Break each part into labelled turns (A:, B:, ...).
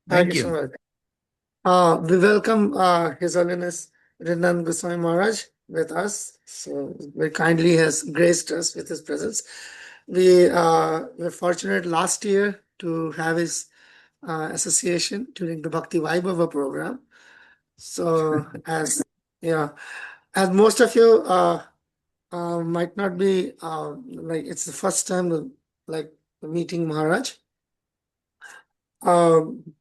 A: Thank
B: Thank
A: you so
B: you.
A: much. We welcome His Holiness Rinnan Goswami Maharaj with us. So very kindly has graced us with his presence. We were fortunate last year to have his association during the Bhakti Vaibhava program. So yeah, as most of you might not be like it's the first time like meeting Maharaj. Um,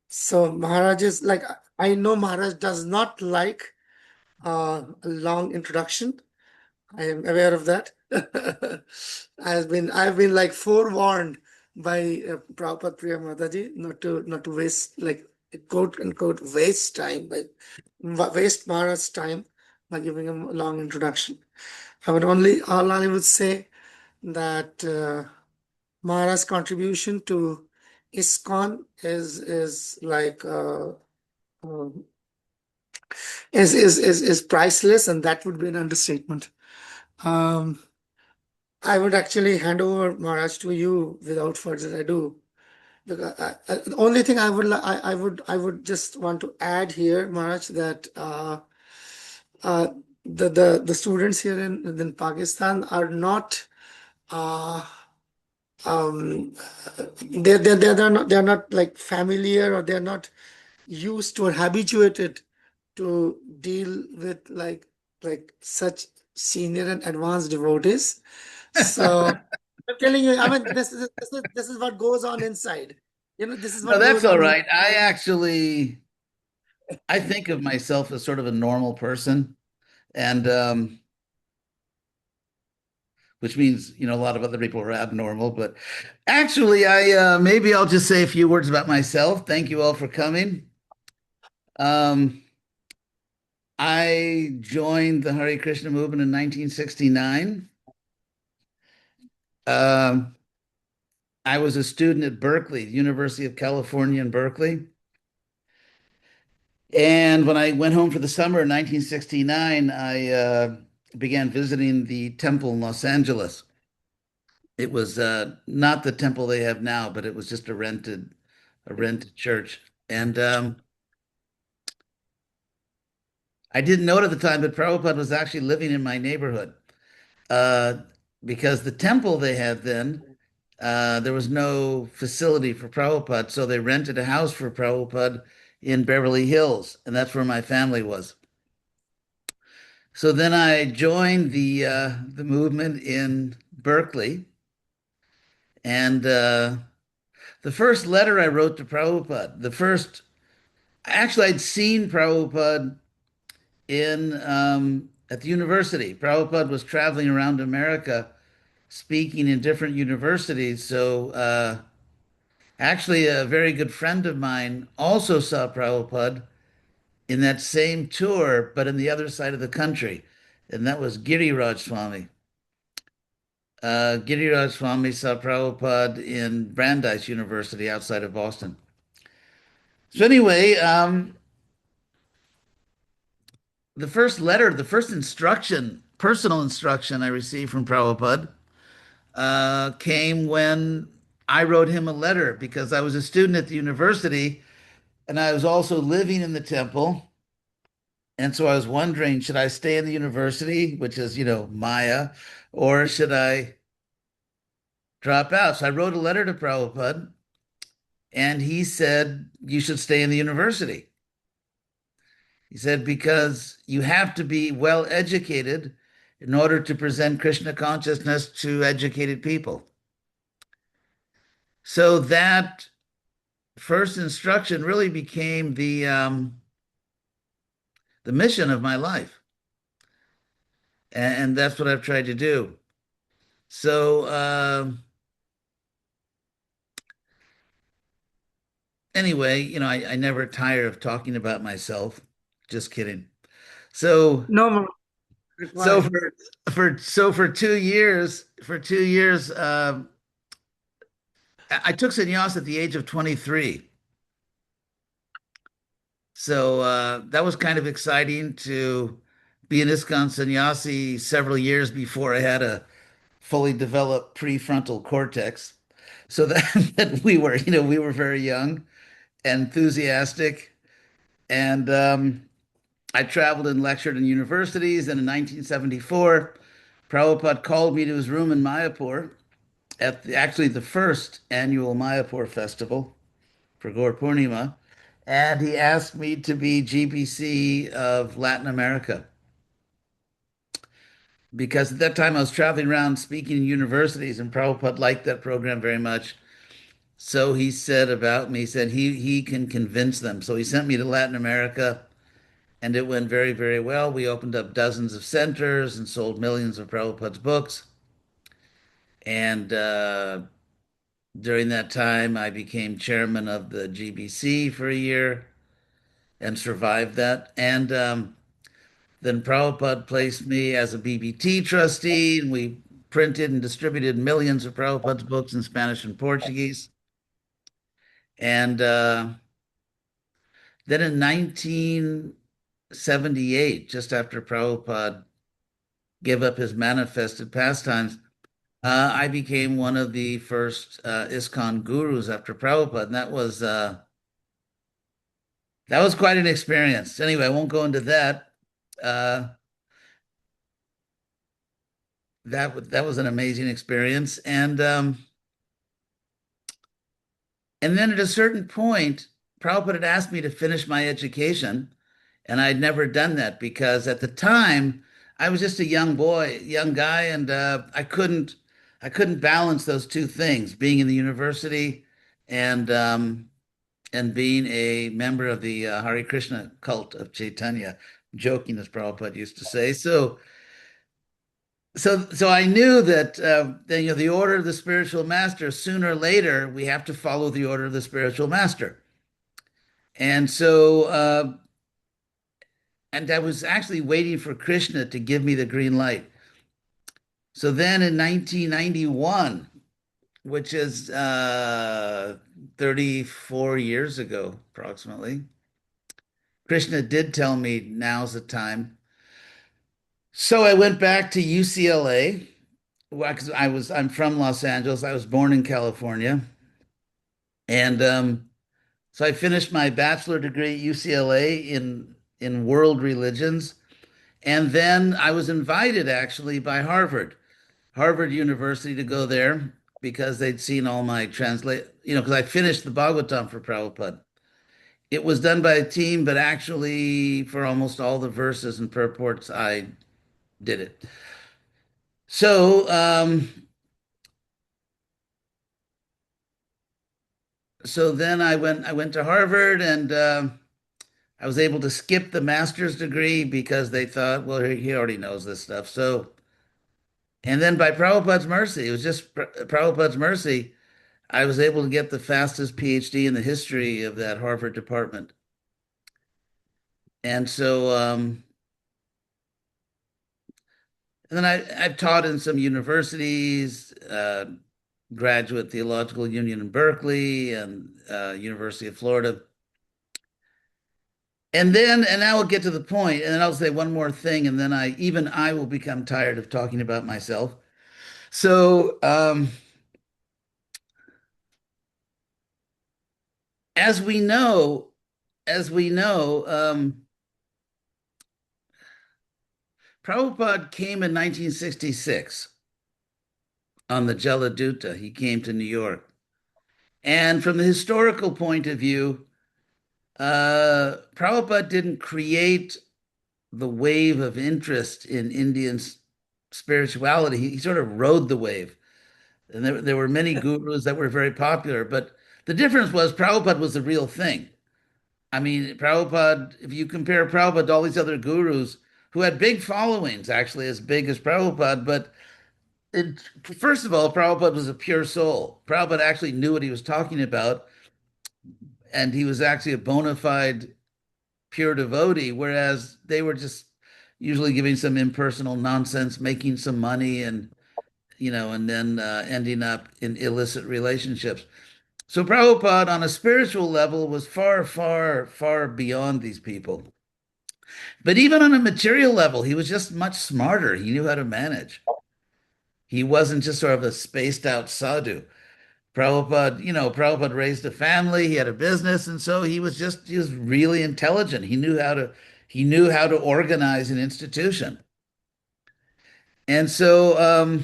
A: so Maharaj is like I know Maharaj does not like a long introduction. I am aware of that. I've been like forewarned by Prabhupada Priya Mataji not to waste like quote unquote waste time by waste Maharaj's time by giving him a long introduction. All I would say that Maharaj's contribution to ISKCON is like um, is priceless, and that would be an understatement. Um, I would actually hand over Maharaj to you without further ado. The only thing I would just want to add here, Maharaj, that uh, the students here in Pakistan are not uh, um, they're not like familiar, or they're not used or habituated to deal with like such senior and advanced devotees. So I'm telling you, I mean, this is what goes on inside. This is
B: No,
A: what
B: that's
A: goes
B: all
A: on.
B: right. I think of myself as sort of a normal person, and which means, a lot of other people are abnormal. But actually, I maybe I'll just say a few words about myself. Thank you all for coming. Um, I joined the Hare Krishna movement in 1969. Um, I was a student at Berkeley, University of California in Berkeley. And when I went home for the summer in 1969, I began visiting the temple in Los Angeles. It was not the temple they have now, but it was just a rented church. And I didn't know it at the time, but Prabhupada was actually living in my neighborhood uh, because the temple they had then, there was no facility for Prabhupada, so they rented a house for Prabhupada in Beverly Hills, and that's where my family was. So then I joined the movement in Berkeley, and the first letter I wrote to Prabhupada, actually I'd seen Prabhupada in at the university. Prabhupada was traveling around America speaking in different universities. So actually, a very good friend of mine also saw Prabhupada in that same tour, but in the other side of the country, and that was Giriraj Swami. Giriraj Swami saw Prabhupada in Brandeis University outside of Boston. So anyway, the first instruction, personal instruction I received from Prabhupada came when I wrote him a letter because I was a student at the university and I was also living in the temple. And so I was wondering, should I stay in the university, which is, Maya, or should I drop out? So I wrote a letter to Prabhupada and he said, you should stay in the university. He said, because you have to be well educated in order to present Krishna consciousness to educated people. So that first instruction really became the mission of my life. And that's what I've tried to do. So anyway, I never tire of talking about myself. Just kidding. So
A: No more
B: so
A: required.
B: for 2 years, I took sannyas at the age of 23. So that was kind of exciting to be an ISKCON sannyasi several years before I had a fully developed prefrontal cortex. So that, that we were very young. enthusiastic. And I traveled and lectured in universities. And in 1974, Prabhupada called me to his room in Mayapur at actually the first annual Mayapur festival for Gaur Purnima. And he asked me to be GBC of Latin America because at that time I was traveling around speaking in universities, and Prabhupada liked that program very much. So he said about me, he said he can convince them. So he sent me to Latin America, and it went very, very well. We opened up dozens of centers and sold millions of Prabhupada's books. And during that time, I became chairman of the GBC for a year and survived that. And then Prabhupada placed me as a BBT trustee, and we printed and distributed millions of Prabhupada's books in Spanish and Portuguese. And then in 1978, just after Prabhupada gave up his manifested pastimes, I became one of the first ISKCON gurus after Prabhupada, and that was quite an experience. Anyway, I won't go into that. Uh, that was an amazing experience, and then at a certain point, Prabhupada had asked me to finish my education, and I'd never done that because at the time I was just a young boy, young guy, and I couldn't balance those two things, being in the university and and being a member of the Hare Krishna cult of Chaitanya, joking as Prabhupada used to say. So I knew that the order of the spiritual master, sooner or later, we have to follow the order of the spiritual master. And so, and I was actually waiting for Krishna to give me the green light. So then in 1991, which is 34 years ago, approximately, Krishna did tell me now's the time. So I went back to UCLA because I'm from Los Angeles. I was born in California. And so I finished my bachelor degree at UCLA in world religions, and then I was invited actually by Harvard University to go there because they'd seen all my because I finished the Bhagavatam for Prabhupada. It was done by a team, but actually for almost all the verses and purports, I did it. So so then I went to Harvard and I was able to skip the master's degree because they thought, well, he already knows this stuff. So, and then by Prabhupada's mercy, it was just Prabhupada's mercy, I was able to get the fastest PhD in the history of that Harvard department. And so, and then I've taught in some universities, Graduate Theological Union in Berkeley and University of Florida. And now we'll get to the point, and then I'll say one more thing, and then I will become tired of talking about myself. So, as we know, as we know, Prabhupada came in 1966 on the Jaladuta. He came to New York. And from the historical point of view, Prabhupada didn't create the wave of interest in Indian spirituality. He sort of rode the wave. And there were many gurus that were very popular, but the difference was Prabhupada was the real thing. I mean, Prabhupada, if you compare Prabhupada to all these other gurus who had big followings, actually as big as Prabhupada, but first of all, Prabhupada was a pure soul. Prabhupada actually knew what he was talking about, and he was actually a bona fide pure devotee, whereas they were just usually giving some impersonal nonsense, making some money, and then ending up in illicit relationships. So Prabhupada, on a spiritual level, was far, far, far beyond these people. But even on a material level, he was just much smarter. He knew how to manage. He wasn't just sort of a spaced out sadhu. Prabhupada raised a family, he had a business, and so he was really intelligent. He knew how to organize an institution. And so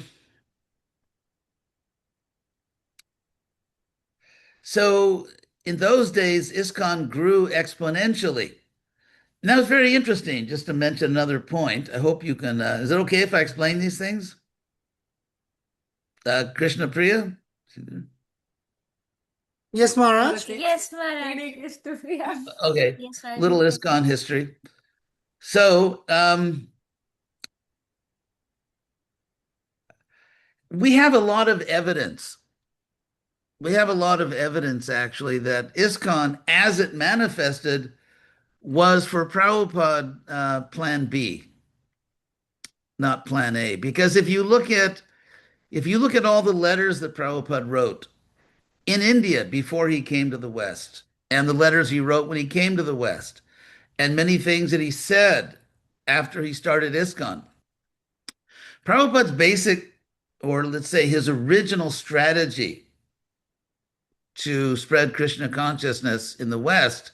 B: in those days, ISKCON grew exponentially. And that was very interesting, just to mention another point. I hope you can, is it okay if I explain these things? Krishna Priya?
A: Yes, Maharaj.
C: Yes, Maharaj.
B: Okay,
C: Yes, Maharaj.
B: little ISKCON history. So we have a lot of evidence. We have a lot of evidence, actually, that ISKCON, as it manifested, was for Prabhupada Plan B, not Plan A. Because if you look at all the letters that Prabhupada wrote in India before he came to the West, and the letters he wrote when he came to the West, and many things that he said after he started ISKCON, Prabhupada's basic, or let's say his original strategy to spread Krishna consciousness in the West,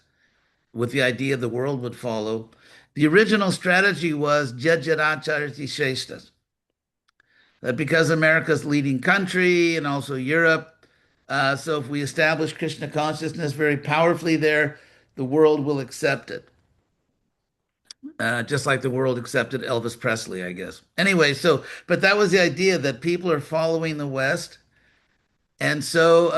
B: with the idea the world would follow, the original strategy was Jajjarachariti Shestas. That because America's leading country and also Europe, so if we establish Krishna consciousness very powerfully there, the world will accept it. Just like the world accepted Elvis Presley, I guess. Anyway, but that was the idea that people are following the West. And so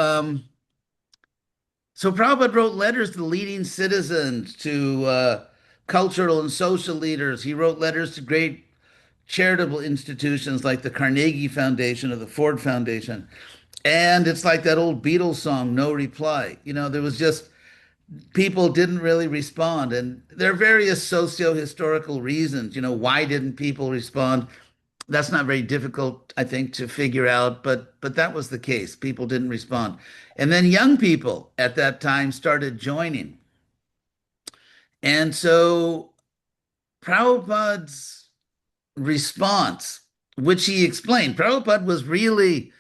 B: Prabhupada wrote letters to leading citizens, to cultural and social leaders. He wrote letters to great charitable institutions like the Carnegie Foundation or the Ford Foundation. And it's like that old Beatles song, No Reply. There was just people didn't really respond. And there are various socio-historical reasons. Why didn't people respond? That's not very difficult, I think, to figure out, but that was the case. People didn't respond. And then young people at that time started joining. And so Prabhupada's response, which he explained, Prabhupada was really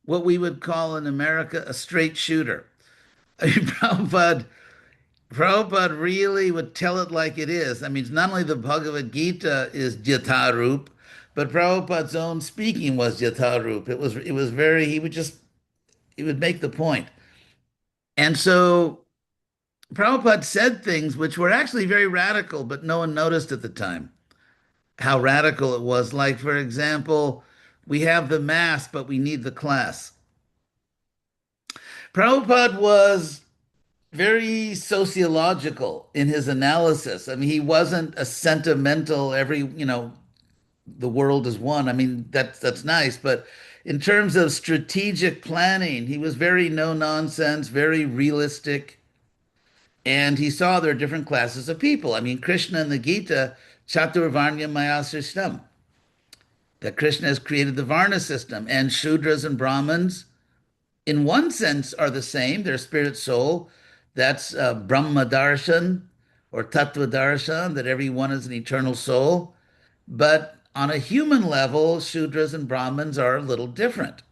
B: what we would call in America a straight shooter. I mean, Prabhupada really would tell it like it is. I mean, it's not only the Bhagavad Gita is Jatarup, but Prabhupada's own speaking was Jatarup. It was very, he would make the point. And so Prabhupada said things which were actually very radical, but no one noticed at the time how radical it was. Like, for example, we have the mass, but we need the class. Prabhupada was very sociological in his analysis. I mean, he wasn't a sentimental, the world is one. I mean, that's nice, but in terms of strategic planning, he was very no nonsense, very realistic, and he saw there are different classes of people. I mean, Krishna in the Gita, Chaturvarnya Maya Srishtam, that Krishna has created the Varna system, and Shudras and Brahmins, in one sense, are the same. They're spirit soul. That's Brahma Darshan or Tattva Darshan, that everyone is an eternal soul. But on a human level, Shudras and Brahmins are a little different.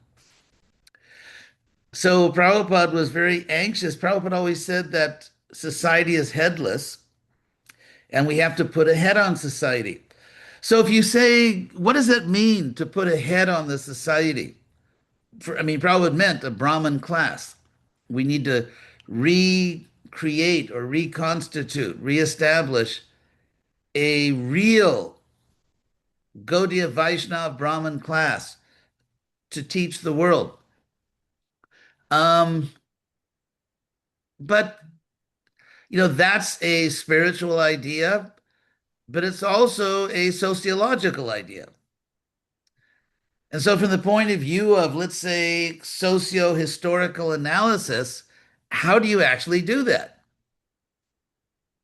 B: So Prabhupada was very anxious. Prabhupada always said that society is headless and we have to put a head on society. So if you say, what does it mean to put a head on the society? Prabhupada meant a Brahmin class. We need to recreate or reconstitute, reestablish a real Gaudiya Vaishnava Brahmin class to teach the world. Um, but that's a spiritual idea, but it's also a sociological idea. And so, from the point of view of, let's say, socio-historical analysis, how do you actually do that?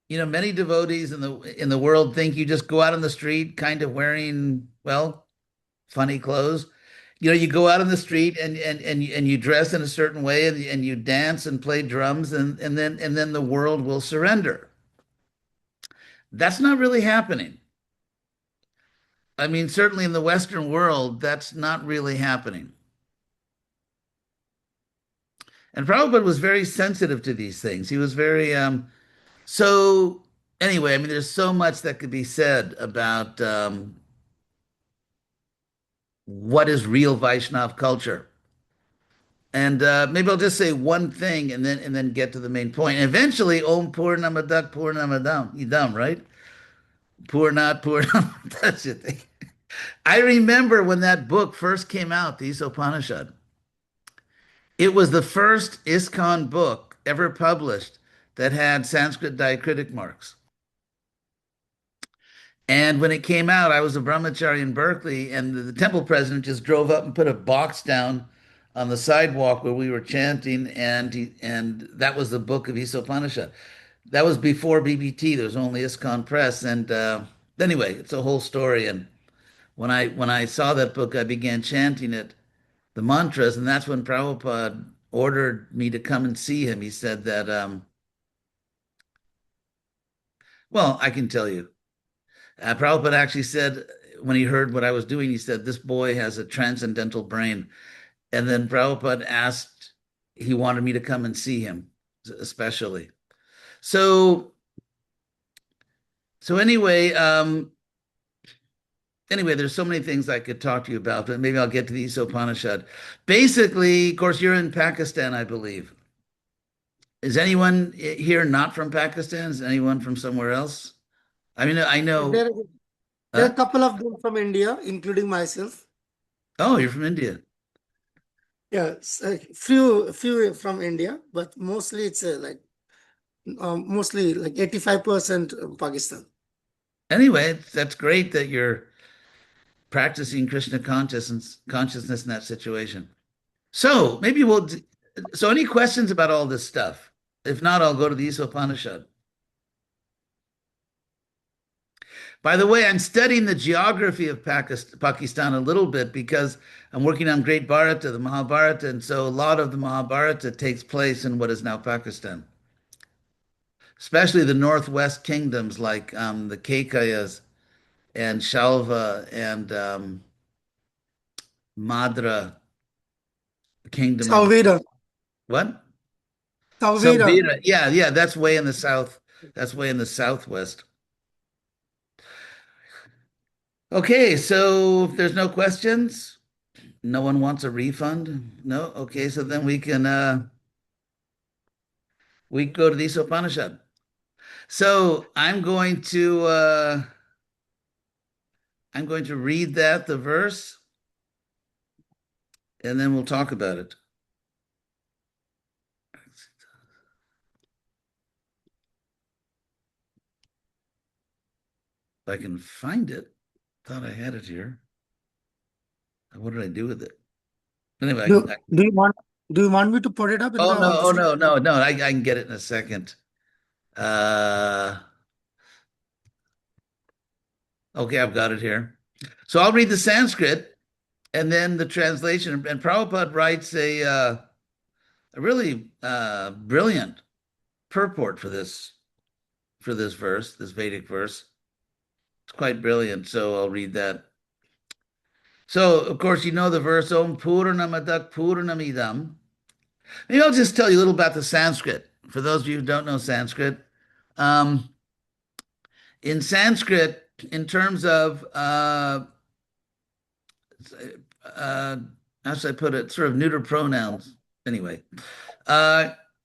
B: Many devotees in the world think you just go out on the street, kind of wearing, well, funny clothes. You go out on the street and you dress in a certain way and you dance and play drums and then the world will surrender. That's not really happening. I mean, certainly in the Western world, that's not really happening. And Prabhupada was very sensitive to these things. He was very so anyway, I mean, there's so much that could be said about what is real Vaishnav culture. And maybe I'll just say one thing and then get to the main point. And eventually, Om Purnamadak Purnamadam, Idam, right? Purnat Purnam. That's the thing. I remember when that book first came out, the Isopanisad. It was the first ISKCON book ever published that had Sanskrit diacritic marks. And when it came out, I was a brahmachari in Berkeley, and the temple president just drove up and put a box down on the sidewalk where we were chanting, and that was the book of Isopanisad. That was before BBT. There was only ISKCON Press, and anyway, it's a whole story. And when I saw that book, I began chanting it, the mantras, and that's when Prabhupada ordered me to come and see him. He said that, well, I can tell you. Prabhupada actually said, when he heard what I was doing, he said, this boy has a transcendental brain. And then Prabhupada asked, he wanted me to come and see him, especially. So anyway, there's so many things I could talk to you about, but maybe I'll get to the Isopanishad. Basically, of course, you're in Pakistan, I believe. Is anyone here not from Pakistan? Is anyone from somewhere else? I mean, I know.
A: There are a couple of them from India, including myself.
B: Oh, you're from India.
A: Yes, a few from India, but mostly it's mostly like 85% Pakistan.
B: Anyway, that's great that you're practicing Krishna consciousness in that situation. So maybe so any questions about all this stuff? If not, I'll go to the Isopanishad. By the way, I'm studying the geography of Pakistan a little bit because I'm working on Great Bharata, the Mahabharata, and so a lot of the Mahabharata takes place in what is now Pakistan, especially the northwest kingdoms like the Kekayas and Shalva and Madra, the kingdom of
A: Savira.
B: what?
A: Savira.
B: Savira. Yeah, that's way in the south. That's way in the southwest. Okay, so if there's no questions, no one wants a refund? No? Okay, so then we can go to the Isopanishad. So I'm going to read the verse, and then we'll talk about it. If I can find it. Thought I had it here. What did I do with it? Anyway,
A: Do you want me to put it up in
B: oh
A: the on the
B: no. I can get it in a second. Okay, I've got it here. So I'll read the Sanskrit and then the translation. And Prabhupada writes a really brilliant purport for this verse, this Vedic verse. It's quite brilliant. So I'll read that. So of course you know the verse Om Purnamadak Purnamidam. Maybe I'll just tell you a little about the Sanskrit. For those of you who don't know Sanskrit, in Sanskrit, in terms of how should I put it, sort of neuter pronouns. Anyway,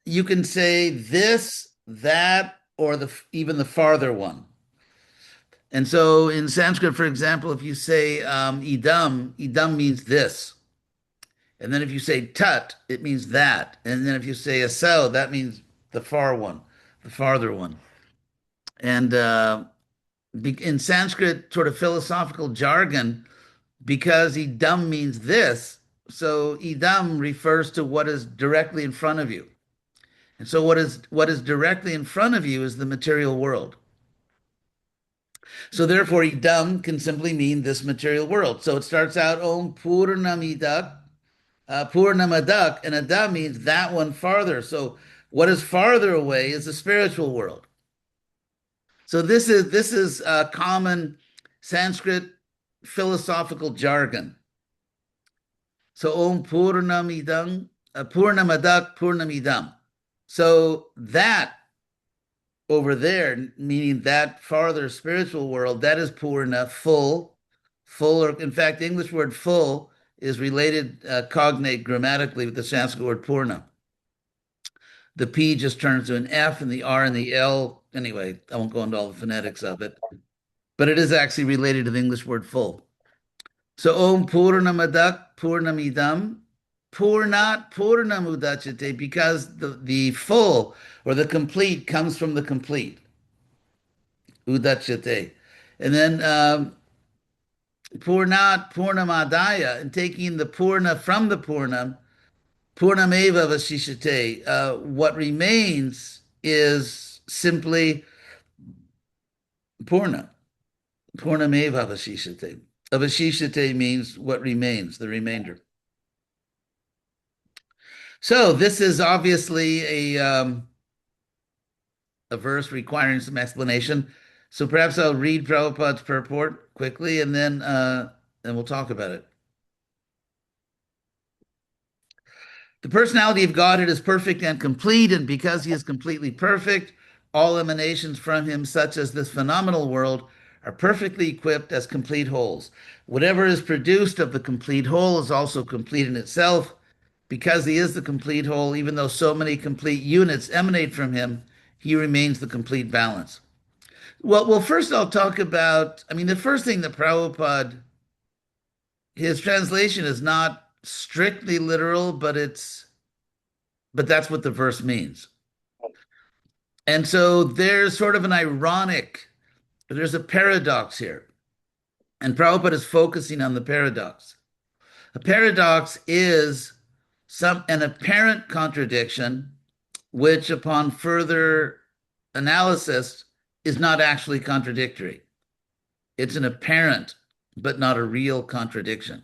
B: you can say this, that, or even the farther one. And so in Sanskrit, for example, if you say idam means this. And then if you say tat, it means that. And then if you say asau, that means the far one, the farther one. And in Sanskrit, sort of philosophical jargon, because idam means this, so idam refers to what is directly in front of you. And so what is directly in front of you is the material world. So therefore, idam can simply mean this material world. So it starts out Om Purnamidak, Purnamadak, and Adam means that one farther. So what is farther away is the spiritual world. So this is common Sanskrit philosophical jargon. So Om Purnamidam, Purnamadak Purnamidam. So that over there, meaning that farther spiritual world, that is Purna, full, full, or in fact, the English word full is related cognate grammatically with the Sanskrit word Purna. The P just turns to an F and the R and the L. Anyway, I won't go into all the phonetics of it, but it is actually related to the English word full. So Om Purnamadak Purnamidam Purnat Purnamudachate, because the full or the complete comes from the complete. Udachate. And then Purnat Purnamadaya, and taking the Purna from the Purnam, Purnameva Vasishate. What remains is simply Purna. Purnameva Vasishate. Avashishate means what remains, the remainder. So this is obviously a verse requiring some explanation. So perhaps I'll read Prabhupada's purport quickly, and then we'll talk about it. The personality of Godhead is perfect and complete, and because he is completely perfect, all emanations from him, such as this phenomenal world, are perfectly equipped as complete wholes. Whatever is produced of the complete whole is also complete in itself. Because he is the complete whole, even though so many complete units emanate from him, he remains the complete balance. Well, first I'll talk about, the first thing that Prabhupada, his translation is not strictly literal, but that's what the verse means. And so there's sort of there's a paradox here. And Prabhupada is focusing on the paradox. A paradox is an apparent contradiction, which upon further analysis is not actually contradictory. It's an apparent, but not a real contradiction.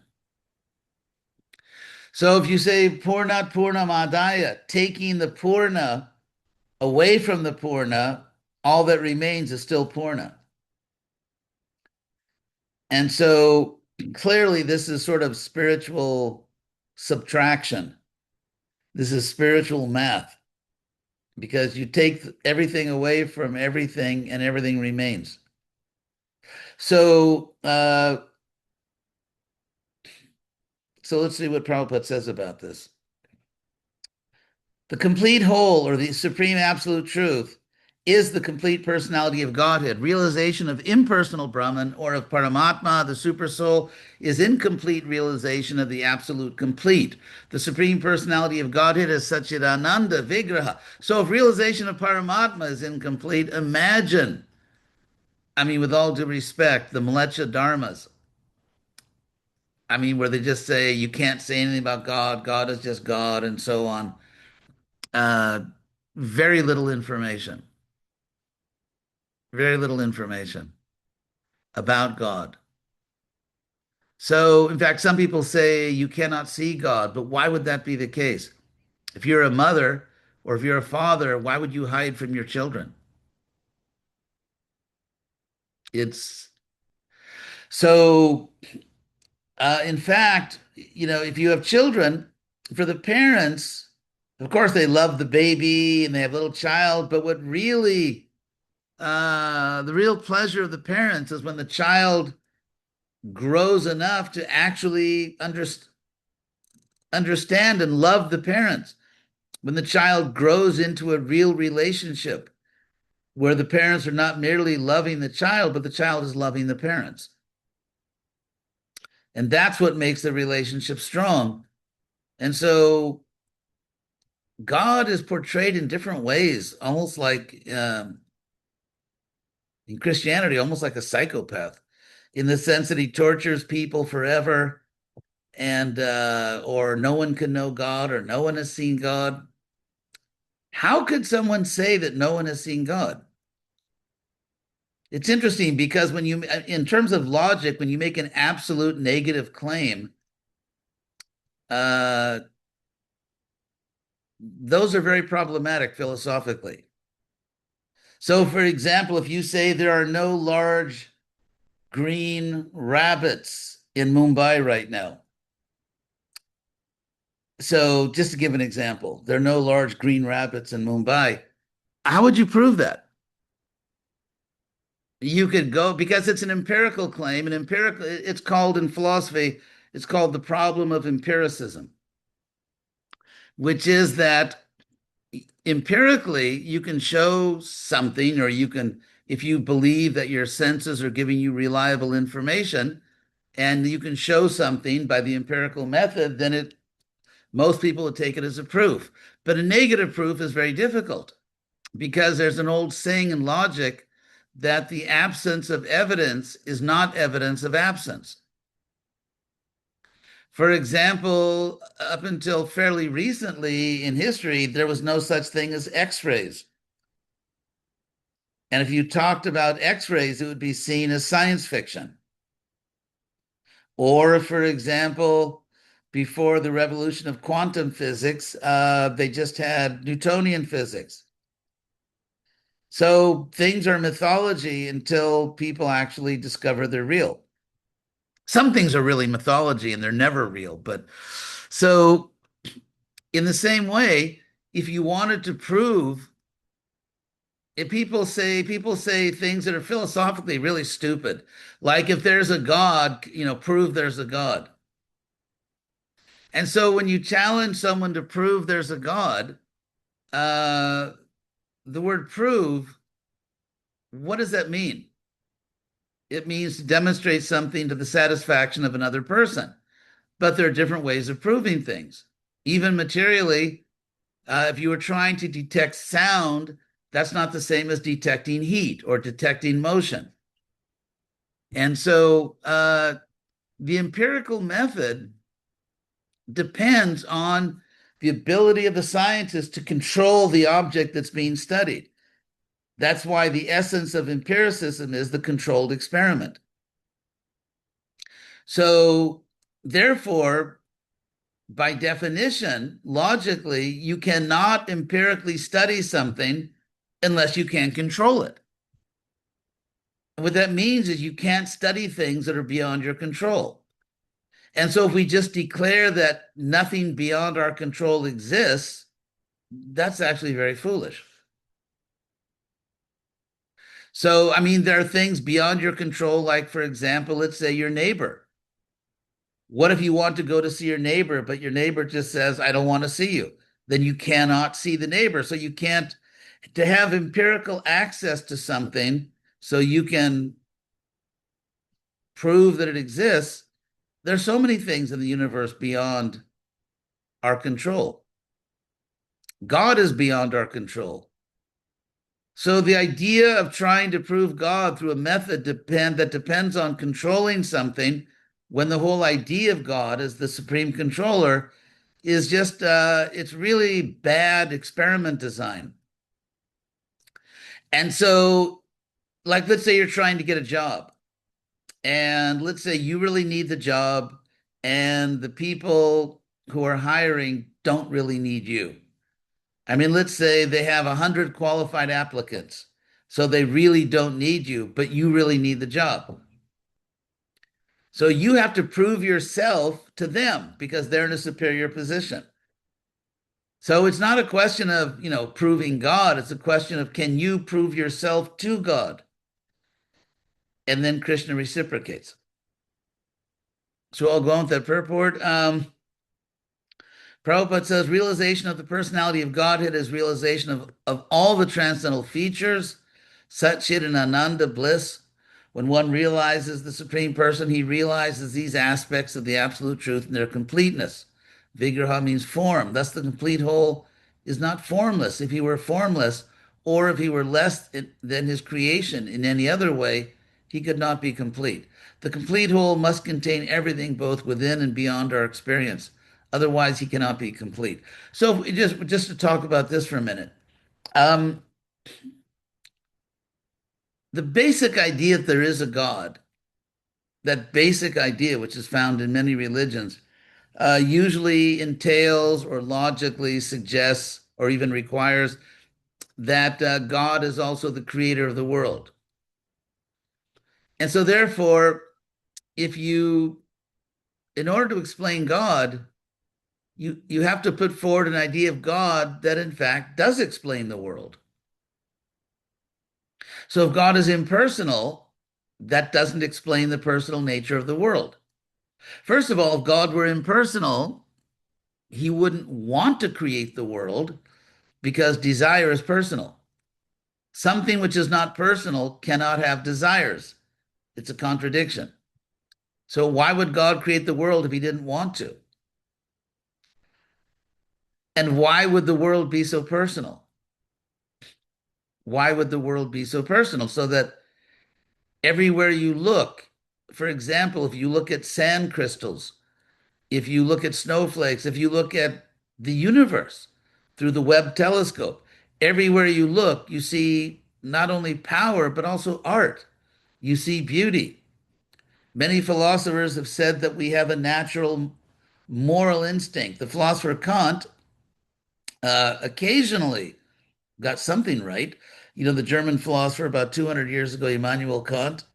B: So if you say Purnat Purnamadaya, taking the Purna away from the Purna, all that remains is still Purna. And so clearly this is sort of spiritual subtraction. This is spiritual math, because you take everything away from everything and everything remains. So let's see what Prabhupada says about this. The complete whole, or the supreme absolute truth, is the complete personality of Godhead. Realization of impersonal Brahman or of Paramatma, the supersoul, is incomplete realization of the absolute complete. The supreme personality of Godhead is Satchidananda Vigraha. So if realization of Paramatma is incomplete, imagine, with all due respect, the Mleccha Dharmas. Where they just say you can't say anything about God, God is just God, and so on. Very little information. Very little information about God. So, in fact, some people say you cannot see God, but why would that be the case? If you're a mother or if you're a father, why would you hide from your children? It's so, in fact, if you have children, for the parents, of course, they love the baby and they have a little child, but what really, the real pleasure of the parents is when the child grows enough to actually understand and love the parents. When the child grows into a real relationship where the parents are not merely loving the child, but the child is loving the parents. And that's what makes the relationship strong. And so God is portrayed in different ways, almost like in Christianity, almost like a psychopath, in the sense that he tortures people forever, and or no one can know God, or no one has seen God. How could someone say that no one has seen God? It's interesting because in terms of logic, when you make an absolute negative claim, those are very problematic philosophically. So, for example, if you say there are no large green rabbits in Mumbai right now, So just to give an example, there are no large green rabbits in Mumbai. How would you prove that? You could go because it's an empirical claim, and empirical it's called in philosophy, it's called the problem of empiricism, which is that empirically you can show something, or you can, if you believe that your senses are giving you reliable information, and you can show something by the empirical method, then it most people would take it as a proof. But a negative proof is very difficult because there's an old saying in logic that the absence of evidence is not evidence of absence. For example, up until fairly recently in history, there was no such thing as X-rays. And if you talked about X-rays, it would be seen as science fiction. Or, for example, before the revolution of quantum physics, they just had Newtonian physics. So things are mythology until people actually discover they're real. Some things are really mythology and they're never real. But so, in the same way, if you wanted to prove, if people say things that are philosophically really stupid, like if there's a God, prove there's a God. And so when you challenge someone to prove there's a God, uh, the word prove, what does that mean? It means to demonstrate something to the satisfaction of another person. But there are different ways of proving things. Even materially, if you were trying to detect sound, that's not the same as detecting heat or detecting motion. And so the empirical method depends on the ability of the scientist to control the object that's being studied. That's why the essence of empiricism is the controlled experiment. So, therefore, by definition, logically, you cannot empirically study something unless you can control it. And what that means is you can't study things that are beyond your control. And so if we just declare that nothing beyond our control exists, that's actually very foolish. So, I mean, there are things beyond your control, like, for example, let's say your neighbor. What if you want to go to see your neighbor, but your neighbor just says, I don't want to see you? Then you cannot see the neighbor. So you can't, to have empirical access to something so you can prove that it exists, there's so many things in the universe beyond our control. God is beyond our control. So the idea of trying to prove God through a method that depends on controlling something, when the whole idea of God as the supreme controller is just, it's really bad experiment design. And so, like, let's say you're trying to get a job, and let's say you really need the job, and the people who are hiring don't really need you. I mean, let's say they have 100 qualified applicants, so they really don't need you, but you really need the job. So you have to prove yourself to them because they're in a superior position. So it's not a question of, proving God. It's a question of, can you prove yourself to God? And then Krishna reciprocates. So I'll go on with that purport. Prabhupada says realization of the personality of Godhead is realization of all the transcendental features, Satchit and Ananda bliss. When one realizes the Supreme Person, he realizes these aspects of the Absolute Truth in their completeness. Vigraha means form. Thus, the complete whole is not formless. If he were formless, or if he were less than his creation in any other way, he could not be complete. The complete whole must contain everything both within and beyond our experience. Otherwise, he cannot be complete. So, just to talk about this for a minute, um, the basic idea that there is a God, that basic idea, which is found in many religions, usually entails or logically suggests or even requires that God is also the creator of the world. And so, therefore, if you, in order to explain God, you have to put forward an idea of God that in fact does explain the world. So if God is impersonal, that doesn't explain the personal nature of the world. First of all, if God were impersonal, he wouldn't want to create the world because desire is personal. Something which is not personal cannot have desires. It's a contradiction. So why would God create the world if he didn't want to? And why would the world be so personal? Why would the world be so personal? So that everywhere you look, for example, if you look at sand crystals, if you look at snowflakes, if you look at the universe through the Webb telescope, everywhere you look, you see not only power, but also art. You see beauty. Many philosophers have said that we have a natural moral instinct. The philosopher Kant occasionally got something right. You know, the German philosopher about 200 years ago, Immanuel Kant,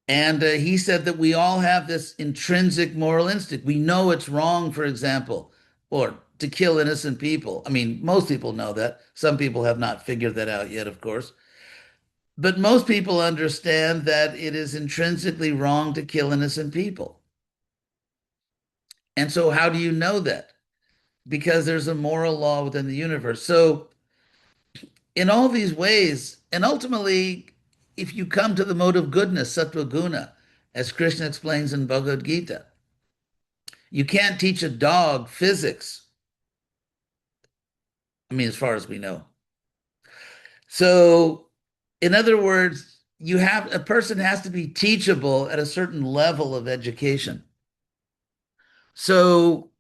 B: and he said that we all have this intrinsic moral instinct. We know it's wrong, for example, or to kill innocent people. I mean, most people know that. Some people have not figured that out yet, of course. But most people understand that it is intrinsically wrong to kill innocent people. And so, how do you know that? Because there's a moral law within the universe. So, in all these ways, and ultimately, if you come to the mode of goodness, sattva guna, as Krishna explains in Bhagavad Gita, you can't teach a dog physics. I mean, as far as we know. So, in other words, a person has to be teachable at a certain level of education. So,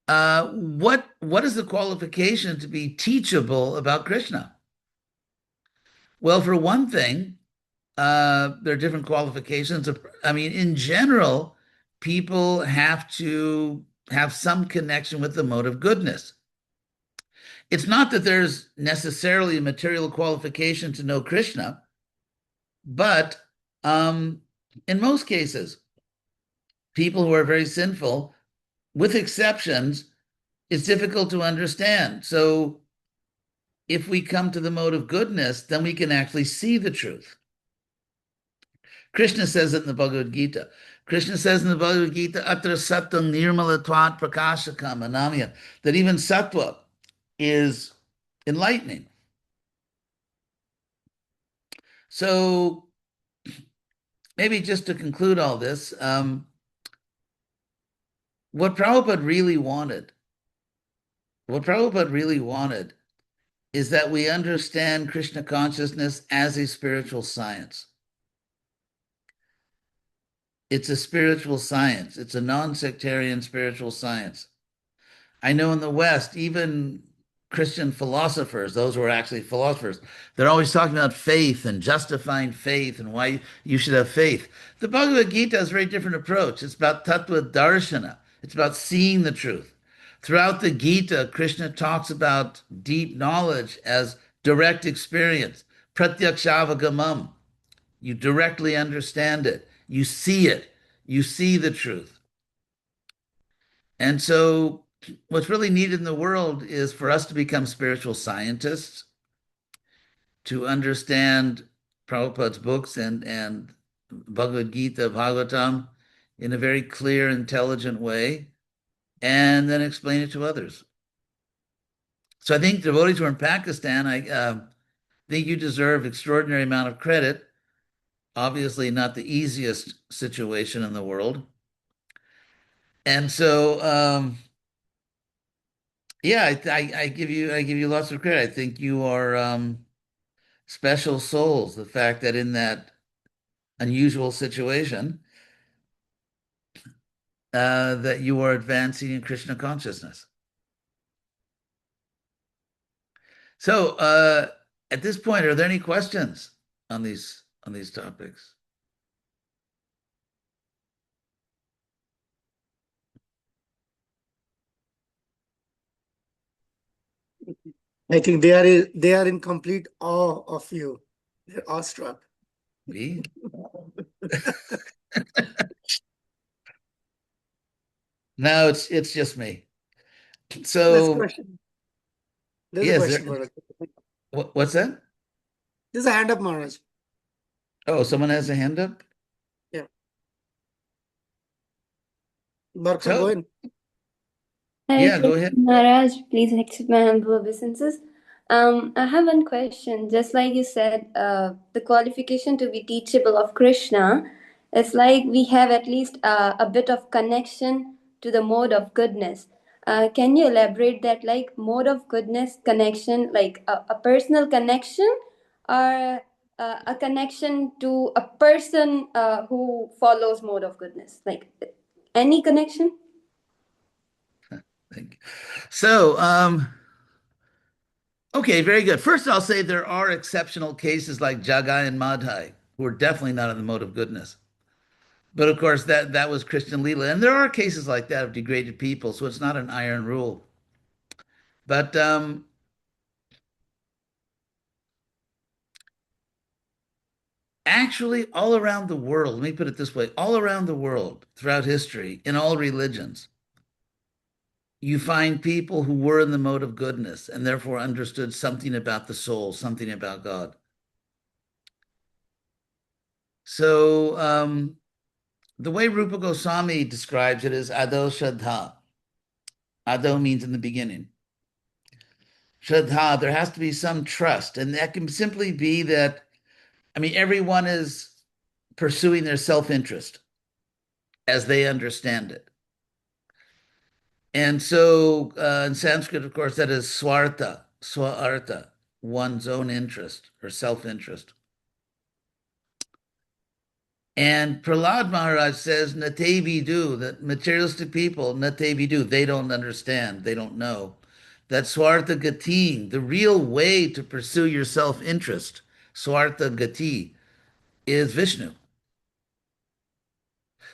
B: what is the qualification to be teachable about Krishna? Well, for one thing, there are different qualifications. I mean, in general, people have to have some connection with the mode of goodness. It's not that there's necessarily a material qualification to know Krishna, but in most cases, people who are very sinful, with exceptions, it's difficult to understand. So if we come to the mode of goodness, then we can actually see the truth. Krishna says it in the Bhagavad Gita. Krishna says in the Bhagavad Gita, Atra sattam nirmalatvat prakashakam anamya, that even sattva is enlightening. So maybe just to conclude all this, what Prabhupada really wanted is that we understand Krishna consciousness as a spiritual science. It's a spiritual science. It's a non-sectarian spiritual science. I know in the West, even Christian philosophers, those who are actually philosophers, they're always talking about faith and justifying faith and why you should have faith. The Bhagavad Gita has a very different approach. It's about tattva darshana. It's about seeing the truth. Throughout the Gita, Krishna talks about deep knowledge as direct experience, pratyakshavagaman. You directly understand it. You see it. You see the truth. And so what's really needed in the world is for us to become spiritual scientists, to understand Prabhupada's books and Bhagavad Gita, Bhagavatam in a very clear, intelligent way, and then explain it to others. So I think devotees who are in Pakistan, I think you deserve extraordinary amount of credit. Obviously, not the easiest situation in the world. And so, yeah, I give you lots of credit. I think you are special souls. The fact that in that unusual situation, that you are advancing in Krishna consciousness. So, at this point, are there any questions on these topics?
A: I think they are in complete awe of you. They're awestruck.
B: Me? No, it's just me.
A: There's a
B: So
A: question. There's a
B: yes,
A: question, Maharaj.
B: what's that?
A: There's a hand up, Maharaj.
B: Oh, someone has a hand up.
A: Yeah. Barkha, go
B: So
A: in.
C: Hare
B: yeah, go
C: Krishna
B: ahead.
C: Maharaj, please accept my humble obeisances. I have one question. Just like you said, the qualification to be teachable of Krishna is like we have at least a bit of connection to the mode of goodness. Can you elaborate that, like mode of goodness connection, like a personal connection, or a connection to a person who follows mode of goodness, like any connection?
B: Thank you. So okay, very good. First, I'll say there are exceptional cases like Jagai and Madhai, who are definitely not in the mode of goodness. But of course, that was Christian Leela, and there are cases like that of degraded people. So it's not an iron rule. But actually, all around the world, let me put it this way: all around the world, throughout history, in all religions, you find people who were in the mode of goodness and therefore understood something about the soul, something about God. So the way Rupa Goswami describes it is Ado Shraddha. Ado means in the beginning. Shraddha, there has to be some trust. And that can simply be that, I mean, everyone is pursuing their self-interest as they understand it. And so in Sanskrit, of course, that is swartha, swartha, one's own interest or self-interest. And Prahlad Maharaj says, Nate vidu, that materialistic people, Nate vidu, they don't understand, they don't know. That Swartha Gati, the real way to pursue your self-interest, Swartha Gati, is Vishnu.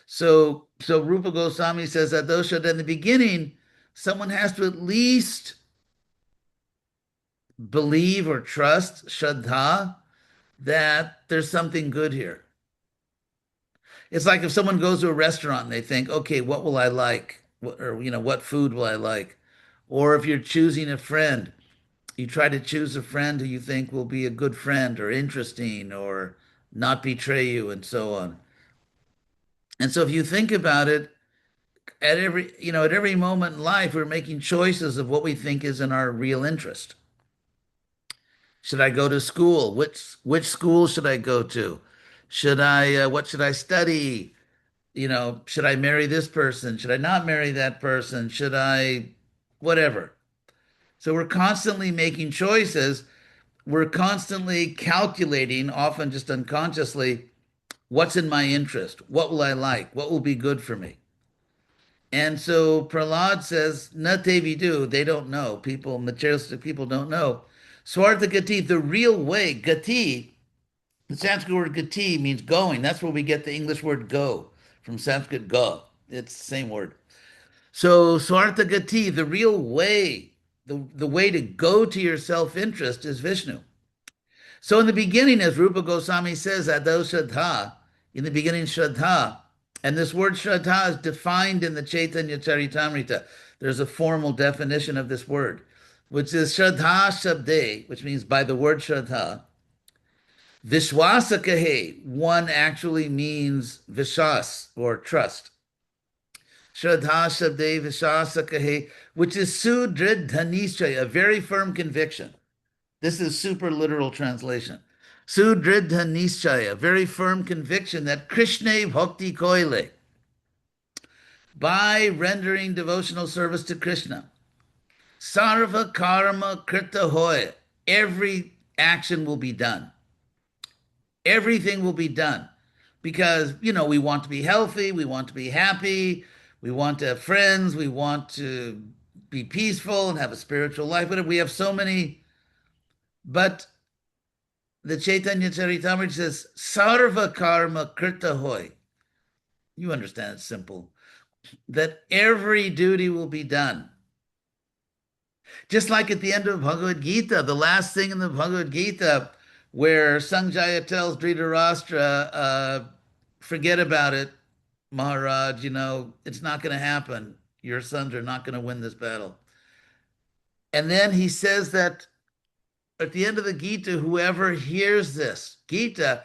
B: So Rupa Goswami says that dosha in the beginning, someone has to at least believe or trust, Shraddha, that there's something good here. It's like if someone goes to a restaurant and they think, okay, what will I like? Or, what food will I like? Or if you're choosing a friend, you try to choose a friend who you think will be a good friend or interesting or not betray you and so on. And so if you think about it, at every moment in life, we're making choices of what we think is in our real interest. Should I go to school? Which school should I go to? What should I study? Should I marry this person? Should I not marry that person? Should I, whatever. So we're constantly making choices. We're constantly calculating, often just unconsciously, what's in my interest? What will I like? What will be good for me? And so Prahlad says, Nate vidu, they don't know. People, materialistic people don't know. Swartha gati, the real way, gati, the Sanskrit word gati means going. That's where we get the English word go from Sanskrit go. It's the same word. So Swartha gati, the real way, the way to go to your self-interest is Vishnu. So in the beginning, as Rupa Goswami says, Ado Shraddha, in the beginning, Shraddha, and this word Shraddha is defined in the Chaitanya Charitamrita. There's a formal definition of this word, which is Shraddha Shabde, which means by the word Shraddha. Vishwasa Kahe, one actually means Vishas or trust. Shraddha Shabde Vishwasa Kahe, which is Sudrid Dhanishay, a very firm conviction. This is super literal translation. Sudridha Nischaya, very firm conviction that Krishna Bhakti Koile, by rendering devotional service to Krishna, Sarva Karma Krita Hoya, every action will be done. Everything will be done. Because, we want to be healthy, we want to be happy, we want to have friends, we want to be peaceful and have a spiritual life. But we have so many, but the Chaitanya Charitamrita says, Sarva karma krita hoy. You understand it's simple. That every duty will be done. Just like at the end of Bhagavad Gita, the last thing in the Bhagavad Gita, where Sanjaya tells Dhritarashtra, forget about it, Maharaj, it's not going to happen. Your sons are not going to win this battle. And then he says that at the end of the Gita, whoever hears this Gita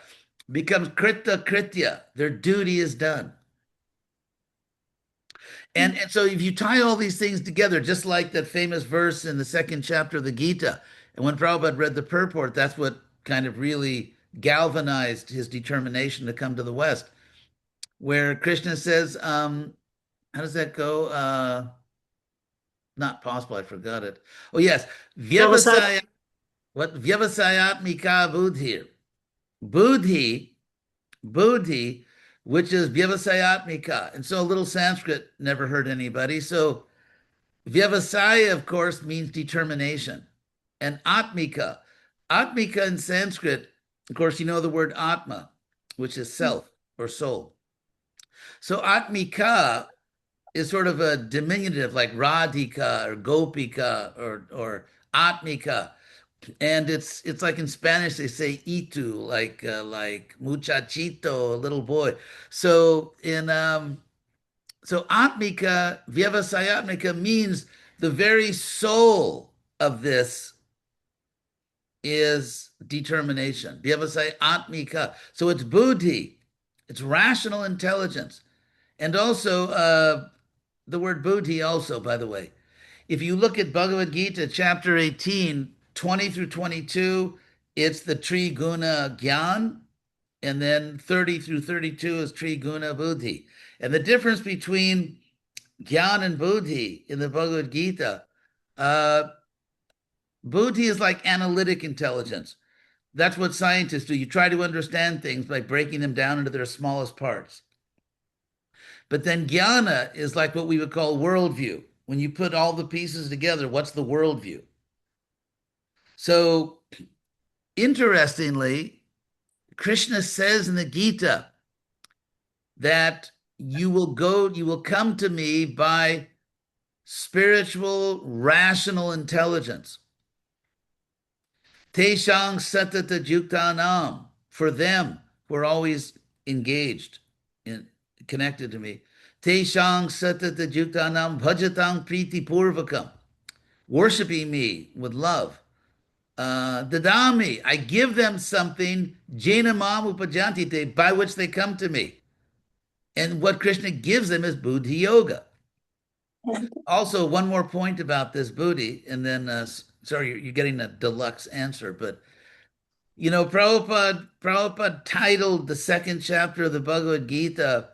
B: becomes krita kritya. Their duty is done. And so if you tie all these things together, just like that famous verse in the second chapter of the Gita, and when Prabhupada read the purport, that's what kind of really galvanized his determination to come to the West, where Krishna says, how does that go? Not possible, I forgot it. Oh yes,
A: Vyavasaya.
B: Vyavasaya, what Vyavasayatmika Buddhi. Buddhi, which is Vyavasayatmika. And so a little Sanskrit never hurt anybody. So Vyavasaya, of course, means determination. And Atmika. Atmika in Sanskrit, of course, you know the word Atma, which is self or soul. So Atmika is sort of a diminutive like Radhika or Gopika or Atmika. And it's like in Spanish they say itu, like muchachito, a little boy. So so atmika, vyavasayatmika means the very soul of this is determination. Vyavasaya atmika. So it's buddhi, it's rational intelligence. And also the word buddhi also, by the way. If you look at Bhagavad Gita, chapter 18, 20 through 22, it's the Triguna Gyan, and then 30 through 32 is Triguna Buddhi. And the difference between Gyan and Buddhi in the Bhagavad Gita, Buddhi is like analytic intelligence. That's what scientists do. You try to understand things by breaking them down into their smallest parts. But then jnana is like what we would call worldview. When you put all the pieces together, what's the worldview? So interestingly, Krishna says in the Gita that you will come to me by spiritual, rational intelligence. Teshang satata juktanam, for them who are always engaged in connected to me. Teshang satata juktanam bhajatang priti purvakam, worshiping me with love. Dadami, I give them something, jenamam upajantite, by which they come to me. And what Krishna gives them is buddhi yoga. Also, one more point about this buddhi, and then, sorry, you're getting a deluxe answer, but you know, Prabhupada titled the second chapter of the Bhagavad Gita,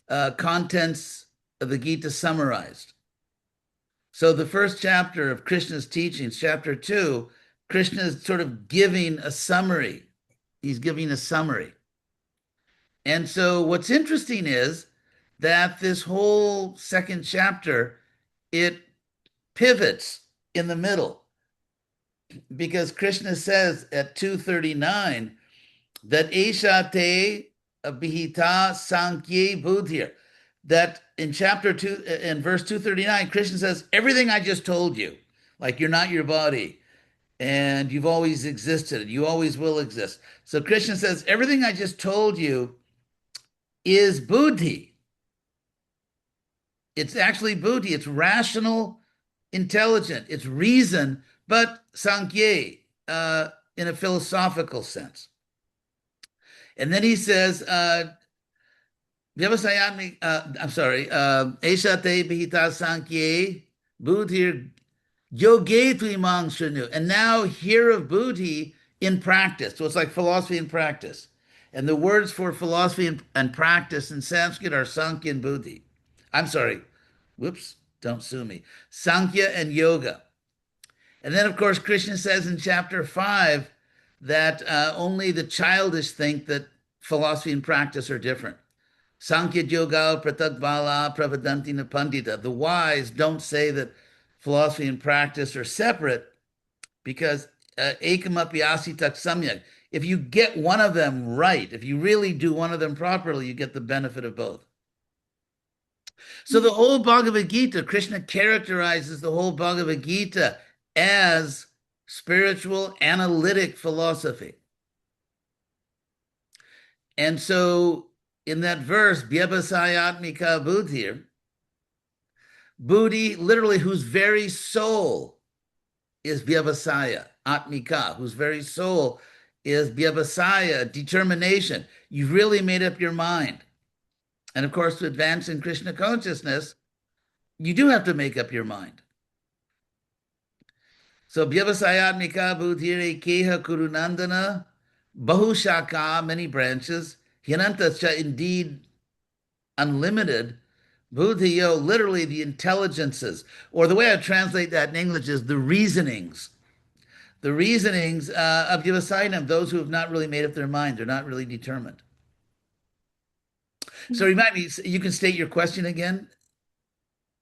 B: Contents of the Gita Summarized. So the first chapter of Krishna's teachings, chapter 2, Krishna is sort of giving a summary. He's giving a summary. And so what's interesting is that this whole second chapter, it pivots in the middle because Krishna says at 239 that Esha te bihita sankhye buddhir, that in chapter 2, in verse 239, Krishna says, everything I just told you, like you're not your body, and you've always existed, you always will exist. So Krishna says, everything I just told you is buddhi. It's actually buddhi. It's rational, intelligent. It's reason, but sankhya in a philosophical sense. And then he says, I'm sorry, Eshate Bihita Sankhye Buddhir Yoge Tuimang Shanu. And now hear of buddhi in practice. So it's like philosophy in practice. And the words for philosophy and practice in Sanskrit are Sankhya and Buddhi. I'm sorry. Whoops, don't sue me. Sankhya and Yoga. And then, of course, Krishna says in chapter 5 that only the childish think that philosophy and practice are different. Sankhya Yoga Pratak Bala Pravadantina Pandita. The wise don't say that philosophy and practice are separate because ekamapi asitak samyak. If you get one of them right, if you really do one of them properly, you get the benefit of both. So the whole Bhagavad Gita, Krishna characterizes the whole Bhagavad Gita as spiritual analytic philosophy. And so in that verse, Vyavasayatmika Buddhir, buddhi, literally whose very soul is Vyavasaya, Atmika, whose very soul is Vyavasaya, determination. You've really made up your mind. And of course, to advance in Krishna consciousness, you do have to make up your mind. So Vyavasayatmika Buddhire Keha Kurunandana, Bahushaka, many branches, Hyanantascha, indeed unlimited, Buddhiyo, literally the intelligences, or the way I translate that in English is the reasonings. The reasonings of Vyavasayanam, those who have not really made up their mind, they're not really determined. So remind me, you can state your question again?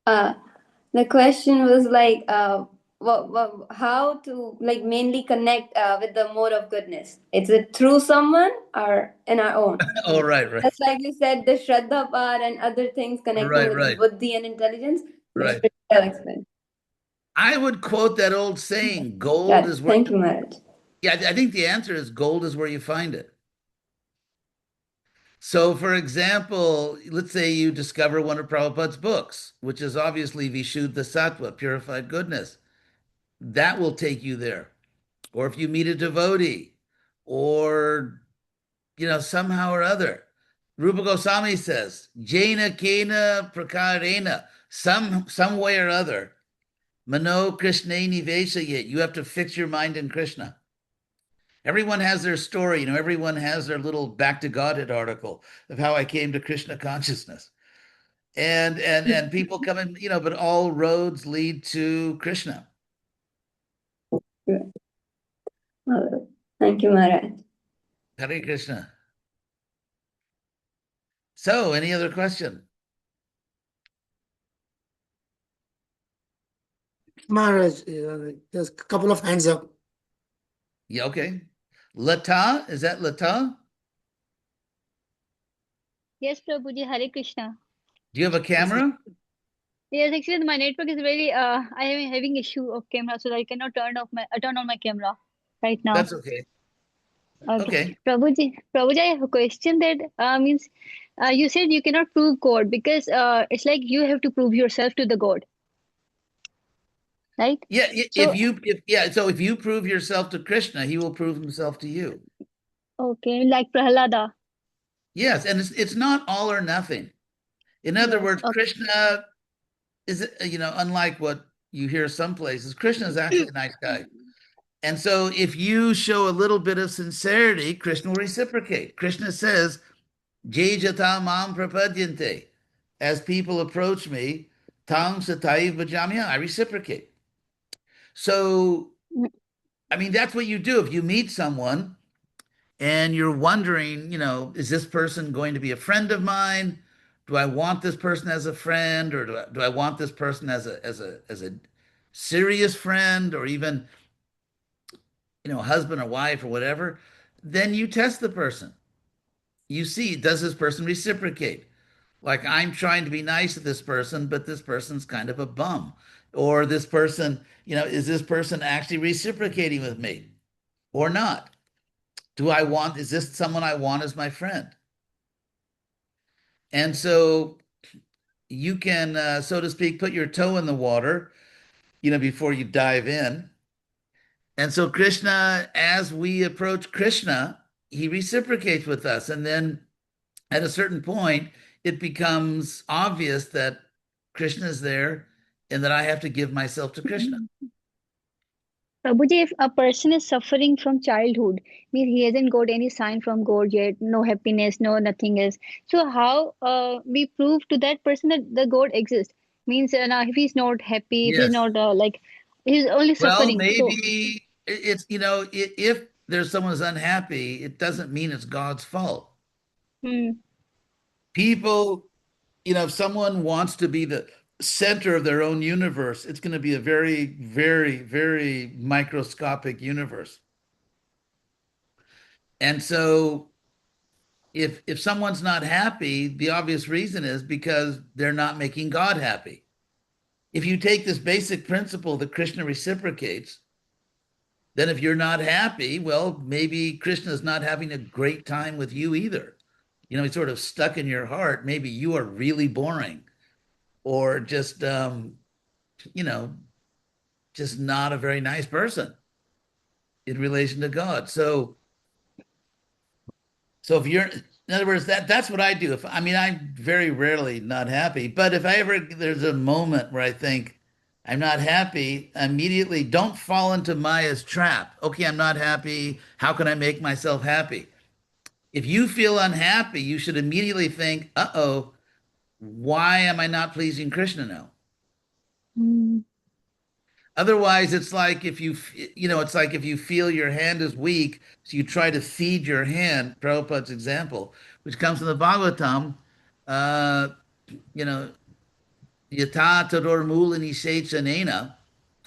C: The question was like, how to like mainly connect with the mode of goodness? Is it through someone or in our own?
B: Oh, right.
C: Just like you said, the Shraddha part and other things connecting with the
B: Right.
C: buddhi and intelligence.
B: Right.
C: I'll explain.
B: I would quote that old saying, gold
C: Got
B: is
C: it.
B: where
C: Thank you, Maharaj.
B: yeah, I think the answer is gold is where you find it. So, for example, let's say you discover one of Prabhupada's books, which is obviously Vishuddha Sattva, purified goodness. That will take you there. Or if you meet a devotee, or, somehow or other. Rupa Goswami says, Jaina Kena Prakarena, some way or other. Mano Krishna Nivesayet. You have to fix your mind in Krishna. Everyone has their story, everyone has their little back to Godhead article of how I came to Krishna consciousness. And people come in, but all roads lead to Krishna.
C: Thank you, Maharaj.
B: Hare Krishna. So, any other question?
A: Maharaj, there's a couple of hands up.
B: Yeah, okay. Lata, is that Lata?
D: Yes, Prabhuji, Hare Krishna.
B: Do you have a camera?
D: Yes, actually, my network is very. I am having issue of camera, so I cannot turn on my camera right now.
B: That's okay. Okay.
D: Prabhuji, I have a question that means you said you cannot prove God because it's like you have to prove yourself to the God, right?
B: Yeah,
D: So
B: if you prove yourself to Krishna, he will prove himself to you.
D: okay, like Prahlada.
B: Yes, and it's not all or nothing. In other
D: Yes.
B: words,
D: Okay.
B: Krishna is, unlike what you hear some places, Krishna is actually a nice guy. And so if you show a little bit of sincerity, Krishna will reciprocate. Krishna says, Jai jata mam prapadyante. As people approach me, tang sataiv bhajamya, I reciprocate. So, I mean, that's what you do. If you meet someone and you're wondering, is this person going to be a friend of mine? Do I want this person as a friend, or do I want this person as a serious friend, or even husband or wife or whatever? Then you test the person. You see, does this person reciprocate? Like, I'm trying to be nice to this person, but this person's kind of a bum. Or this person, is this person actually reciprocating with me or not? Is this someone I want as my friend? And so you can, so to speak, put your toe in the water, before you dive in. And so Krishna, as we approach Krishna, he reciprocates with us. And then at a certain point, it becomes obvious that Krishna is there and that I have to give myself to Krishna.
D: Prabhuji, if a person is suffering from childhood, means he hasn't got any sign from God yet, no happiness, no nothing else. So how we prove to that person that the God exists? Means now if he's not happy, if he's
B: Yes.
D: not like he's only
B: Well,
D: suffering. So
B: maybe it's, if there's someone who's unhappy, it doesn't mean it's God's fault.
D: hmm,
B: People, if someone wants to be the center of their own universe, it's going to be a very, very, very microscopic universe. And so if someone's not happy, the obvious reason is because they're not making God happy. If you take this basic principle that Krishna reciprocates, then if you're not happy, well, maybe Krishna's not having a great time with you either. He's sort of stuck in your heart. Maybe you are really boring, or just you know just not a very nice person in relation to God. So if you're, in other words, that's what I do. If I mean, I'm very rarely not happy, but if I ever there's a moment where I think I'm not happy, immediately don't fall into Maya's trap. Okay, I'm not happy. How can I make myself happy? If you feel unhappy, you should immediately think, uh-oh, why am I not pleasing Krishna now?
D: Mm.
B: Otherwise, it's like if it's like if you feel your hand is weak, so you try to feed your hand, Prabhupada's example, which comes from the Bhagavatam, uh, you know, yata tador mulini sechanena,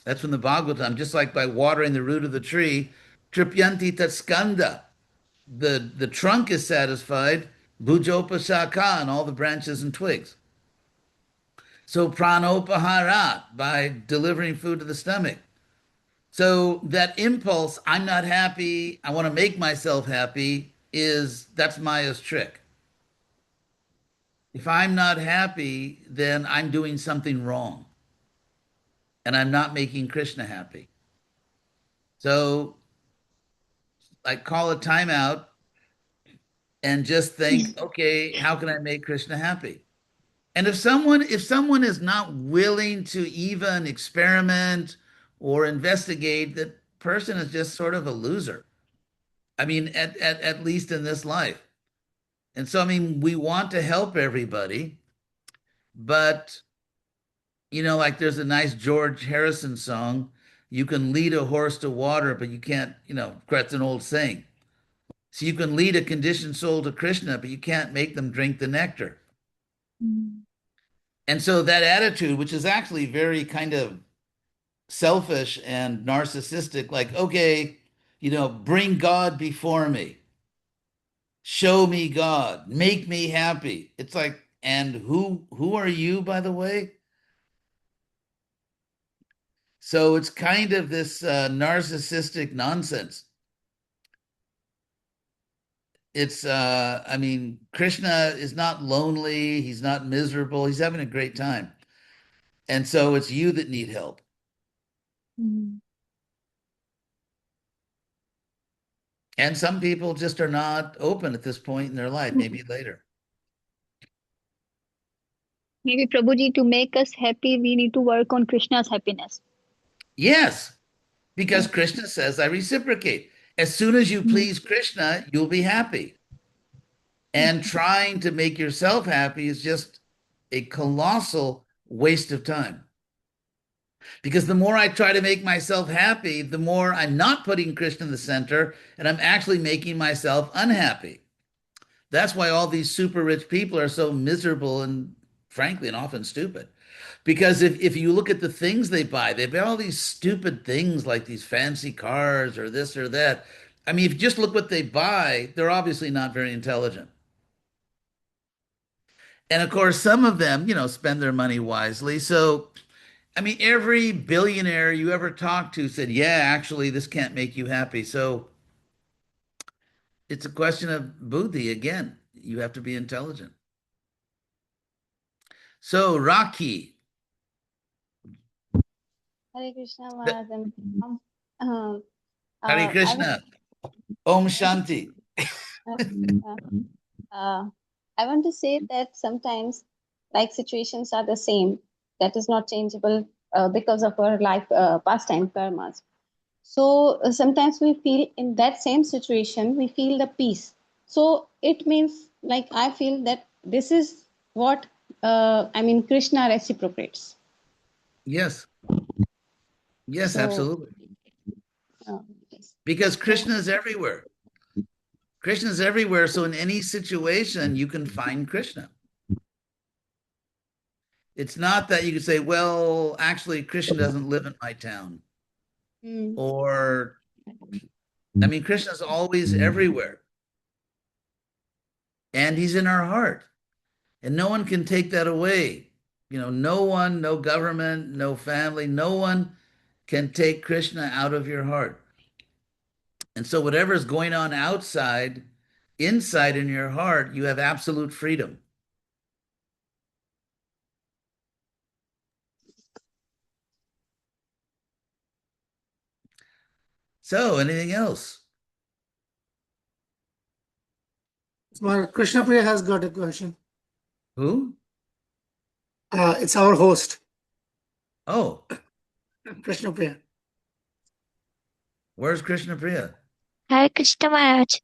B: that's from the Bhagavatam, just like by watering the root of the tree, tripyanti tatskanda, the trunk is satisfied, bhujopasaka, and all the branches and twigs. So pranopahara, by delivering food to the stomach. So that impulse, I'm not happy, I want to make myself happy, that's Maya's trick. If I'm not happy, then I'm doing something wrong and I'm not making Krishna happy. So I call a timeout and just think, okay, how can I make Krishna happy? And if someone is not willing to even experiment or investigate, that person is just sort of a loser. I mean, at least in this life. And so, I mean, we want to help everybody, but, like there's a nice George Harrison song, you can lead a horse to water, but you can't, that's an old saying. So you can lead a conditioned soul to Krishna, but you can't make them drink the nectar.
D: Mm.
B: And so that attitude, which is actually very kind of selfish and narcissistic, like, okay, bring God before me, show me God, make me happy. It's like, and who are you, by the way? So it's kind of this narcissistic nonsense. I mean, Krishna is not lonely, he's not miserable, he's having a great time. And so it's you that need help.
D: Mm.
B: And some people just are not open at this point in their life, maybe later.
D: Maybe Prabhuji, to make us happy, we need to work on Krishna's happiness.
B: Yes, because Krishna says, I reciprocate. As soon as you
D: Mm.
B: please Krishna, you'll be happy. And trying to make yourself happy is just a colossal waste of time. Because the more I try to make myself happy, the more I'm not putting Krishna in the center and I'm actually making myself unhappy. That's why all these super rich people are so miserable and frankly and often stupid. Because if you look at the things they buy all these stupid things like these fancy cars or this or that. I mean, if you just look what they buy, they're obviously not very intelligent. And of course, some of them, spend their money wisely. So, I mean, every billionaire you ever talked to said, yeah, actually, this can't make you happy. So it's a question of buddhi again. You have to be intelligent. So, Rocky.
E: Hare Krishna
B: th-
E: Maharaj. Um,
B: Hare
E: I want
B: Krishna. Om Shanti.
E: uh, uh, uh, I want to say that sometimes, like situations are the same. That is not changeable because of our life pastime karmas. So sometimes we feel in that same situation we feel the peace. So it means like I feel that this is what Krishna reciprocates.
B: Yes. Yes,
E: So
B: absolutely.
E: uh, yes.
B: Because
E: So
B: Krishna is everywhere. Krishna is everywhere. So in any situation, you can find Krishna. It's not that you can say, well, actually, Krishna doesn't live in my town.
E: mm,
B: Or, I mean, Krishna's always everywhere. And he's in our heart. And no one can take that away. No one, no government, no family, no one can take Krishna out of your heart. And so whatever's going on outside, inside in your heart, you have absolute freedom. So, anything else?
A: Well, Krishna Priya has got a question.
B: Who?
A: It's our host,
B: Oh,
A: Krishna Priya.
B: where's Krishna Priya?
F: Hare Krishna Maharaj.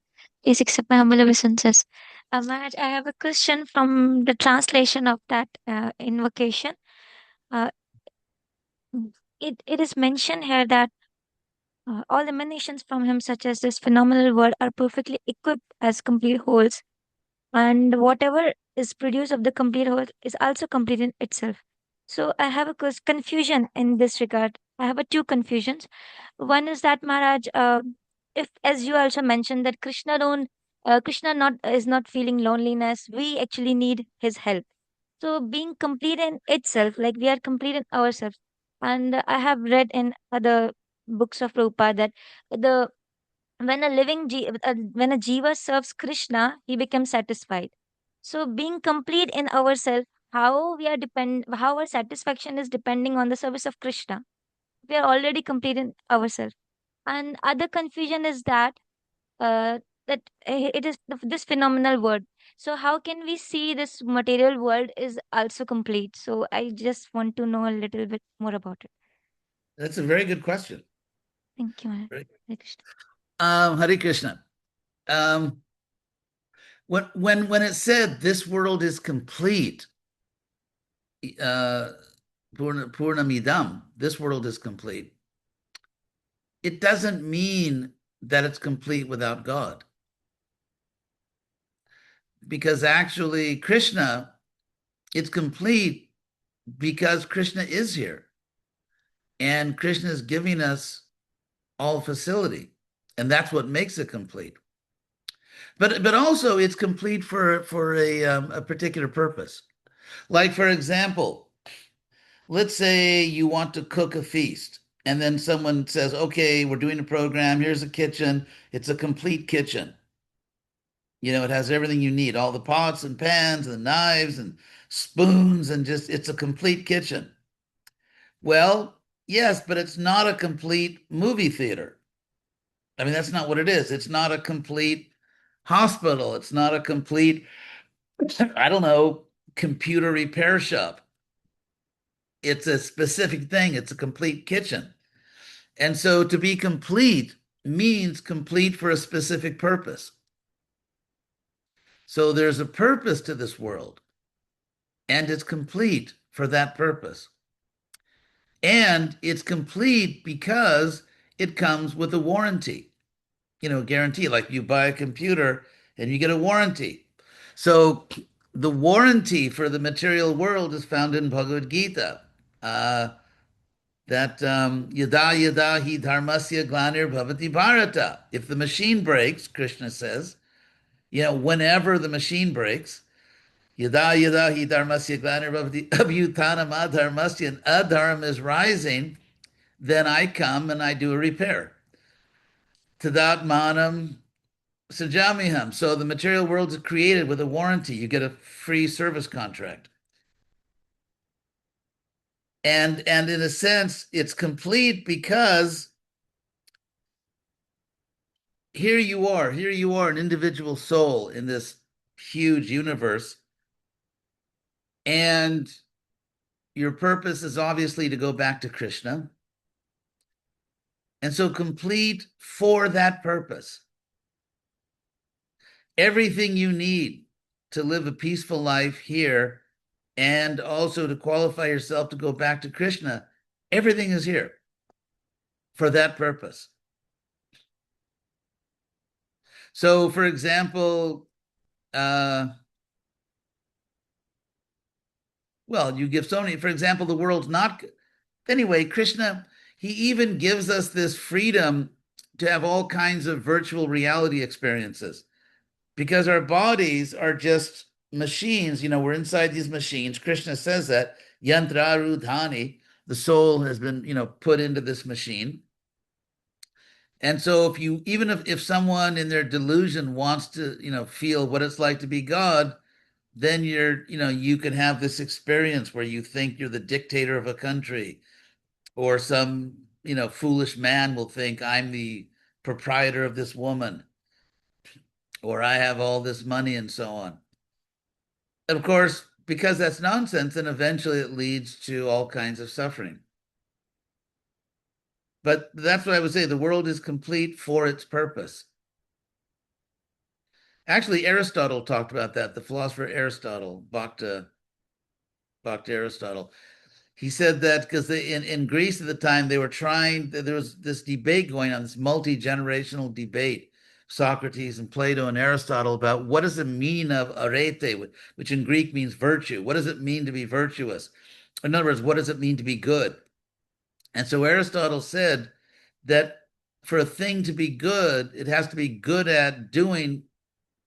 F: Please accept my humble obeisances. Maharaj, I have a question from the translation of that invocation. Uh, it is mentioned here that all emanations from him, such as this phenomenal word, are perfectly equipped as complete wholes, and whatever is produced of the complete whole is also complete in itself. So I have a confusion in this regard. I have two confusions. One is that Maharaj, if as you also mentioned that Krishna not is not feeling loneliness, we actually need his help. So being complete in itself, like we are complete in ourselves. And I have read in other books of Prabhupada that the when a jiva serves Krishna, he becomes satisfied. So being complete in ourselves, how our satisfaction is depending on the service of Krishna. We are already complete in ourselves. And other confusion is that it is this phenomenal world. So how can we see this material world is also complete? So I just want to know a little bit more about it.
B: That's a very good question.
F: Thank you, Maharaj.
B: Right.
F: Hare Krishna.
B: Hare Krishna. When it said this world is complete, Purnamidam, this world is complete, it doesn't mean that it's complete without God. Because actually, Krishna, it's complete because Krishna is here. And Krishna is giving us all facility. And that's what makes it complete. But also it's complete for a particular purpose. Like, for example, let's say you want to cook a feast, and then someone says, okay, we're doing a program, here's a kitchen, it's a complete kitchen. You know, it has everything you need, all the pots and pans and knives and spoons, and just it's a complete kitchen. Well, yes, but it's not a complete movie theater. I mean, that's not what it is. It's not a complete hospital. It's not a complete, I don't know, computer repair shop. It's a specific thing. It's a complete kitchen. And so to be complete means complete for a specific purpose. So there's a purpose to this world, and it's complete for that purpose. And it's complete because it comes with a warranty, you know, guarantee. Like you buy a computer and you get a warranty. So the warranty for the material world is found in Bhagavad Gita. That yada yada hi dharmasya glanir bhavati bharata. If the machine breaks, Krishna says, you know, whenever the machine breaks, yada yada hi dharmasya glanir bhavati abhyutanam adharmasya, and adharm is rising, then I come and I do a repair. Tadat manam sajamiham. So the material world is created with a warranty. You get a free service contract. And in a sense, it's complete because here you are, an individual soul in this huge universe. And your purpose is obviously to go back to Krishna. And so complete for that purpose. Everything you need to live a peaceful life here and also to qualify yourself to go back to Krishna, everything is here for that purpose. So, for example, well, you give so many, for example, the world's not, anyway, Krishna, he even gives us this freedom to have all kinds of virtual reality experiences because our bodies are just machines. You know, we're inside these machines. Krishna says that, yantrarudhani, the soul has been, you know, put into this machine. And so if you, even if someone in their delusion wants to, you know, feel what it's like to be God, then you can have this experience where you think you're the dictator of a country, or some, you know, foolish man will think I'm the proprietor of this woman, or I have all this money and so on. And of course, because that's nonsense, then eventually it leads to all kinds of suffering. But that's what I would say. The world is complete for its purpose. Actually, Aristotle talked about that. The philosopher Aristotle, Bhakta Aristotle. He said that because in Greece at the time, they were trying, there was this debate going on, this multi-generational debate, Socrates and Plato and Aristotle, about what does the meaning of arete, which in Greek means virtue. What does it mean to be virtuous? In other words, what does it mean to be good? And so Aristotle said that for a thing to be good, it has to be good at doing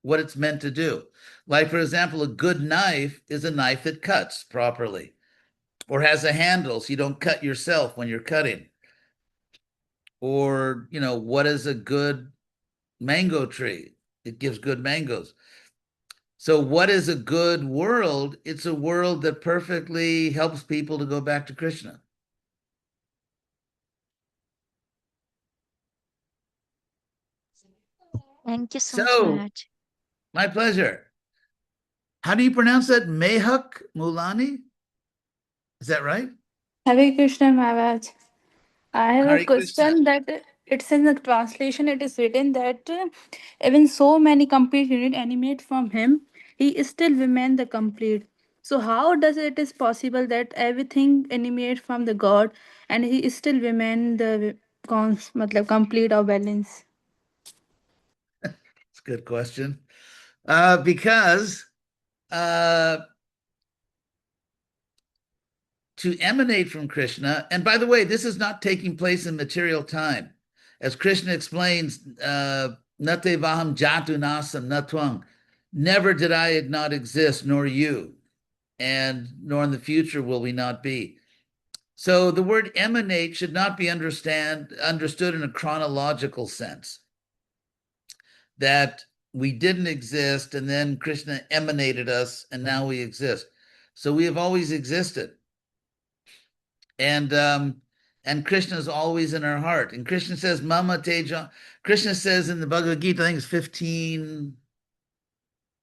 B: what it's meant to do. Like, for example, a good knife is a knife that cuts properly or has a handle so you don't cut yourself when you're cutting. Or, what is a good mango tree? It gives good mangoes. So what is a good world? It's a world that perfectly helps people to go back to Krishna.
F: Thank you so much,
B: So,
F: Maharaj.
B: my pleasure. How do you pronounce that? Mehak Mulani? Is that right?
G: Hare Krishna Maharaj. I have a
B: Hare Krishna.
G: question that it's in the translation. It is written that even so many complete unit animate from him, he still remain the complete. So how does it is possible that everything animate from the God and he still remain the matlab complete or balance?
B: It's a good question. Because to emanate from Krishna, and by the way, this is not taking place in material time. As Krishna explains, Nate vaham jatu nasam natwang, never did I not exist, nor you, and nor in the future will we not be. So the word emanate should not be understood in a chronological sense, that we didn't exist and then Krishna emanated us and now we exist. So we have always existed. And Krishna is always in our heart. And Krishna says, Mama Teja. Krishna says in the Bhagavad Gita, I think it's 15,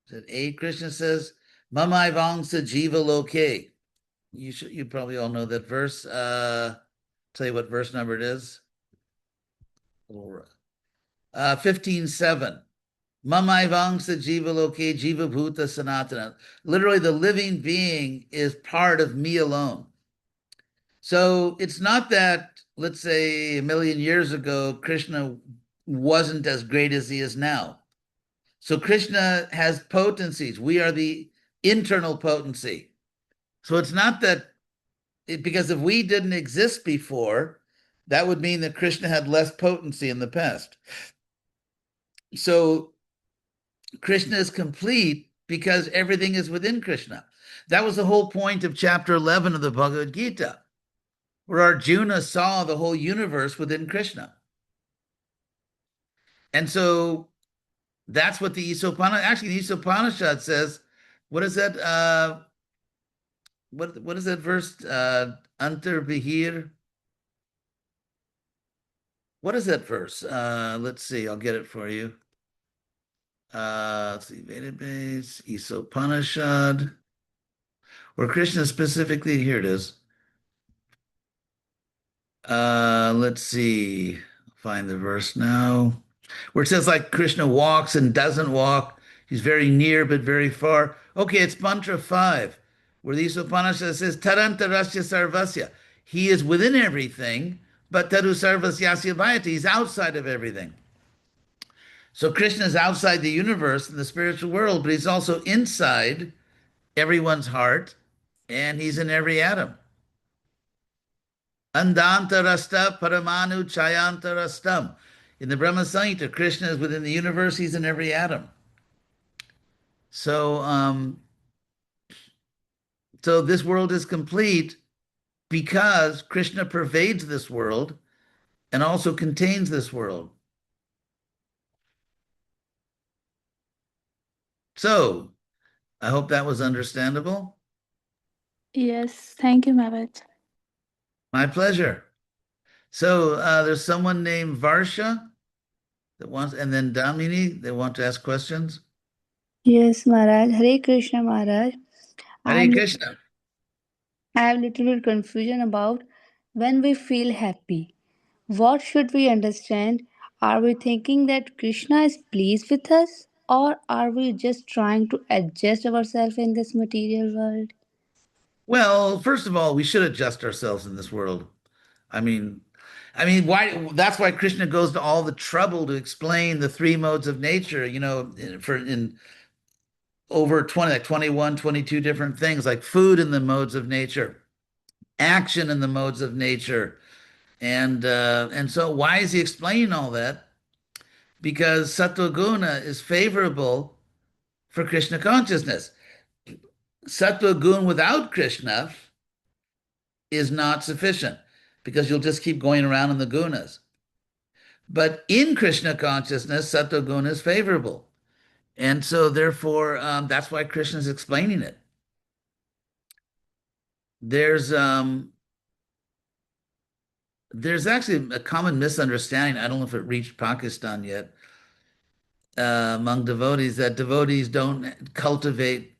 B: is it 8? Krishna says, Mama Ivangsa Jiva Loke. You probably all know that verse. Tell you what verse number it is. 15:7. Mama Ivangsa Jiva Loke Jiva Bhuta Sanatana. Literally, the living being is part of me alone. So it's not that, let's say, a million years ago, Krishna wasn't as great as he is now. So Krishna has potencies. We are the internal potency. So it's not that, because if we didn't exist before, that would mean that Krishna had less potency in the past. So Krishna is complete because everything is within Krishna. That was the whole point of chapter 11 of the Bhagavad Gita, where Arjuna saw the whole universe within Krishna. And so that's what the Isopanisad, actually the Isopanisad says, what is that? What is that verse? Antar Vihir. What is that verse? Let's see, I'll get it for you. Let's see, Vedabase, Isopanisad, where Krishna specifically, here it is. Let's see, find the verse now, where it says like Krishna walks and doesn't walk. He's very near but very far. Okay, it's mantra 5, where the Isopanisad says Tarantarasya Sarvasya. He is within everything, but Taru Sarvasyasya Vayati. He's outside of everything. So Krishna is outside the universe in the spiritual world, but he's also inside everyone's heart, and he's in every atom. Andantarasta paramanu chayantarastam. In the Brahma Samhita, Krishna is within the universe, he's in every atom. So, so this world is complete because Krishna pervades this world and also contains this world. So, I hope that was understandable.
G: Yes, thank you, Maharaj.
B: My pleasure. So there's someone named Varsha. that wants, and then Damini, they want to ask questions.
G: Yes, Maharaj. Hare Krishna, Maharaj.
B: Hare
G: I'm
B: Krishna.
G: I have little bit confusion about when we feel happy. What should we understand? Are we thinking that Krishna is pleased with us, or are we just trying to adjust ourselves in this material world?
B: Well, first of all, we should adjust ourselves in this world. I mean, why? That's why Krishna goes to all the trouble to explain the three modes of nature. For in over 20, like 21, 22 different things, like food in the modes of nature, action in the modes of nature, and so why is he explaining all that? Because sattva-guna is favorable for Krishna consciousness. Sattva-guna without Krishna is not sufficient because you'll just keep going around in the gunas. But in Krishna consciousness, sattva-guna is favorable. And so therefore, that's why Krishna is explaining it. There's there's actually a common misunderstanding. I don't know if it reached Pakistan yet, among devotees, that devotees don't cultivate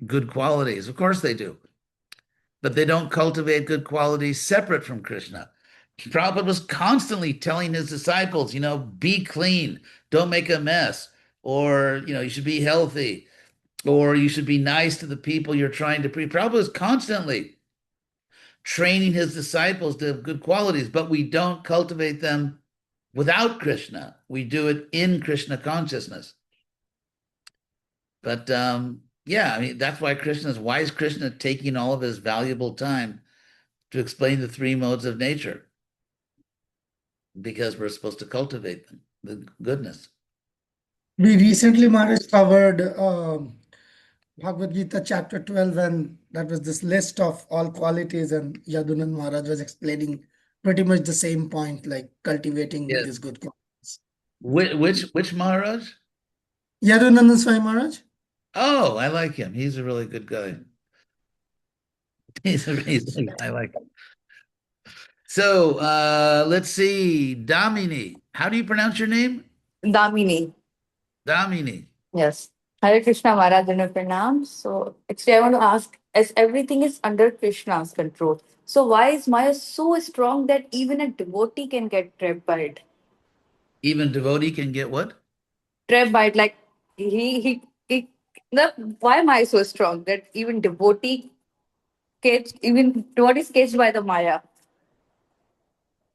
B: good qualities. Of course they do, but they don't cultivate good qualities separate from Krishna. Prabhupada was constantly telling his disciples, be clean, don't make a mess, or, you should be healthy, or you should be nice to the people you're trying to preach. Prabhupada was constantly training his disciples to have good qualities, but we don't cultivate them without Krishna. We do it in Krishna consciousness. But yeah, that's why why is Krishna taking all of his valuable time to explain the three modes of nature? Because we're supposed to cultivate them, the goodness.
A: We recently, Maharaj, covered Bhagavad Gita chapter 12, and that was this list of all qualities, and Yadunan Maharaj was explaining pretty much the same point, like cultivating
B: Yes.
A: these good qualities.
B: Which Maharaj?
A: Yadunandan Swami Maharaj?
B: Oh, I like him. He's a really good guy. I like him. So let's see. Damini. How do you pronounce your name?
H: Damini.
B: Damini.
H: Yes. Hare Krishna Maharaj and Purnam. So actually I want to ask, as everything is under Krishna's control, so why is Maya so strong that even a devotee can get trapped by it?
B: Even devotee can get what?
H: Trapped by it, like he why Maya so strong that even devotee is caged by the Maya.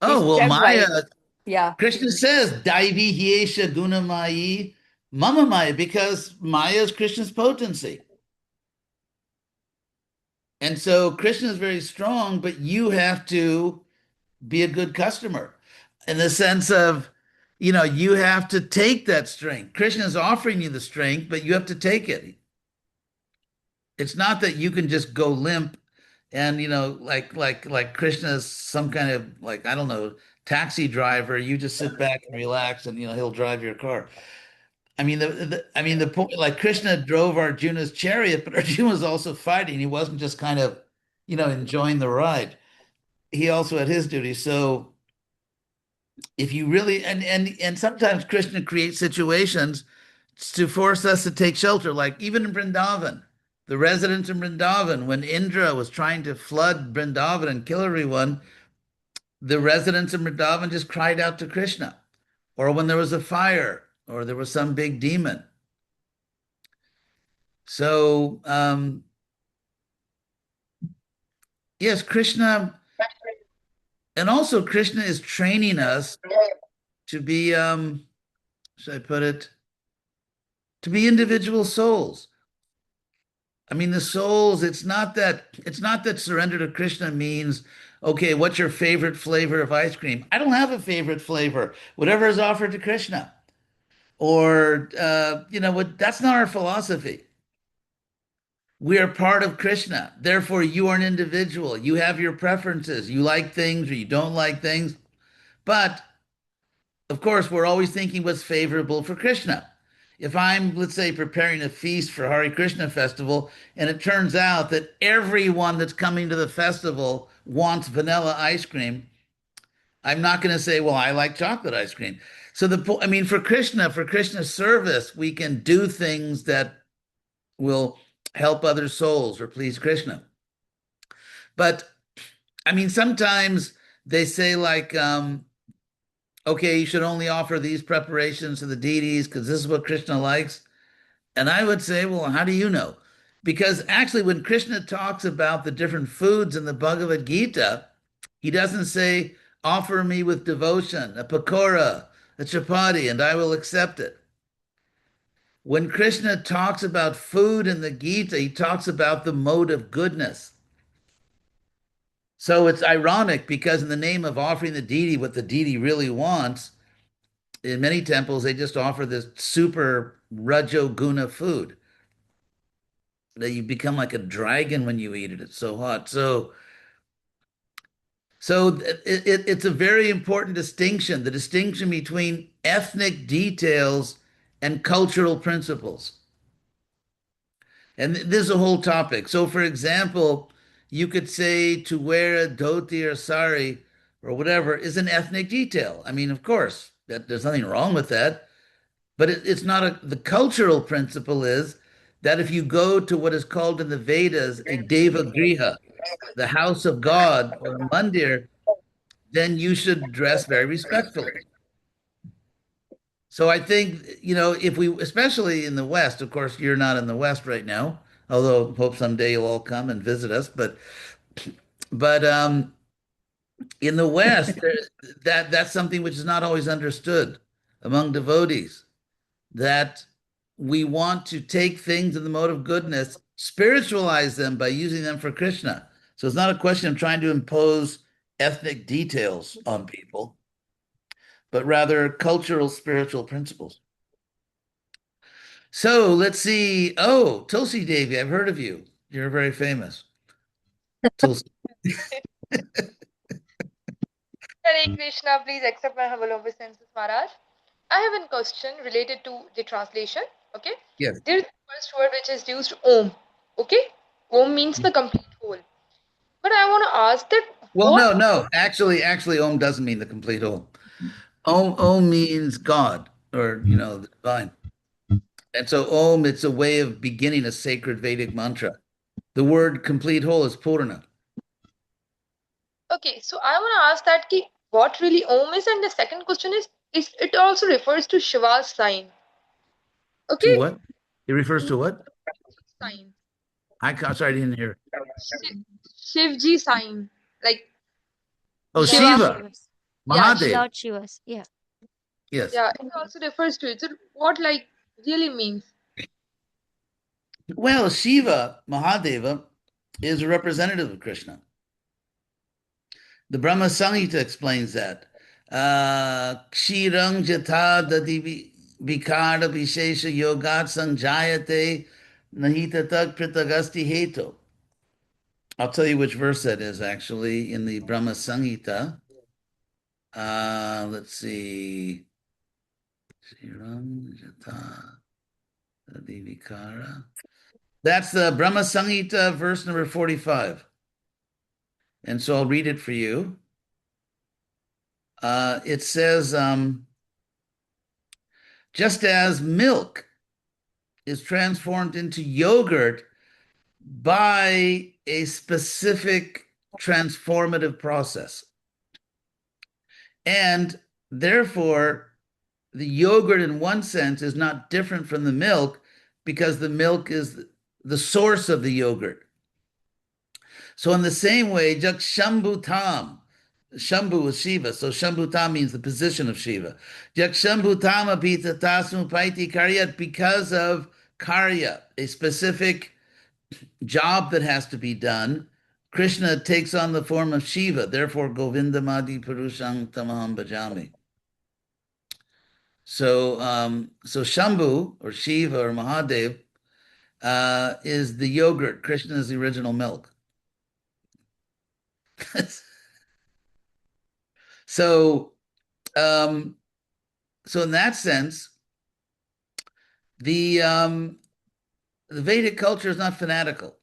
B: Oh,
H: He's
B: well,
H: trapped by
B: Maya,
H: it. Yeah.
B: Krishna says, Daivi Hiesha Gunamayi Mama Maya, because Maya is Krishna's potency. And so Krishna is very strong, but you have to be a good customer in the sense of, you have to take that strength. Krishna is offering you the strength, but you have to take it. It's not that you can just go limp and, like Krishna's some kind of, like, I don't know, taxi driver. You just sit back and relax and, he'll drive your car. The point, like Krishna drove Arjuna's chariot, but Arjuna was also fighting. He wasn't just kind of, enjoying the ride. He also had his duty. So if you really, and sometimes Krishna creates situations to force us to take shelter, like even in Vrindavan, the residents in Vrindavan, when Indra was trying to flood Vrindavan and kill everyone, the residents in Vrindavan just cried out to Krishna. Or when there was a fire, or there was some big demon. So, yes, Krishna, and also Krishna is training us to be, should I put it, to be individual souls. The souls, it's not that surrender to Krishna means, okay, what's your favorite flavor of ice cream? I don't have a favorite flavor. Whatever is offered to Krishna. Or, that's not our philosophy. We are part of Krishna. Therefore, you are an individual. You have your preferences. You like things or you don't like things. But of course, we're always thinking what's favorable for Krishna. If I'm, let's say, preparing a feast for Hare Krishna festival, and it turns out that everyone that's coming to the festival wants vanilla ice cream, I'm not going to say, well, I like chocolate ice cream. So I mean, for Krishna's service, we can do things that will help other souls or please Krishna. But I mean, sometimes they say like, okay, you should only offer these preparations to the deities because this is what Krishna likes. And I would say, well, how do you know? Because actually, when Krishna talks about the different foods in the Bhagavad Gita, he doesn't say, offer me with devotion, a pakora, a chapati, and I will accept it. When Krishna talks about food in the Gita, he talks about the mode of goodness. So it's ironic because in the name of offering the deity what the deity really wants, in many temples, they just offer this super Rajoguna food that you become like a dragon when you eat it. It's so hot. It's a very important distinction, the distinction between ethnic details and cultural principles. And this is a whole topic. So, for example, you could say to wear a dhoti or sari or whatever is an ethnic detail. I mean, of course, there's nothing wrong with that. But it's not the cultural principle is that if you go to what is called in the Vedas a Deva Griha, the house of God or a mandir, then you should dress very respectfully. So I think, if we, especially in the West, of course, you're not in the West right now, although hope someday you'll all come and visit us. But in the West, that's something which is not always understood among devotees, that we want to take things in the mode of goodness, spiritualize them by using them for Krishna. So it's not a question of trying to impose ethnic details on people, but rather cultural, spiritual principles. So let's see. Oh, Tulsi Devi, I've heard of you. You're very famous. Tulsi.
I: Hare Krishna, please accept my humble obeisances, Maharaj. I have a question related to the translation. Okay.
B: Yes.
I: There is the first word which is used, Om. Okay. Om means the complete whole. But I want to ask that
B: Well,
I: what?
B: no. Actually, Om doesn't mean the complete whole. Om means God, or the divine. And so Om, it's a way of beginning a sacred Vedic mantra. The word complete whole is Purna.
I: Okay, so I want to ask that what really Om is, and the second question is it also refers to Shiva's sign. Okay.
B: To what? It refers to what?
I: Sign.
B: I'm sorry, I didn't hear.
I: Shivji sign, like.
B: Oh,
I: Shiva.
B: Shiva. Mahadev.
F: Lord Shiva's, yeah.
B: Yes.
I: Yeah, it also refers to it. So what really means?
B: Well, Shiva, Mahadeva, is a representative of Krishna. The Brahma Samhita explains that. Kshirang jata dadi vikara vishesha yogat sanjayate nahita tak pritagasti heto. I'll tell you which verse that is actually in the Brahma Samhita. Let's see. Kshirang jata dadi vikara. That's the Brahma Samhita, verse number 45. And so I'll read it for you. It says, just as milk is transformed into yogurt by a specific transformative process. And therefore, the yogurt in one sense is not different from the milk because the milk is the source of the yogurt. So in the same way, Jak Shambhu Tam, Shambhu is Shiva, so Shambhu Tam means the position of Shiva. Jak Shambhu Tam Apita Tasmu Paiti Karyat, because of Karya, a specific job that has to be done, Krishna takes on the form of Shiva, therefore Govindamadi Purusham Tamaham Bhajami. So Shambhu, or Shiva, or Mahadev, is the yogurt. Krishna is the original milk. So in that sense, the Vedic culture is not fanatical.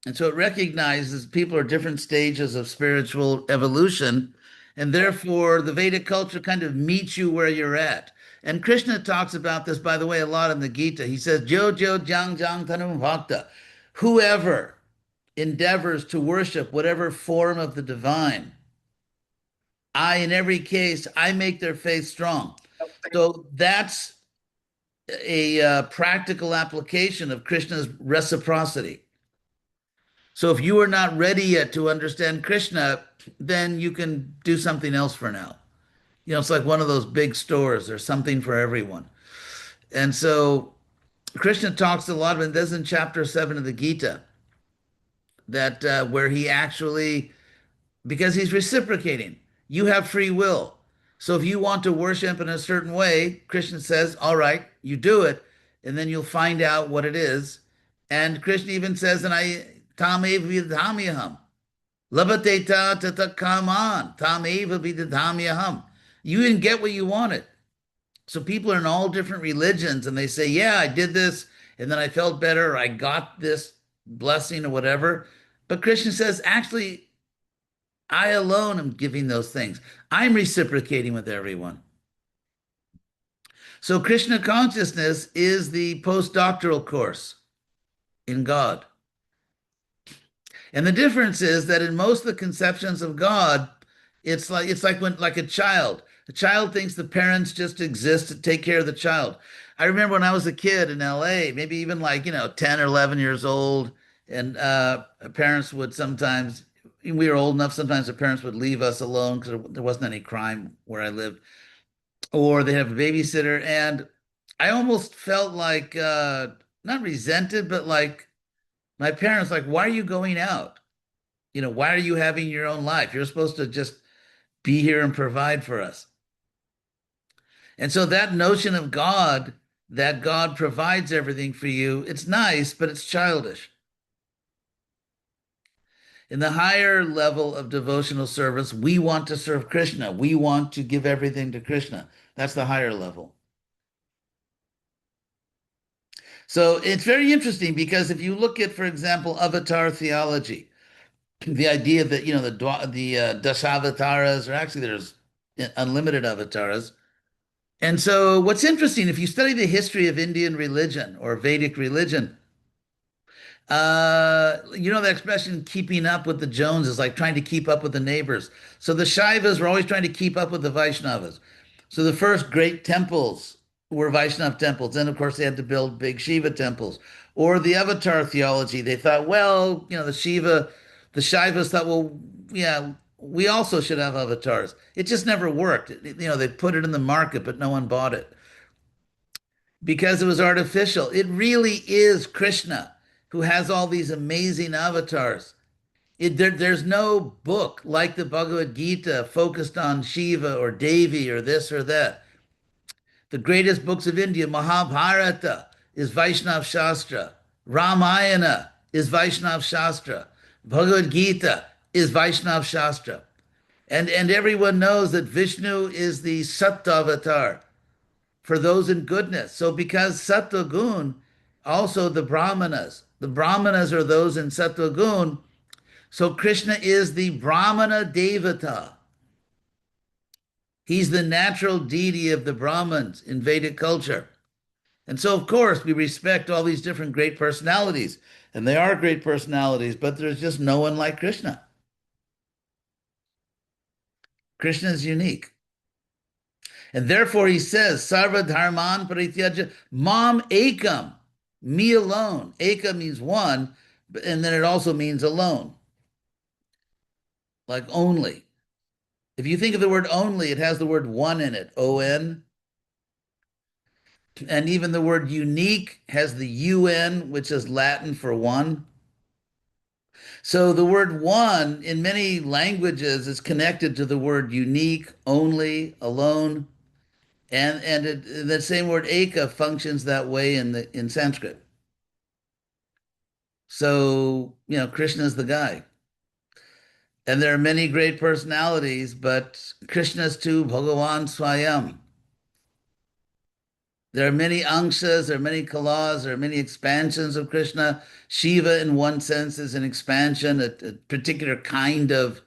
B: And so it recognizes people are different stages of spiritual evolution, And therefore, the Vedic culture kind of meets you where you're at. And Krishna talks about this, by the way, a lot in the Gita. He says, Jo Jo Jang Jang Tanum Bhakta. Whoever endeavors to worship whatever form of the divine, in every case, I make their faith strong. So that's a practical application of Krishna's reciprocity. So if you are not ready yet to understand Krishna, then you can do something else for now. It's like one of those big stores. There's something for everyone. And so Krishna talks a lot about this in chapter 7 of the Gita, that where he actually, because he's reciprocating, you have free will. So if you want to worship in a certain way, Krishna says, all right, you do it, and then you'll find out what it is. And Krishna even says, and I tamev vidhamyaham. Labateta tata kaman, tameva vidhamyaham. You didn't get what you wanted. So people are in all different religions and they say, yeah, I did this and then I felt better, or I got this blessing or whatever. But Krishna says, actually, I alone am giving those things. I'm reciprocating with everyone. So Krishna consciousness is the postdoctoral course in God. And the difference is that in most of the conceptions of God, it's like when like a child. The child thinks the parents just exist to take care of the child. I remember when I was a kid in LA, maybe even like, 10 or 11 years old, and parents would sometimes, we were old enough, sometimes the parents would leave us alone because there wasn't any crime where I lived, or they have a babysitter. And I almost felt like, not resented, but like my parents, like, why are you going out? Why are you having your own life? You're supposed to just be here and provide for us. And so that notion of God, that God provides everything for you, it's nice, but it's childish. In the higher level of devotional service, we want to serve Krishna. We want to give everything to Krishna. That's the higher level. So it's very interesting because if you look at, for example, avatar theology, the idea that, the Dashavataras, or actually there's unlimited avatars. And so what's interesting, if you study the history of Indian religion or Vedic religion, the expression keeping up with the Joneses, like trying to keep up with the neighbors. So the Shaivas were always trying to keep up with the Vaishnavas. So the first great temples were Vaishnav temples. Then, of course, they had to build big Shiva temples. Or the Avatar theology, they thought, well, the Shaivas thought, well, yeah, we also should have avatars. It just never worked. They put it in the market, but no one bought it because it was artificial. It really is Krishna who has all these amazing avatars. There's no book like the Bhagavad Gita focused on Shiva or Devi or this or that. The greatest books of India, Mahabharata is Vaishnav Shastra. Ramayana is Vaishnav Shastra. Bhagavad Gita is Vaishnav Shastra. And everyone knows that Vishnu is the Sattva avatar for those in goodness. So because Sattva Gun, also the Brahmanas are those in Sattva Gun. So Krishna is the Brahmana Devata. He's the natural deity of the Brahmins in Vedic culture. And so, of course, we respect all these different great personalities. And they are great personalities, but there's just no one like Krishna. Krishna is unique. And therefore he says, Sarva Dharman Parityaja Mam Ekam, me alone. Eka means one, and then it also means alone. Like only. If you think of the word only, it has the word one in it, O-N. And even the word unique has the UN, which is Latin for one. So the word one in many languages is connected to the word unique, only, alone. And the same word eka functions that way in Sanskrit. So, Krishna is the guy. And there are many great personalities, but Krishna's too Bhagavan Swayam. There are many angshas, there are many kalas, there are many expansions of Krishna. Shiva, in one sense, is an expansion, a particular kind of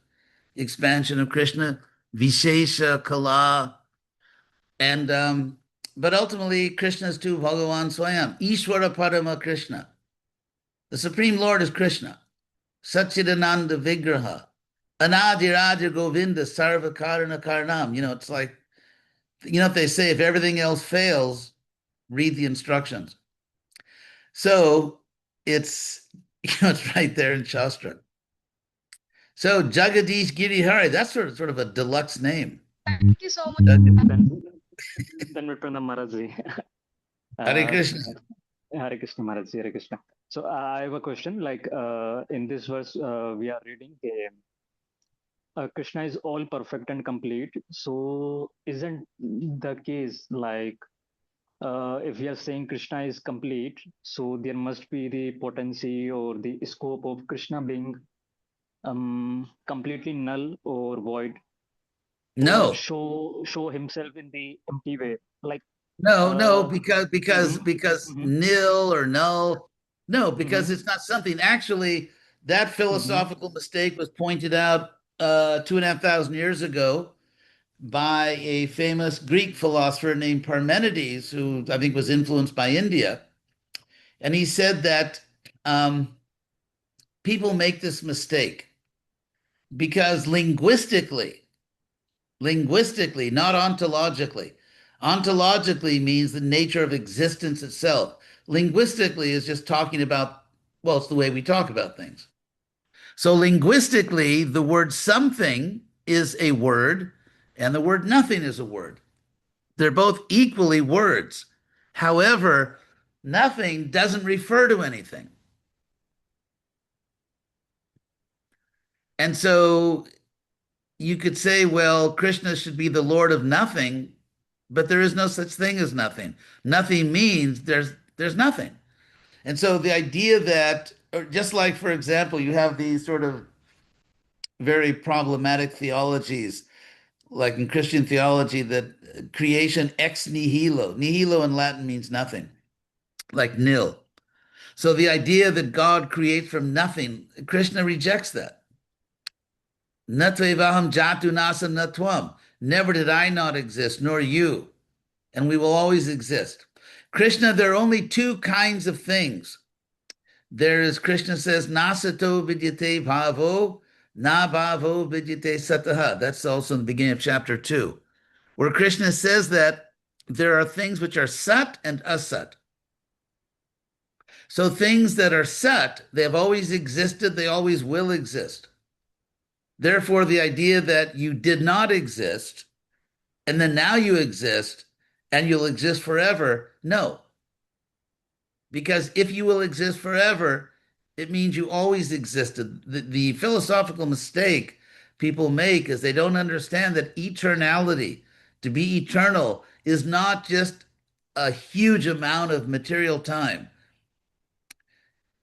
B: expansion of Krishna. Vishesha, Kala, and but ultimately Krishna is too Bhagavan Swayam. Ishvara Parama Krishna. The Supreme Lord is Krishna. Satchidananda Vigraha. Anadiraja Govinda Sarva Karana Karnam. It's like, what they say, if everything else fails, read the instructions. So it's, it's right there in Shastra. So Jagadish Giri Hari, that's sort of a deluxe name.
I: Thank you so much.
J: Then we Purnam Maharaj.
B: Hare Krishna.
J: Hare Krishna Maharaj, Hare Krishna. So I have a question. Like in this verse, we are reading Krishna is all perfect and complete. So isn't the case like if we are saying Krishna is complete, so there must be the potency or the scope of Krishna being completely null or void,
B: No.
J: or show himself in the empty way, like
B: No, because
J: mhm.
B: nil or null. No, because it's not something. Actually, that philosophical mistake was pointed out 2,500 years ago by a famous Greek philosopher named Parmenides, who I think was influenced by India. And he said that people make this mistake because linguistically, not ontologically. Ontologically means the nature of existence itself. Linguistically is just talking about, well, it's the way we talk about things. So linguistically, the word something is a word and the word nothing is a word. They're both equally words. However, nothing doesn't refer to anything. And so you could say, well, Krishna should be the Lord of nothing, but there is no such thing as nothing. Nothing means there's nothing. And so the idea that, or just like, for example, you have these sort of very problematic theologies, like in Christian theology, that creation ex nihilo. Nihilo in Latin means nothing, like nil. So the idea that God creates from nothing, Krishna rejects that. Natvevaham jatu nasa natvam. Never did I not exist, nor you, and we will always exist. Krishna, there are only two kinds of things. There is, Krishna says, nasato vidyate bhavo, na bhavo vidyate sataha. That's also in the beginning of chapter 2, where Krishna says that there are things which are sat and asat. So things that are sat, they have always existed, they always will exist. Therefore, the idea that you did not exist and then now you exist and you'll exist forever, no. Because if you will exist forever, it means you always existed. The philosophical mistake people make is they don't understand that eternality, to be eternal, is not just a huge amount of material time.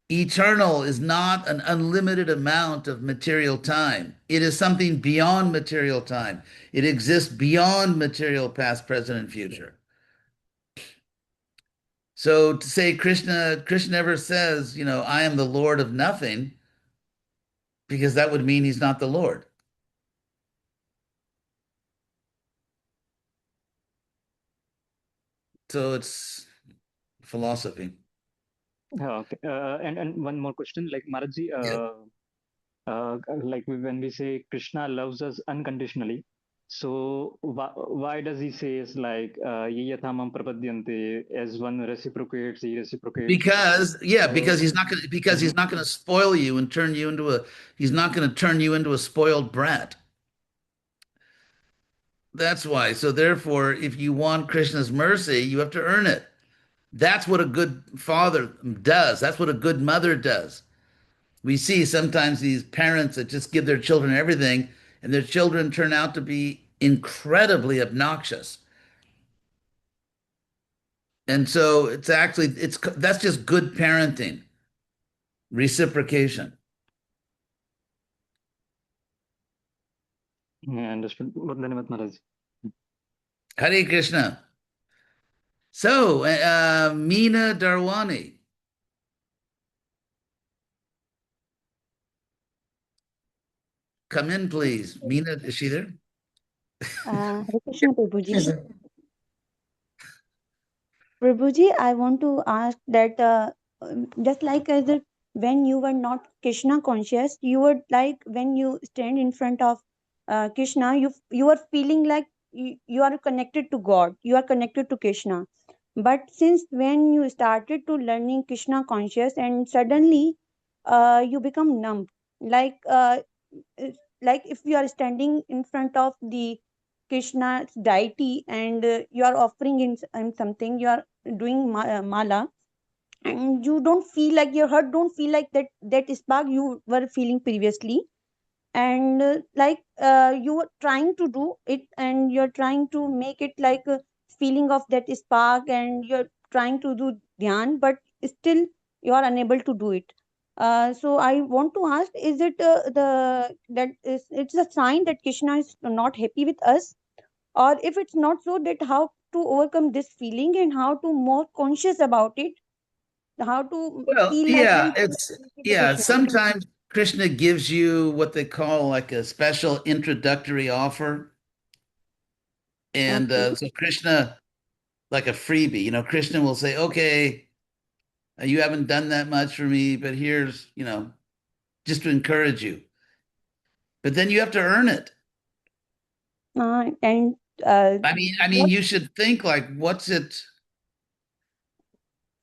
B: Eternal is not an unlimited amount of material time. It is something beyond material time. It exists beyond material past, present, and future. So to say Krishna never says, I am the Lord of nothing, because that would mean he's not the Lord. So it's philosophy.
J: Okay. And one more question, like Maharajji, like when we say Krishna loves us unconditionally, so why does he say is like "Ye yathamam prapadyante," as one reciprocates, he reciprocates?
B: Because he's not going to spoil you and turn you into he's not going to turn you into a spoiled brat. That's why. So therefore, if you want Krishna's mercy, you have to earn it. That's what a good father does. That's what a good mother does. We see sometimes these parents that just give their children everything, and their children turn out to be incredibly obnoxious. And so that's just good parenting, reciprocation.
J: Yeah, understood. Dhanyavad Maharaj.
B: Hare Krishna. So, Meena Darwani. Come in, please. Meena, is she there?
K: Hare Krishna, Prabhuji.
A: Yes, sir.
K: Prabhuji, I want to ask that just like as if when you were not Krishna conscious, you were like when you stand in front of Krishna, you are feeling like you are connected to God, you are connected to Krishna. But since when you started to learning Krishna conscious, and suddenly you become numb, like like if you are standing in front of the Krishna's deity and you are offering in something, you are doing mala, and you don't feel like your heart don't feel like that spark you were feeling previously, and you were trying to do it and you're trying to make it like a feeling of that spark, and you're trying to do dhyan, but still you are unable to do it. So I want to ask, is it the that is it's a sign that Krishna is not happy with us, or if it's not so, that how to overcome this feeling and how to more conscious about it, how to
B: Well,
K: feel like
B: yeah,
K: I'm
B: it's
K: connected to
B: yeah,
K: Krishna.
B: sometimes Krishna gives you what they call like a special introductory offer. And
K: Okay.
B: so Krishna, like a freebie, Krishna will say, okay, you haven't done that much for me, but here's, just to encourage you. But then you have to earn it.
K: And uh,
B: I mean,
K: what
B: you should think like, what's it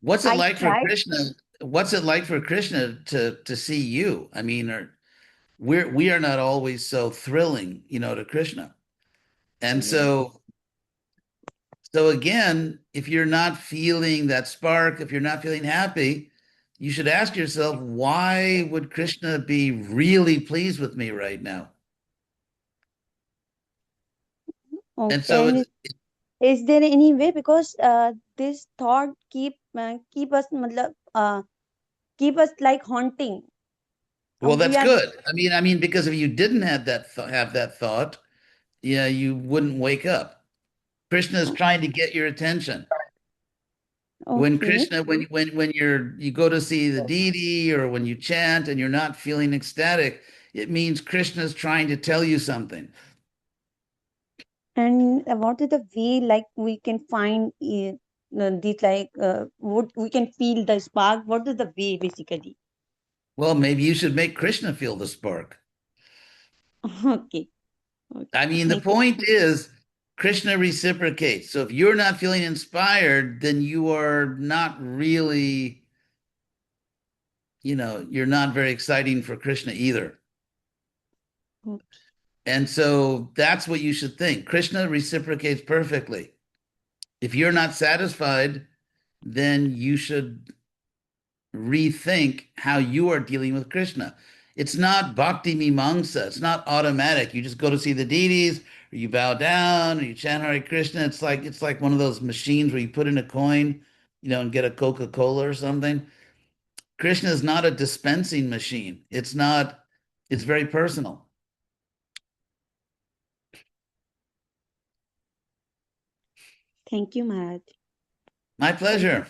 K: I
B: like for
K: tried.
B: Krishna? What's it like for Krishna to see you? I mean, we are not always so thrilling, to Krishna. And
K: Yeah.
B: so again, if you're not feeling that spark, if you're not feeling happy, you should ask yourself, why would Krishna be really pleased with me right now? And
K: Okay.
B: so
K: And
B: it's
K: is there any way, because this thought keep us keep us like haunting.
B: well,
K: We
B: that's
K: are
B: good. I mean, because if you didn't have that thought, yeah, you wouldn't wake up. Krishna is trying to get your attention. When
K: okay.
B: Krishna, when you go to see the deity or when you chant and you're not feeling ecstatic, it means Krishna is trying to tell you something.
K: And what is the way like we can find this like what we can feel the spark? What is the way basically?
B: Well, maybe you should make Krishna feel the spark.
K: Okay.
B: I
K: Okay.
B: mean, the
K: Thank you.
B: point is Krishna reciprocates. So if you're not feeling inspired, then you are not really, you're not very exciting for Krishna either.
K: Okay.
B: And so that's what you should think. Krishna reciprocates perfectly. If you're not satisfied, then you should rethink how you are dealing with Krishna. It's not bhakti mimamsa. It's not automatic. You just go to see the deities, or you bow down, or you chant Hare Krishna. It's like one of those machines where you put in a coin, and get a Coca-Cola or something. Krishna is not a dispensing machine. It's not. It's very personal.
K: Thank you, Maharaj.
B: My pleasure.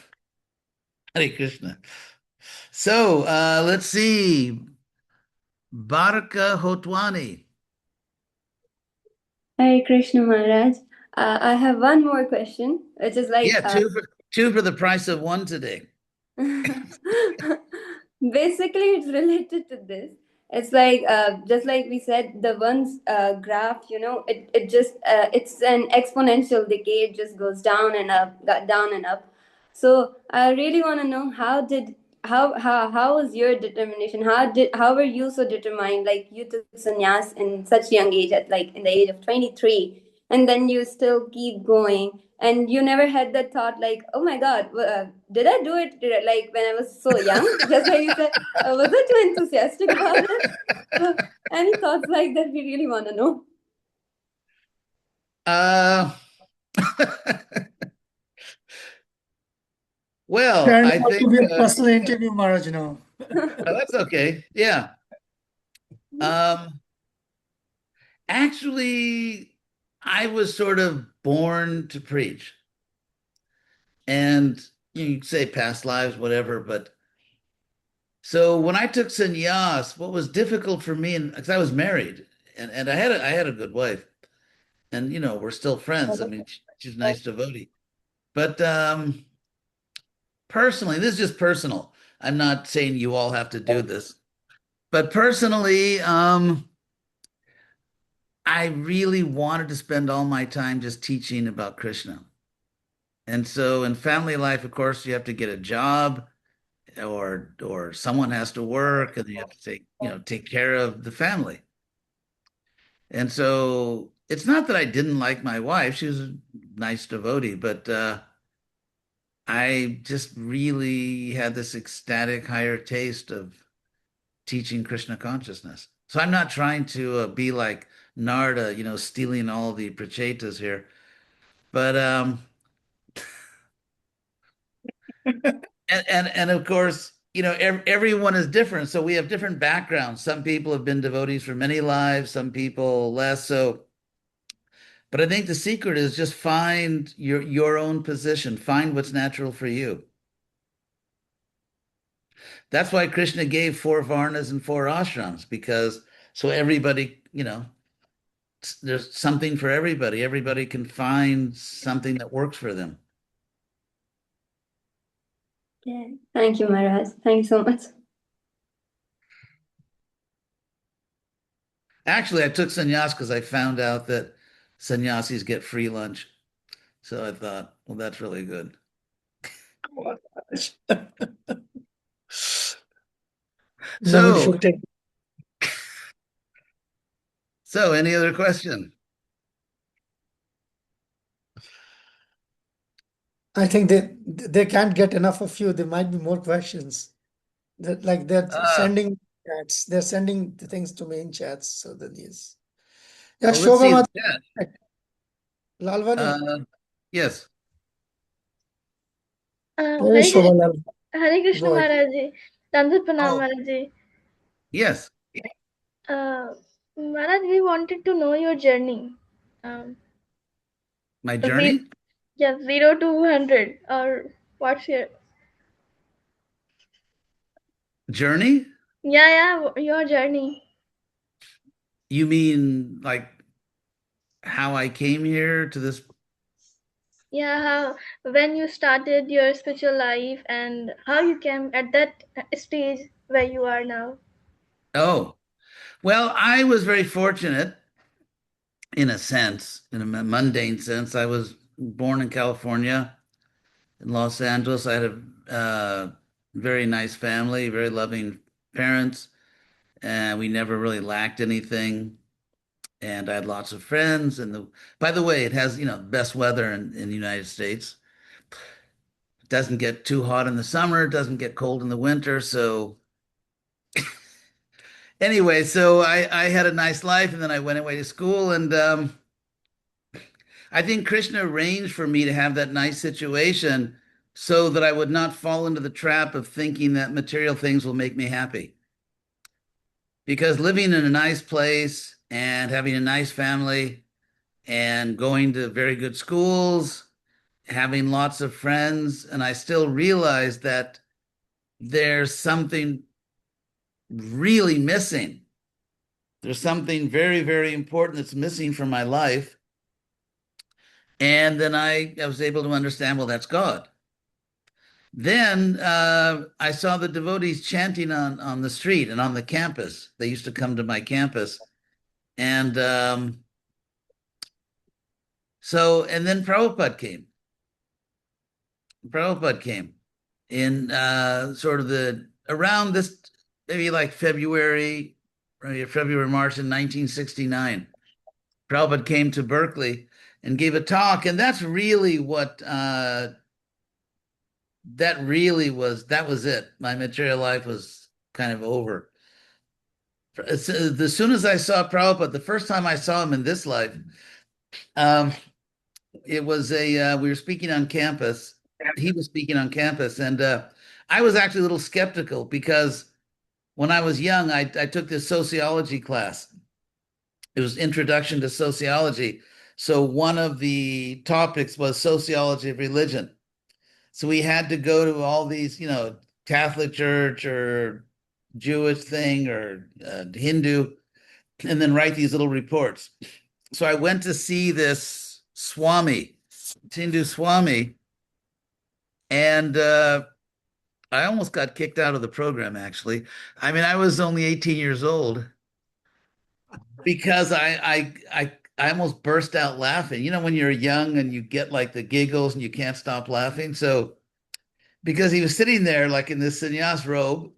B: Hare Krishna. So let's see. Baraka Hotwani.
C: Hare Krishna Maharaj. I have one more question, which is like
B: Yeah, two for the price of one today.
C: basically it's related to this. It's like just like we said, the one's graph, it just it's an exponential decay. It just goes down and up, down and up. So I really want to know, how was your determination? How were you so determined? Like, you took sannyas in such young age, at like in the age of 23, and then you still keep going, and you never had that thought like, oh my god, did I do it like when I was so young? Just like you said, was I too enthusiastic about it? So, any thoughts like that? We really want to know.
B: Uh, well,
A: Turned
B: I
A: out to
B: think
A: be a personal interview, Maharaj, now.
B: that's okay. Yeah. Um, actually, I was sort of born to preach, and you can say past lives, whatever. But so when I took sannyas, what was difficult for me, and because I was married, and I had a good wife, and we're still friends. I mean, she's a nice devotee. But personally, this is just personal. I'm not saying you all have to do this, but personally, I really wanted to spend all my time just teaching about Krishna. And so in family life, of course, you have to get a job or someone has to work and you have to take care of the family. And so it's not that I didn't like my wife. She was a nice devotee, but I just really had this ecstatic higher taste of teaching Krishna consciousness. So I'm not trying to be like Narda, stealing all the prachetas here. But and of course, everyone is different. So we have different backgrounds. Some people have been devotees for many lives, some people less. So, but I think the secret is just find your own position, find what's natural for you. That's why Krishna gave 4 varnas and 4 ashrams, because so everybody, there's something for everybody. Everybody can find something that works for them.
C: Yeah. Thank you, Maharaj. Thank you so much.
B: Actually, I took sannyas because I found out that sannyasis get free lunch. So I thought, well, that's really good.
A: No, we should take.
B: So any other question?
A: I think they can't get enough of you. There might be more questions. They're sending chats. They're sending the things to main chats. So that is. Yeah,
B: Well, let's see
A: Shobha
B: the chat.
A: Lalwani.
B: Yes.
A: Where is Shobha Lal?
L: Hare Krishna
A: Go ahead.
L: Maharaj ji. Dandat Pranam
B: Oh.
L: Maharaj ji.
B: Yes.
L: Maharaj, we wanted to know your journey.
B: My journey?
L: Yeah, 0 to 100. Or what's your
B: Journey?
L: Yeah, your journey.
B: You mean like how I came here to this?
L: Yeah, how when you started your spiritual life and how you came at that stage where you are now.
B: Oh, well, I was very fortunate in a sense, in a mundane sense. I was born in California, in Los Angeles. I had a very nice family, very loving parents, and we never really lacked anything. And I had lots of friends. And by the way, it has, best weather in the United States. It doesn't get too hot in the summer, it doesn't get cold in the winter. So anyway, so I had a nice life, and then I went away to school, and I think Krishna arranged for me to have that nice situation so that I would not fall into the trap of thinking that material things will make me happy. Because living in a nice place and having a nice family and going to very good schools, having lots of friends, and I still realize that there's something really missing. There's something very, very important that's missing from my life. And then I was able to understand, well, that's God. Then I saw the devotees chanting on the street and on the campus. They used to come to my campus. And and then Prabhupada came. Prabhupada came in sort of around this, maybe like February, March in 1969. Prabhupada came to Berkeley and gave a talk, and that's really what that was it. My material life was kind of over. As soon as I saw Prabhupada, the first time I saw him in this life, it was we were speaking on campus. He was speaking on campus, and I was actually a little skeptical because when I was young, I took this sociology class. It was Introduction to Sociology. So one of the topics was sociology of religion. So we had to go to all these, Catholic Church or Jewish thing or Hindu, and then write these little reports. so I went to see this Swami, Hindu Swami, and I almost got kicked out of the program, actually. I mean, I was only 18 years old because I almost burst out laughing. You know, when you're young and you get like the giggles and you can't stop laughing. So because he was sitting there like in this sannyas robe,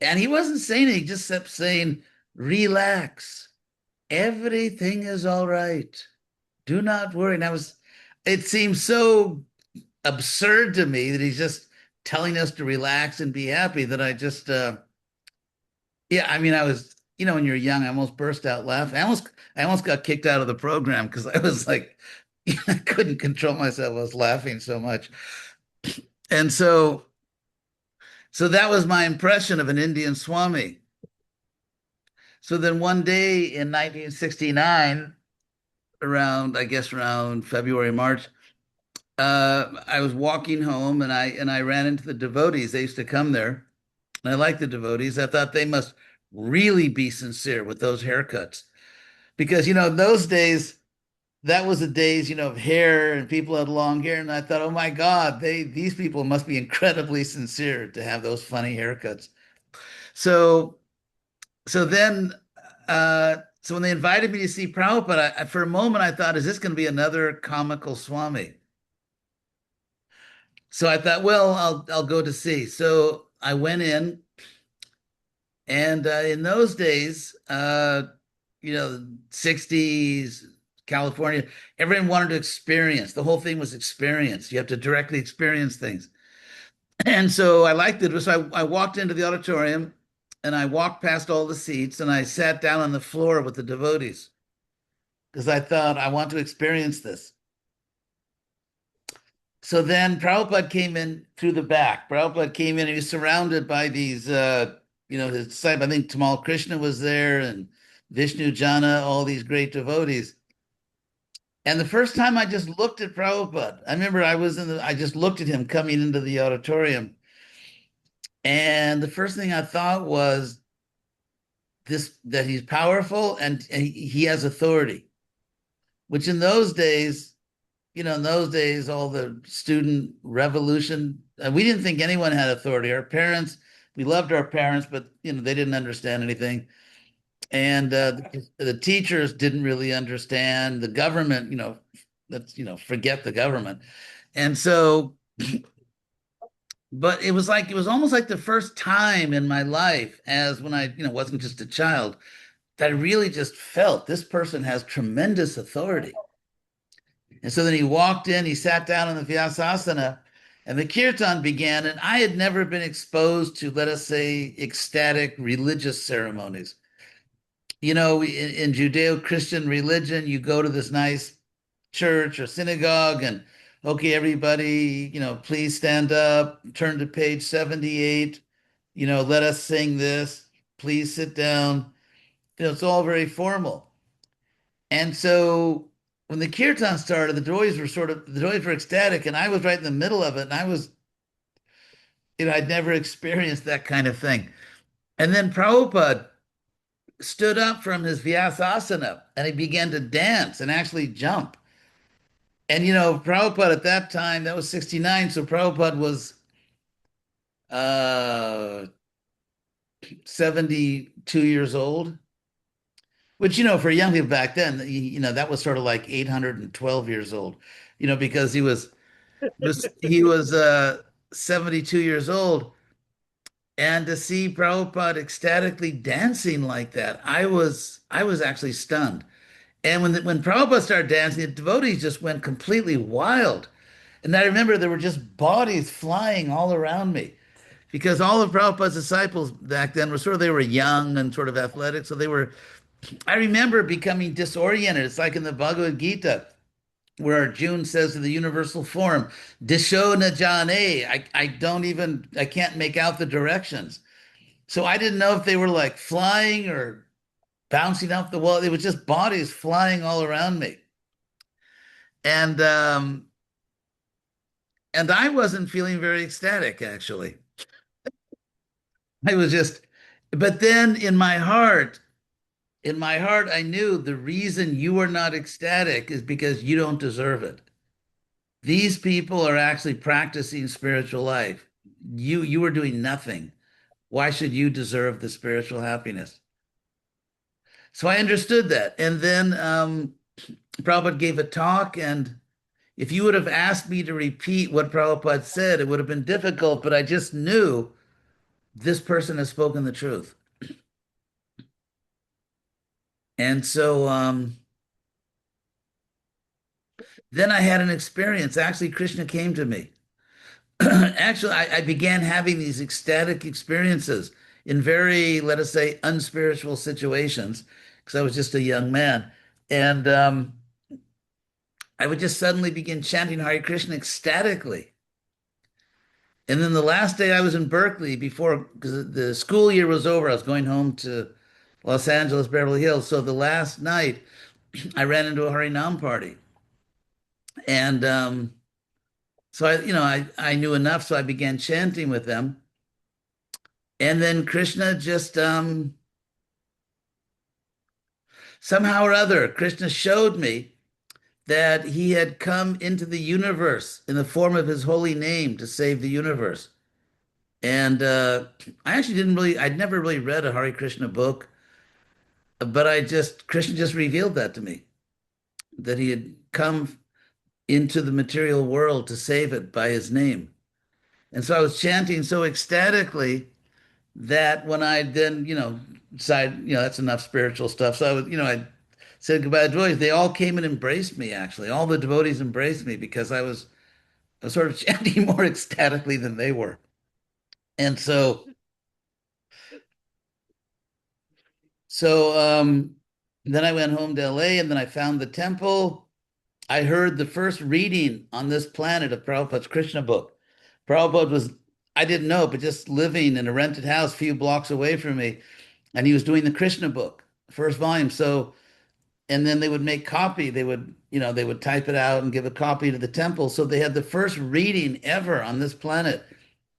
B: and he wasn't saying anything, he just kept saying, relax. Everything is all right. Do not worry. And it seemed so absurd to me that he's just telling us to relax and be happy that yeah, I mean, I was, when you're young, I almost burst out laughing. I almost got kicked out of the program because I was like, I couldn't control myself. I was laughing so much. And so that was my impression of an Indian Swami. So then one day in 1969, around, I guess around February, March, I was walking home and I ran into the devotees. They used to come there. And I liked the devotees. I thought they must really be sincere with those haircuts. Because, in those days, that was the days, of hair and people had long hair. And I thought, oh my God, these people must be incredibly sincere to have those funny haircuts. So so then so when they invited me to see Prabhupada, for a moment I thought, is this going to be another comical Swami? So I thought, well, I'll go to see. So I went in, and in those days, 60s, California, everyone wanted to experience. The whole thing was experience. You have to directly experience things. And so I liked it. So I walked into the auditorium and I walked past all the seats and I sat down on the floor with the devotees because I thought, I want to experience this. So then Prabhupada came in through the back. Prabhupada came in and he was surrounded by these, his disciples. I think Tamal Krishna was there and Vishnu Jana, all these great devotees. And the first time I just looked at Prabhupada, I remember I just looked at him coming into the auditorium. And the first thing I thought was that he's powerful and he has authority, which in those days, all the student revolution, we didn't think anyone had authority. Our parents, we loved our parents, but they didn't understand anything. And the teachers didn't really understand the government, forget the government. And so, but it was almost like the first time in my life, as when I, wasn't just a child, that I really just felt this person has tremendous authority. And so then he walked in, he sat down in the Vyasasana, and the kirtan began. And I had never been exposed to, let us say, ecstatic religious ceremonies. In Judeo-Christian religion, you go to this nice church or synagogue and, okay, everybody, please stand up, turn to page 78, let us sing this, please sit down. It's all very formal. And so when the kirtan started, the devotees were ecstatic, and I was right in the middle of it, and I was, I'd never experienced that kind of thing. And then Prabhupada stood up from his Vyasasana and he began to dance and actually jump. And Prabhupada at that time, that was 69, so Prabhupada was 72 years old, which for young people back then, that was sort of like 812 years old, because he was 72 years old. And to see Prabhupada ecstatically dancing like that, I was actually stunned. And when Prabhupada started dancing, the devotees just went completely wild. And I remember there were just bodies flying all around me because all of Prabhupada's disciples back then they were young and sort of athletic. So I remember becoming disoriented. It's like in the Bhagavad Gita, where Arjuna says to the universal form, Disho na jane, I can't make out the directions. So I didn't know if they were like flying or bouncing off the wall. It was just bodies flying all around me. And I wasn't feeling very ecstatic, actually. I was just, but then in my heart, in my heart, I knew the reason you are not ecstatic is because you don't deserve it. These people are actually practicing spiritual life. You are doing nothing. Why should you deserve the spiritual happiness? So I understood that. And then Prabhupada gave a talk, and if you would have asked me to repeat what Prabhupada said, it would have been difficult, but I just knew this person has spoken the truth. And so then I had an experience. Actually, Krishna came to me. Actually, I began having these ecstatic experiences in very, let us say, unspiritual situations, because I was just a young man. And I would just suddenly begin chanting Hare Krishna ecstatically. And then the last day I was in Berkeley before, because the school year was over, I was going home to Los Angeles, Beverly Hills. So the last night, I ran into a Harinam party. And so I knew enough, so I began chanting with them. And then Krishna just somehow or other, Krishna showed me that he had come into the universe in the form of his holy name to save the universe. And I actually I'd never really read a Hare Krishna book, but Krishna just revealed that to me, that he had come into the material world to save it by his name. And so I was chanting so ecstatically that when I then, decided, that's enough spiritual stuff. So I said goodbye to devotees. They all came and embraced me, actually. All the devotees embraced me because I was sort of chanting more ecstatically than they were. And so then I went home to LA, and then I found the temple. I heard the first reading on this planet of Prabhupada's Krishna book. Prabhupada was, I didn't know, but just living in a rented house a few blocks away from me. And he was doing the Krishna book, first volume. So, and then they would make copy. They would type it out and give a copy to the temple. So they had the first reading ever on this planet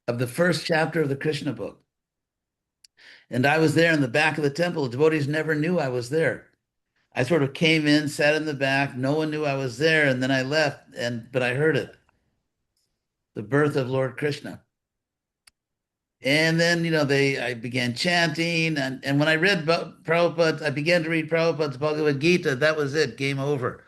B: of the first chapter of the Krishna book. And I was there in the back of the temple. The devotees never knew I was there. I sort of came in, sat in the back. No one knew I was there, and then I left. But I heard it, the birth of Lord Krishna. And then I began chanting, and when I read Prabhupada, I began to read Prabhupada's Bhagavad Gita. That was it, game over.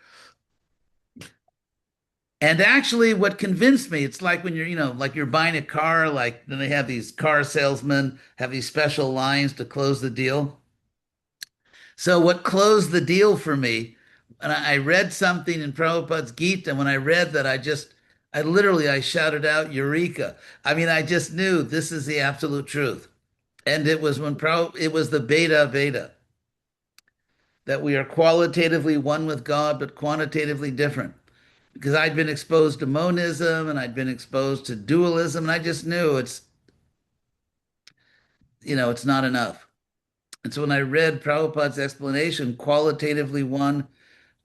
B: And actually, what convinced me, it's like when like you're buying a car, like then they have these car salesmen have these special lines to close the deal. So what closed the deal for me, and I read something in Prabhupada's Gita, and when I read that, I shouted out, Eureka. I mean, I just knew this is the absolute truth. And it was it was the Beta Veda, that we are qualitatively one with God, but quantitatively different. Because I'd been exposed to monism and I'd been exposed to dualism, and I just knew it's not enough. And so when I read Prabhupada's explanation, qualitatively one,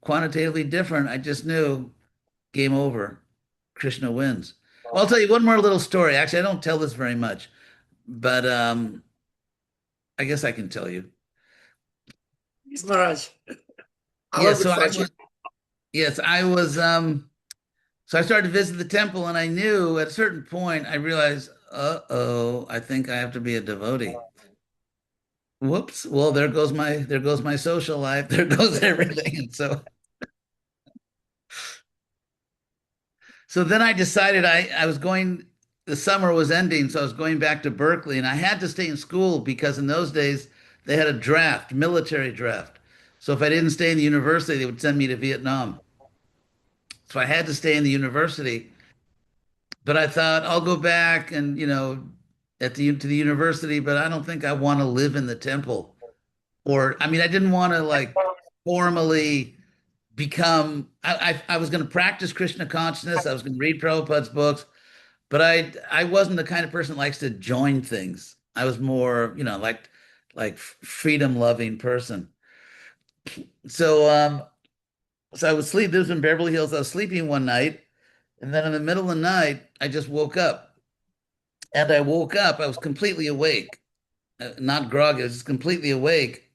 B: quantitatively different, I just knew game over. Krishna wins. Well, I'll tell you one more little story. Actually, I don't tell this very much, but I guess I can tell you.
A: Yes, Maharaj.
B: Yeah, I was so I started to visit the temple, and I knew at a certain point I realized, I think I have to be a devotee. Whoops. Well, there goes my social life. There goes everything. And so then I decided I was going, the summer was ending, so I was going back to Berkeley, and I had to stay in school because in those days they had a draft, military draft. So if I didn't stay in the university, they would send me to Vietnam. So I had to stay in the university, but I thought I'll go back and to the university, but I don't think I want to live in the temple. Or I mean, I didn't want to like formally become. I was going to practice Krishna consciousness. I was going to read Prabhupada's books, but I wasn't the kind of person that likes to join things. I was more like freedom loving person. So so I was sleep. This was in Beverly Hills. I was sleeping one night, and then in the middle of the night, I just woke up. And I woke up, I was completely awake, not groggy, I was just completely awake.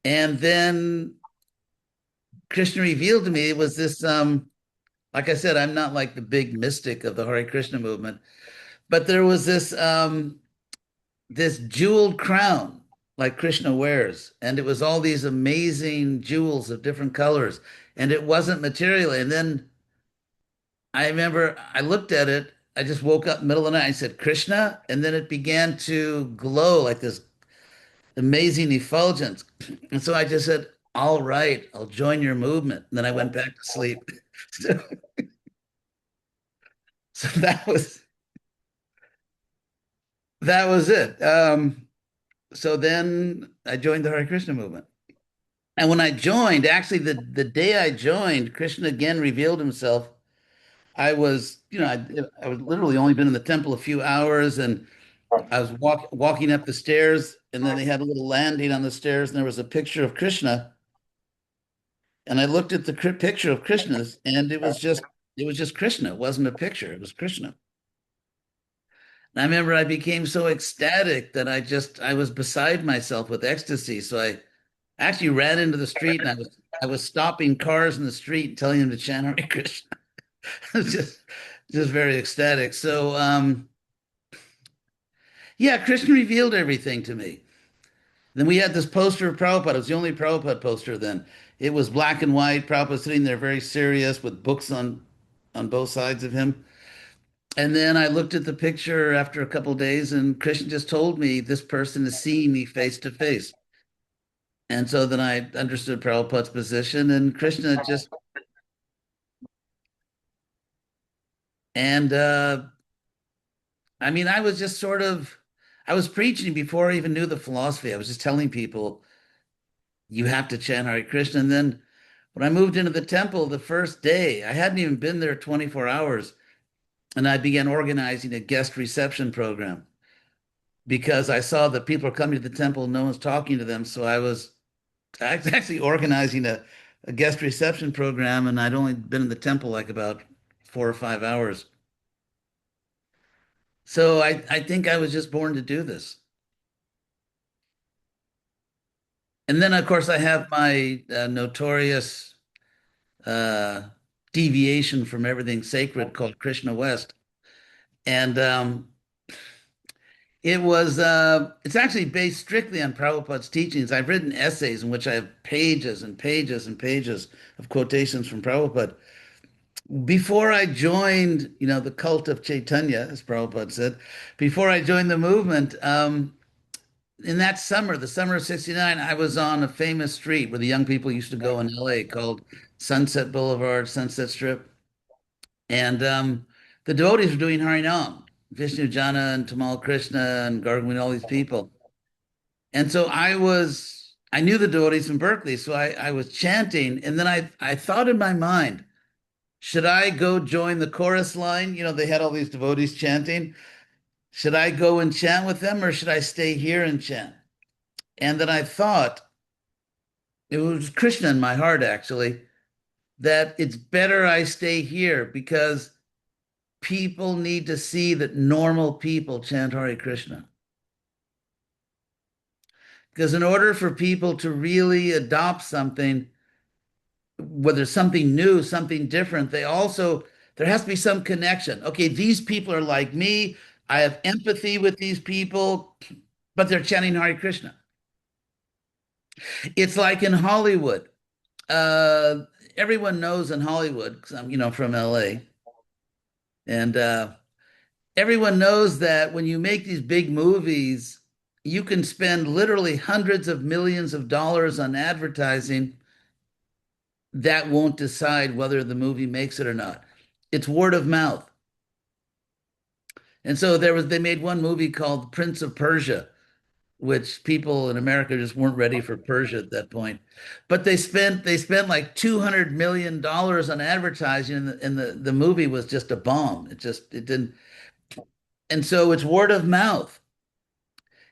B: And then Krishna revealed to me it was this, like I said, I'm not like the big mystic of the Hare Krishna movement, but there was this jeweled crown like Krishna wears, and it was all these amazing jewels of different colors, and it wasn't material. And then I remember I looked at it. I just woke up middle of the night. I said Krishna, and then it began to glow like this amazing effulgence. And so I just said, "All right, I'll join your movement." And then I went back to sleep. So, so that was it. So then I joined the Hare Krishna movement. And when I joined, actually the day I joined, Krishna again revealed himself. I was, I was literally only been in the temple a few hours, and I was walking up the stairs, and then they had a little landing on the stairs, and there was a picture of Krishna. And I looked at the picture of Krishna's, and it was just Krishna. It wasn't a picture. It was Krishna. And I remember I became so ecstatic that I was beside myself with ecstasy. So I actually ran into the street, and I was stopping cars in the street and telling them to chant Hare Krishna. I was just very ecstatic. So yeah, Krishna revealed everything to me. Then we had this poster of Prabhupada. It was the only Prabhupada poster then. It was black and white. Prabhupada sitting there very serious with books on both sides of him. And then I looked at the picture after a couple of days, and Krishna just told me this person is seeing me face to face. And so then I understood Prabhupada's position, and Krishna just and I mean, I was just I was preaching before I even knew the philosophy. I was just telling people you have to chant Hare Krishna. And then when I moved into the temple the first day, I hadn't even been there 24 hours, and I began organizing a guest reception program because I saw that people are coming to the temple, no one's talking to them. So I was actually organizing a guest reception program, and I'd only been in the temple like about 4 or 5 hours. So I think I was just born to do this. And then, of course, I have my notorious uh, deviation from everything sacred called Krishna West. And it's actually based strictly on Prabhupada's teachings. I've written essays in which I have pages and pages and pages of quotations from Prabhupada. Before I joined, the cult of Chaitanya, as Prabhupada said, before I joined the movement, in that summer, the summer of '69, I was on a famous street where the young people used to go in LA called Sunset Boulevard, Sunset Strip. And the devotees were doing Harinam, Vishnu Jana and Tamal Krishna and Gargwin, all these people. And so I knew the devotees from Berkeley, so I was chanting. And then I thought in my mind, should I go join the chorus line? They had all these devotees chanting. Should I go and chant with them, or should I stay here and chant? And then I thought, it was Krishna in my heart actually, that it's better I stay here because people need to see that normal people chant Hare Krishna. Because in order for people to really adopt something, whether something new, something different, there has to be some connection. Okay, these people are like me. I have empathy with these people, but they're chanting Hare Krishna. It's like in Hollywood. Everyone knows in Hollywood, 'cause I'm, from LA, and everyone knows that when you make these big movies, you can spend literally hundreds of millions of dollars on advertising that won't decide whether the movie makes it or not. It's word of mouth. And so they made one movie called Prince of Persia, which people in America just weren't ready for Persia at that point. But they spent like $200 million on advertising, and the movie was just a bomb. It didn't. And so it's word of mouth.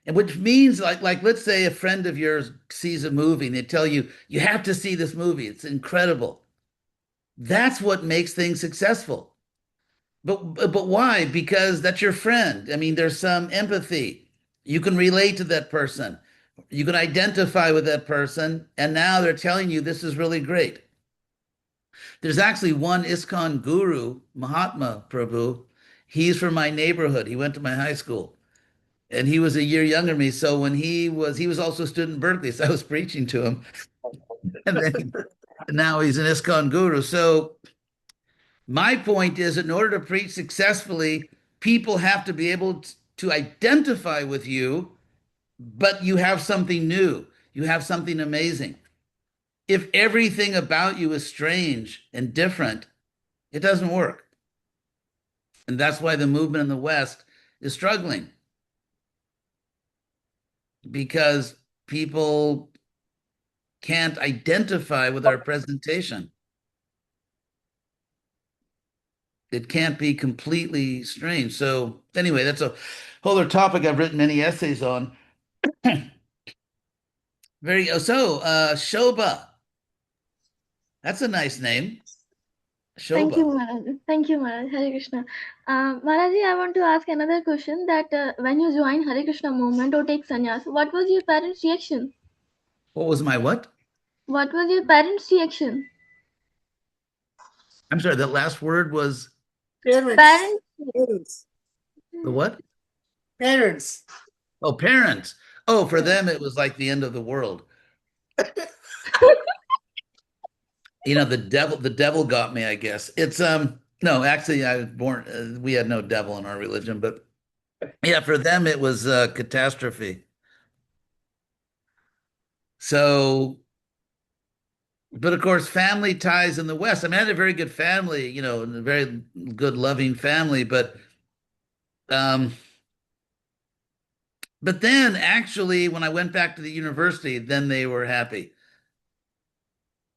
B: And which means like let's say a friend of yours sees a movie and they tell you, you have to see this movie. It's incredible. That's what makes things successful. But why? Because that's your friend. I mean, there's some empathy. You can relate to that person. You can identify with that person, and now they're telling you this is really great. There's actually one ISKCON guru, Mahatma Prabhu. He's from my neighborhood. He went to my high school, and he was a year younger than me. So when he was also a student in Berkeley, so I was preaching to him, and then now he's an ISKCON guru. So my point is, in order to preach successfully, people have to be able to identify with you, but you have something new. You have something amazing. If everything about you is strange and different, it doesn't work. And that's why the movement in the West is struggling, because people can't identify with our presentation. It can't be completely strange. So anyway, that's a whole other topic I've written many essays on. Shobha. That's a nice name.
L: Thank you,
B: Shobha.
L: Maharaj. Thank you, Maharaj. Hare Krishna. Maharaji, I want to ask another question that when you join Hare Krishna movement or take sannyas, what was your parents' reaction?
B: What was my what?
L: What was your parents' reaction?
B: I'm sorry, that last word was
L: Parents.
A: Parents.
B: the what?
A: Parents.
B: Oh, parents. Oh, for them it was like the end of the world. The devil got me, I guess. It's no, actually I was born we had no devil in our religion, but yeah, for them it was a catastrophe. So, but of course, family ties in the West. I mean, I had a very good family, a very good, loving family, um, but then actually, when I went back to the university, then they were happy.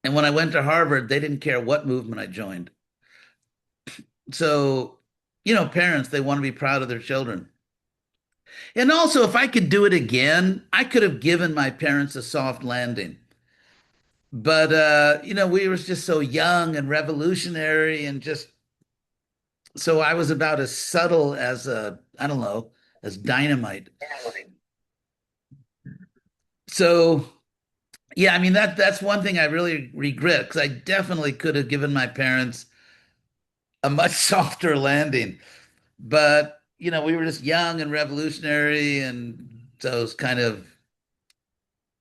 B: And when I went to Harvard, they didn't care what movement I joined. So, parents, they want to be proud of their children. And also, if I could do it again, I could have given my parents a soft landing. But we were just so young and revolutionary, and just so I was about as subtle as I don't know, as dynamite. So yeah, I mean that's one thing I really regret, because I definitely could have given my parents a much softer landing. But we were just young and revolutionary, and so it's kind of,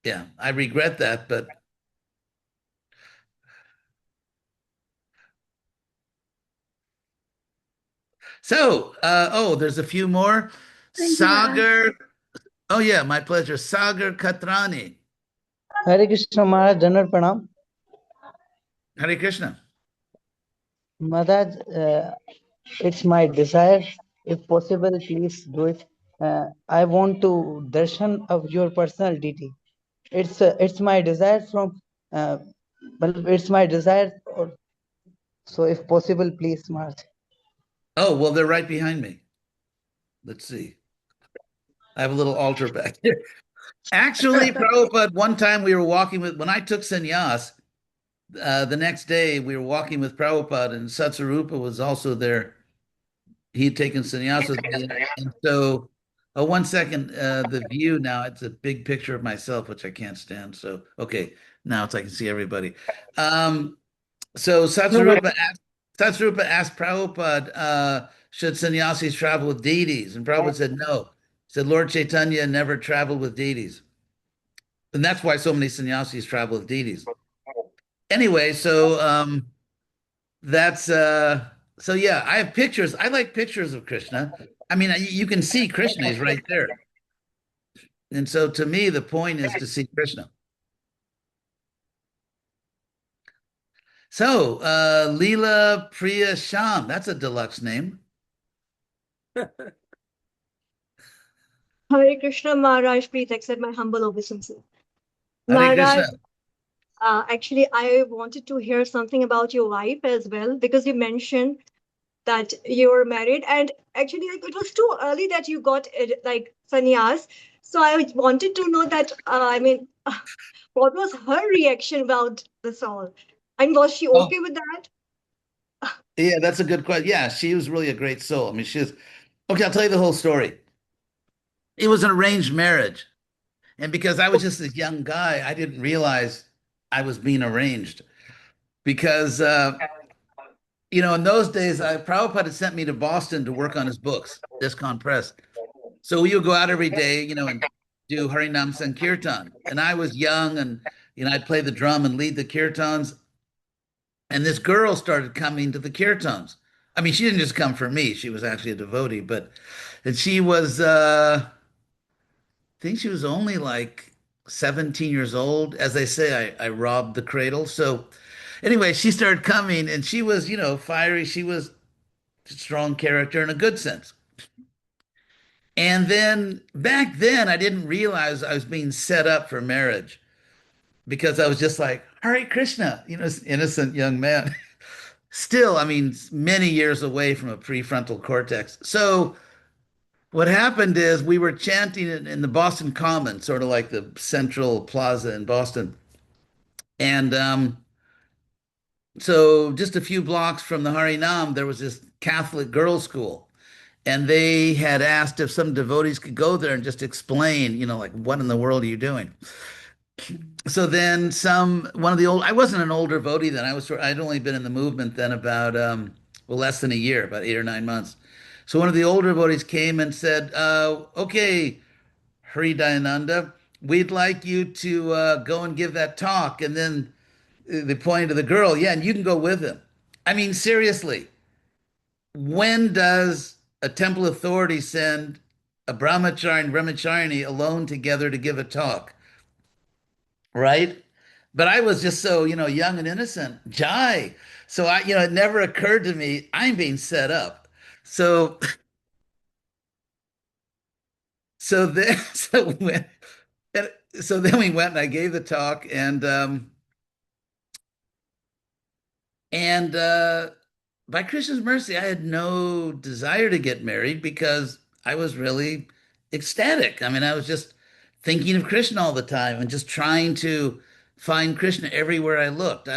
B: yeah, I regret that. But so there's a few more.
L: Thank you, Maharaj.
B: Sagar. Oh yeah, my pleasure. Sagar Katrani.
M: Hare Krishna Maharaj, Dhanar Pranam.
B: Hare Krishna.
M: Maharaj, it's my desire, if possible, please do it. I want to darshan of your personal deity. It's my desire from, it's my desire. So if possible, please, Maharaj.
B: Oh, well, they're right behind me. Let's see. I have a little altar back here. Actually, Prabhupada, one time when I took sannyas, the next day we were walking with Prabhupada, and Satsarupa was also there. He'd taken sannyas with me. And so, one second, the view now, it's a big picture of myself, which I can't stand. So, okay, now I can see everybody. So Satsarupa asked Prabhupada, should sannyasis travel with deities? And Prabhupada said no. He said Lord Chaitanya never traveled with deities. And that's why so many sannyasis travel with deities. Anyway, so that's so yeah, I have pictures. I like pictures of Krishna. I mean, you can see Krishna is right there. And so to me, the point is to see Krishna. So, Leela Priya Sham, that's a deluxe name.
N: Hare Krishna Maharaj, please accept my humble obeisances.
B: Hare
N: Maharaj,
B: Krishna.
N: actually, I wanted to hear something about your wife as well, because you mentioned that you were married, and actually, like, it was too early that you got like sannyas. So I wanted to know that, what was her reaction about this all? And was she okay with that?
B: Yeah, that's a good question. Yeah, she was really a great soul. I mean, okay, I'll tell you the whole story. It was an arranged marriage. And because I was just this young guy, I didn't realize I was being arranged. Because, in those days, Prabhupada had sent me to Boston to work on his books, ISKCON Press. So we would go out every day, and do Harinam Sankirtan. And I was young and, I'd play the drum and lead the kirtans. And this girl started coming to the kirtans. I mean, she didn't just come for me. She was actually a devotee, and she was, I think she was only like 17 years old. As they say, I robbed the cradle. So anyway, she started coming and she was, fiery. She was a strong character in a good sense. And then back then, I didn't realize I was being set up for marriage because I was just like, Hare Krishna, this innocent young man. Still, I mean, many years away from a prefrontal cortex. So what happened is we were chanting in the Boston Common, sort of like the Central Plaza in Boston. And so just a few blocks from the Harinam, there was this Catholic girls' school. And they had asked if some devotees could go there and just explain, like, what in the world are you doing? So then I wasn't an older devotee then. I'd only been in the movement then about, less than a year, about 8 or 9 months. So one of the older devotees came and said, okay, Hari Dayananda, we'd like you to go and give that talk. And then they pointed to the girl, yeah, and you can go with him. I mean, seriously, when does a temple authority send a brahmachari and brahmacharini alone together to give a talk? Right? But I was just so, young and innocent. Jai. So it never occurred to me, I'm being set up. So so then so when so then we went and I gave the talk and by Krishna's mercy, I had no desire to get married because I was really ecstatic. I mean, I was just thinking of Krishna all the time and just trying to find Krishna everywhere I looked.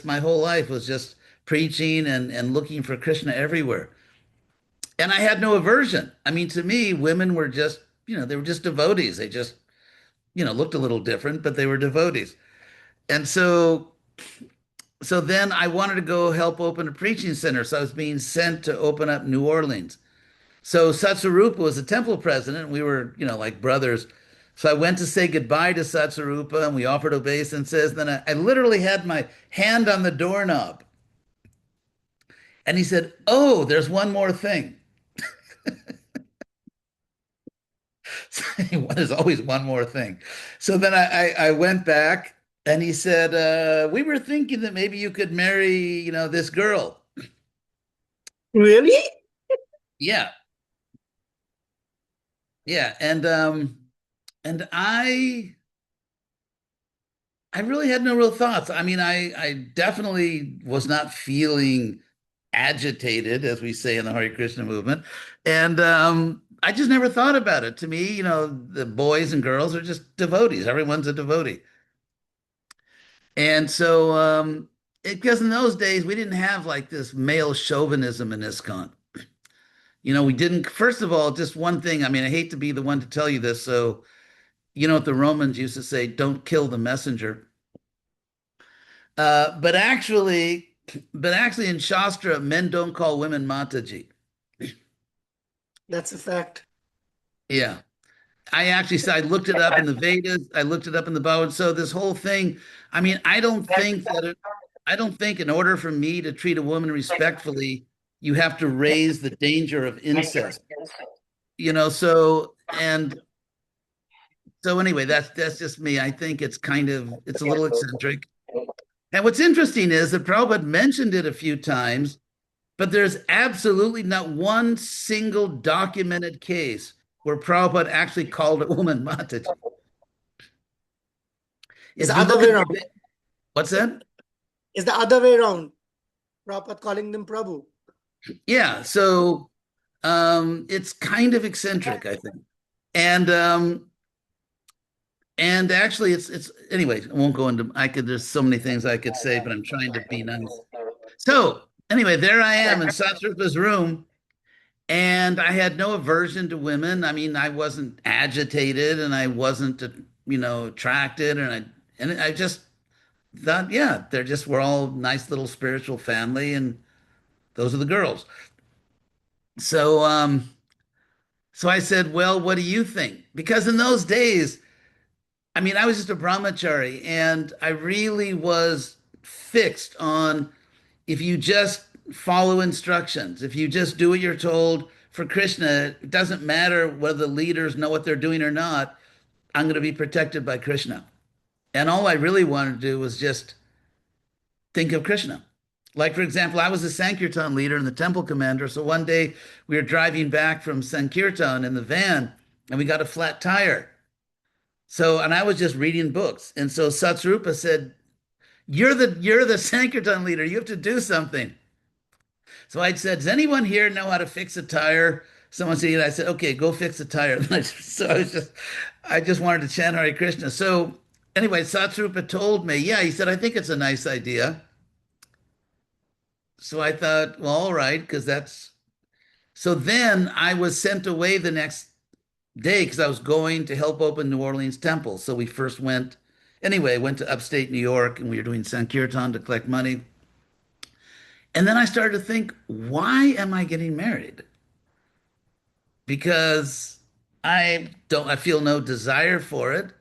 B: My whole life was just preaching and looking for Krishna everywhere. And I had no aversion. I mean, to me, women were just, they were just devotees. They just, looked a little different, but they were devotees. And so then I wanted to go help open a preaching center. So I was being sent to open up New Orleans. So Satsarupa was the temple president. We were, like brothers. So I went to say goodbye to Satsarupa and we offered obeisances. Then I literally had my hand on the doorknob. And he said, oh, there's one more thing. There's always one more thing. So then I went back and he said, we were thinking that maybe you could marry, this girl.
A: Really?
B: Yeah. Yeah. And I really had no real thoughts. I mean, I definitely was not feeling agitated, as we say in the Hare Krishna movement. And I just never thought about it. To me, the boys and girls are just devotees. Everyone's a devotee. And so, because in those days, we didn't have like this male chauvinism in ISKCON. We didn't, first of all, just one thing. I mean, I hate to be the one to tell you this. So, what the Romans used to say, don't kill the messenger. But actually in Shastra, men don't call women Mataji.
A: That's a fact.
B: Yeah. I looked it up in the Vedas. I looked it up in the Bhagavad. So this whole thing, I mean, I don't think in order for me to treat a woman respectfully, you have to raise the danger of incest. So anyway, that's just me. I think it's a little eccentric. And what's interesting is that Prabhupada mentioned it a few times, but there's absolutely not one single documented case where Prabhupada actually called a woman Mataji.
A: It's the other way around.
B: What's that?
A: It's the other way around. Prabhupada calling them Prabhu.
B: Yeah, so it's kind of eccentric, I think. And actually it's anyway, I won't go into there's so many things I could say, but I'm trying to be nice. So anyway, there I am in Satsarupa's room, and I had no aversion to women. I mean, I wasn't agitated and I wasn't, attracted, and I just thought, yeah, we're all nice little spiritual family, and those are the girls. So so I said, well, what do you think? Because in those days, I mean, I was just a brahmachari, and I really was fixed on if you just follow instructions, if you just do what you're told for Krishna, it doesn't matter whether the leaders know what they're doing or not. I'm going to be protected by Krishna. And all I really wanted to do was just think of Krishna. Like, for example, I was a Sankirtan leader and the temple commander. So one day we were driving back from Sankirtan in the van and we got a flat tire. So, and I was just reading books. And so Satsrupa said, you're the Sankirtan leader. You have to do something. So I said, does anyone here know how to fix a tire? Someone said, I said, okay, go fix a tire. So I just wanted to chant Hare Krishna. So anyway, Satsrupa told me, yeah, he said, I think it's a nice idea. So I thought, well, all right, because so then I was sent away the next day because I was going to help open New Orleans Temple. So we first went, anyway, went to upstate New York and we were doing Sankirtan to collect money. And then I started to think, why am I getting married? Because I feel no desire for it.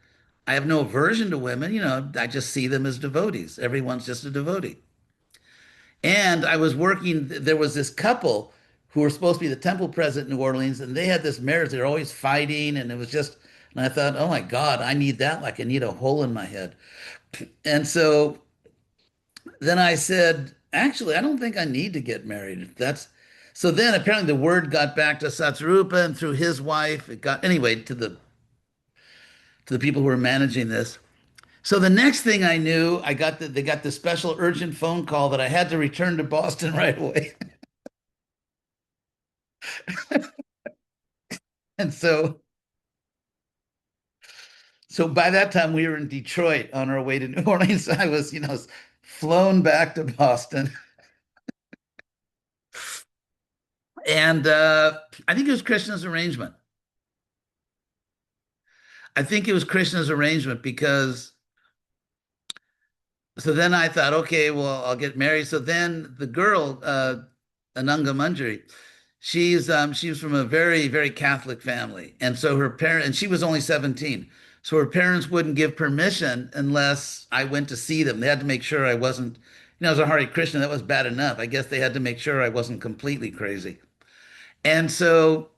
B: I have no aversion to women. I just see them as devotees. Everyone's just a devotee. And I was working, there was this couple who were supposed to be the temple president in New Orleans, and they had this marriage. They were always fighting, and it was just, and I thought, oh my God, I need that. Like I need a hole in my head. And so then I said, actually, I don't think I need to get married. So then apparently the word got back to Satsrupa, and through his wife, it got anyway to the people who were managing this. So the next thing I knew, they got the special urgent phone call that I had to return to Boston right away. And so by that time we were in Detroit on our way to New Orleans. I was, flown back to Boston. And I think it was Krishna's arrangement. I think it was Krishna's arrangement because so then I thought, okay, well, I'll get married. So then the girl, Ananga Manjari, she was from a very, very Catholic family. And so her parent, and she was only 17. So her parents wouldn't give permission unless I went to see them. They had to make sure I wasn't, as a Hare Krishna, that was bad enough. I guess they had to make sure I wasn't completely crazy. And so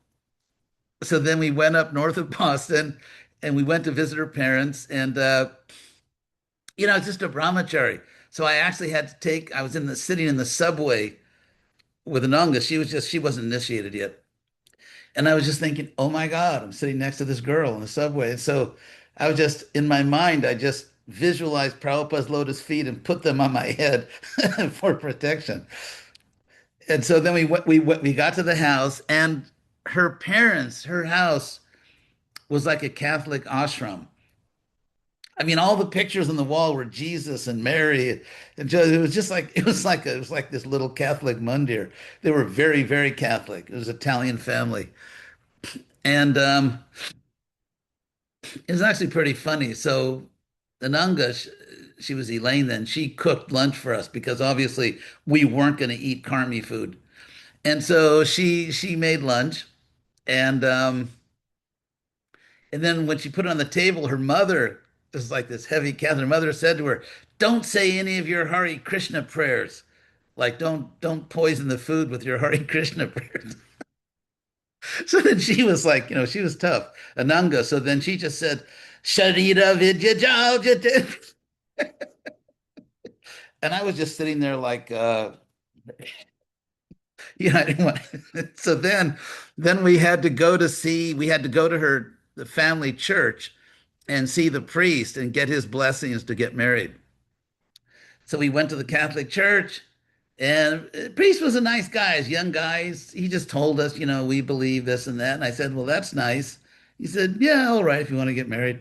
B: then we went up north of Boston and we went to visit her parents. And it's just a brahmachari. So I actually had to I was sitting in the subway with Ananga. She wasn't initiated yet. And I was just thinking, oh my God, I'm sitting next to this girl in the subway. And so I was just, in my mind, I just visualized Prabhupada's lotus feet and put them on my head for protection. And so then we got to the house, and her house was like a Catholic ashram. I mean, all the pictures on the wall were Jesus and Mary, and it was like this little Catholic mandir. They were very, very Catholic. It was an Italian family, and it was actually pretty funny. So Ananga, she was Elaine then. She cooked lunch for us because obviously we weren't going to eat karmi food, and so she made lunch, and then when she put it on the table, her mother was like this heavy Catholic. Her mother said to her, "Don't say any of your Hare Krishna prayers. Like don't poison the food with your Hare Krishna prayers." So then she was like, she was tough, Ananga. So then she just said, "Sharira vidya jaljate." And I was just sitting there like, I didn't want. So then we had to go to the family church and see the priest and get his blessings to get married. So we went to the Catholic church, and the priest was a nice guy, young guys. He just told us, we believe this and that. And I said, well, that's nice. He said, yeah, all right, if you want to get married.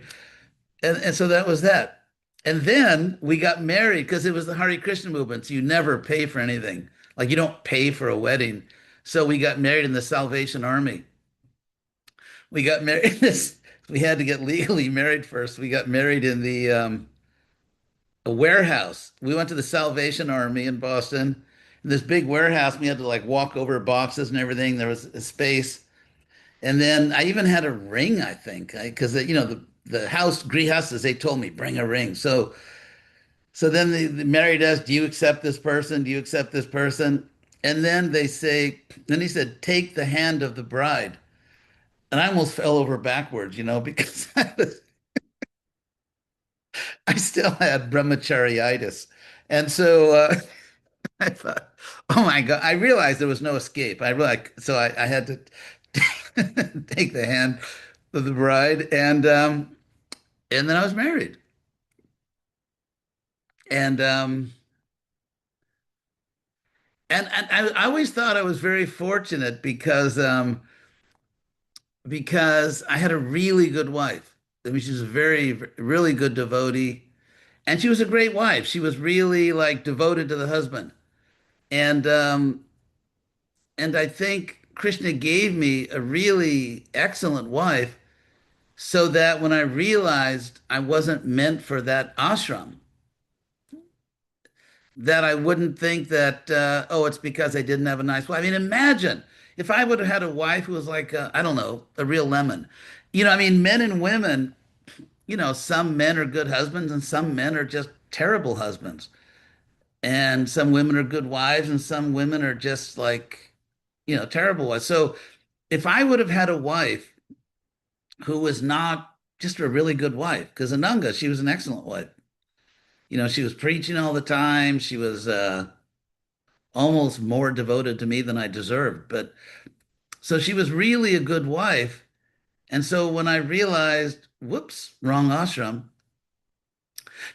B: And so that was that. And then we got married because it was the Hare Krishna movement. So you never pay for anything. Like you don't pay for a wedding. So we got married in the Salvation Army. We got married. This we had to get legally married first. We got married in the a warehouse. We went to the Salvation Army in Boston. In this big warehouse, we had to like walk over boxes and everything. There was a space. And then I even had a ring, I think, because you know the house grihastas, they told me bring a ring. So then they married us. Do you accept this person? Do you accept this person? And then they say, then he said, take the hand of the bride. And I almost fell over backwards, you know, because I still had brahmachariitis. And so I thought, oh my God, I realized there was no escape. I realized, so I had to take the hand of the bride, and then I was married. And and I always thought I was very fortunate because I had a really good wife. I mean, she was a really good devotee, and she was a great wife. She was really like devoted to the husband, and um, and I think Krishna gave me a really excellent wife, so that when I realized I wasn't meant for that ashram, that I wouldn't think that, oh, it's because I didn't have a nice wife. I mean, imagine if I would have had a wife who was like, I don't know, a real lemon. You know, I mean, men and women, you know, some men are good husbands and some men are just terrible husbands. And some women are good wives and some women are just like, you know, terrible wives. So if I would have had a wife who was not just a really good wife, because Ananga, she was an excellent wife. You know, she was preaching all the time. She was almost more devoted to me than I deserved. But so she was really a good wife. And so when I realized, whoops, wrong ashram,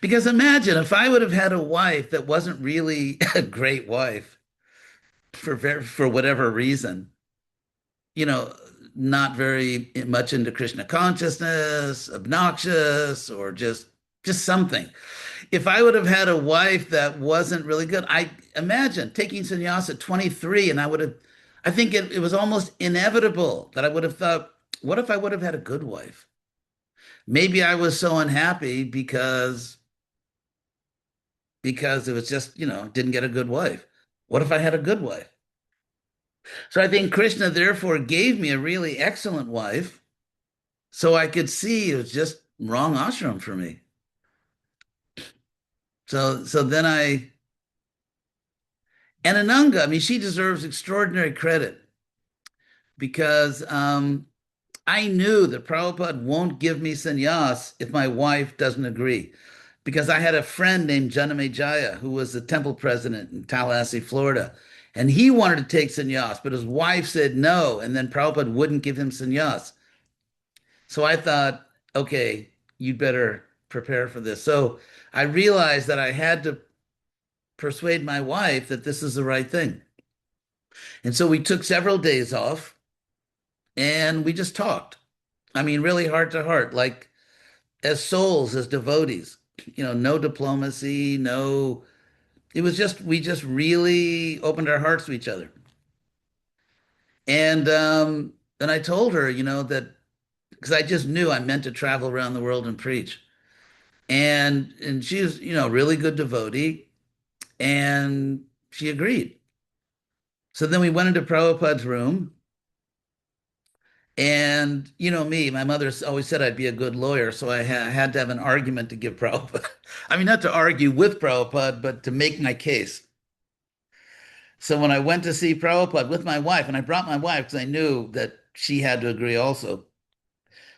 B: because imagine if I would have had a wife that wasn't really a great wife for whatever reason, you know, not very much into Krishna consciousness, obnoxious, or just something. If I would have had a wife that wasn't really good, I imagine taking sannyas at 23, and I think it was almost inevitable that I would have thought, what if I would have had a good wife? Maybe I was so unhappy because it was just, you know, didn't get a good wife. What if I had a good wife? So I think Krishna therefore gave me a really excellent wife so I could see it was just wrong ashram for me. So then and Ananga, I mean, she deserves extraordinary credit because I knew that Prabhupada won't give me sannyas if my wife doesn't agree. Because I had a friend named Janamejaya who was the temple president in Tallahassee, Florida. And he wanted to take sannyas, but his wife said no. And then Prabhupada wouldn't give him sannyas. So I thought, okay, you'd better prepare for this. So I realized that I had to persuade my wife that this is the right thing. And so we took several days off and we just talked. I mean, really heart to heart, like as souls, as devotees, you know, no diplomacy, no, it was just, we just really opened our hearts to each other. And I told her, you know, that because I just knew I meant to travel around the world and preach. And she was, you know, really good devotee, and she agreed. So then we went into Prabhupada's room, and you know me, my mother always said I'd be a good lawyer, so I had to have an argument to give Prabhupada. I mean, not to argue with Prabhupada, but to make my case. So when I went to see Prabhupada with my wife, and I brought my wife because I knew that she had to agree also.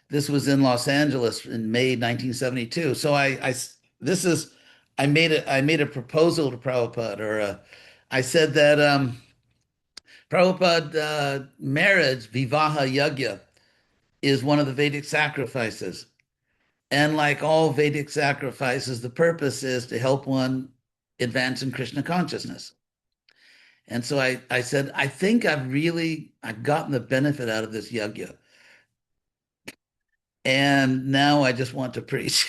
B: This was in Los Angeles in May 1972. So this is I made a proposal to Prabhupada, or I said that Prabhupada marriage Vivaha Yagya is one of the Vedic sacrifices, and like all Vedic sacrifices, the purpose is to help one advance in Krishna consciousness. And so I said, I think I've gotten the benefit out of this yagya. And now I just want to preach.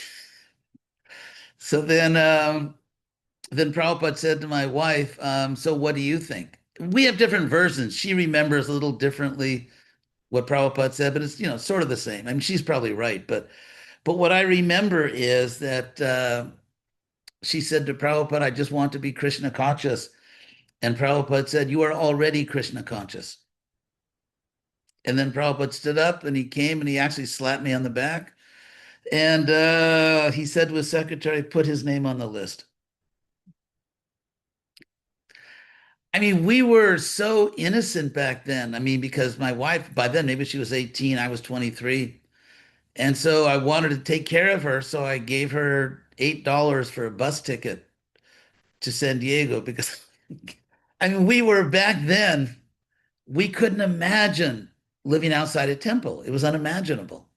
B: So then Prabhupada said to my wife, so what do you think? We have different versions. She remembers a little differently. what Prabhupada said, but it's, sort of the same. I mean, she's probably right, but what I remember is that she said to Prabhupada, I just want to be Krishna conscious. And Prabhupada said, you are already Krishna conscious. And then Prabhupada stood up and he came and he actually slapped me on the back. And he said to his secretary, put his name on the list. I mean, we were so innocent back then. I mean, because my wife, by then, maybe she was 18, I was 23. And so I wanted to take care of her. So I gave her $8 for a bus ticket to San Diego because, I mean, we were back then, we couldn't imagine living outside a temple. It was unimaginable.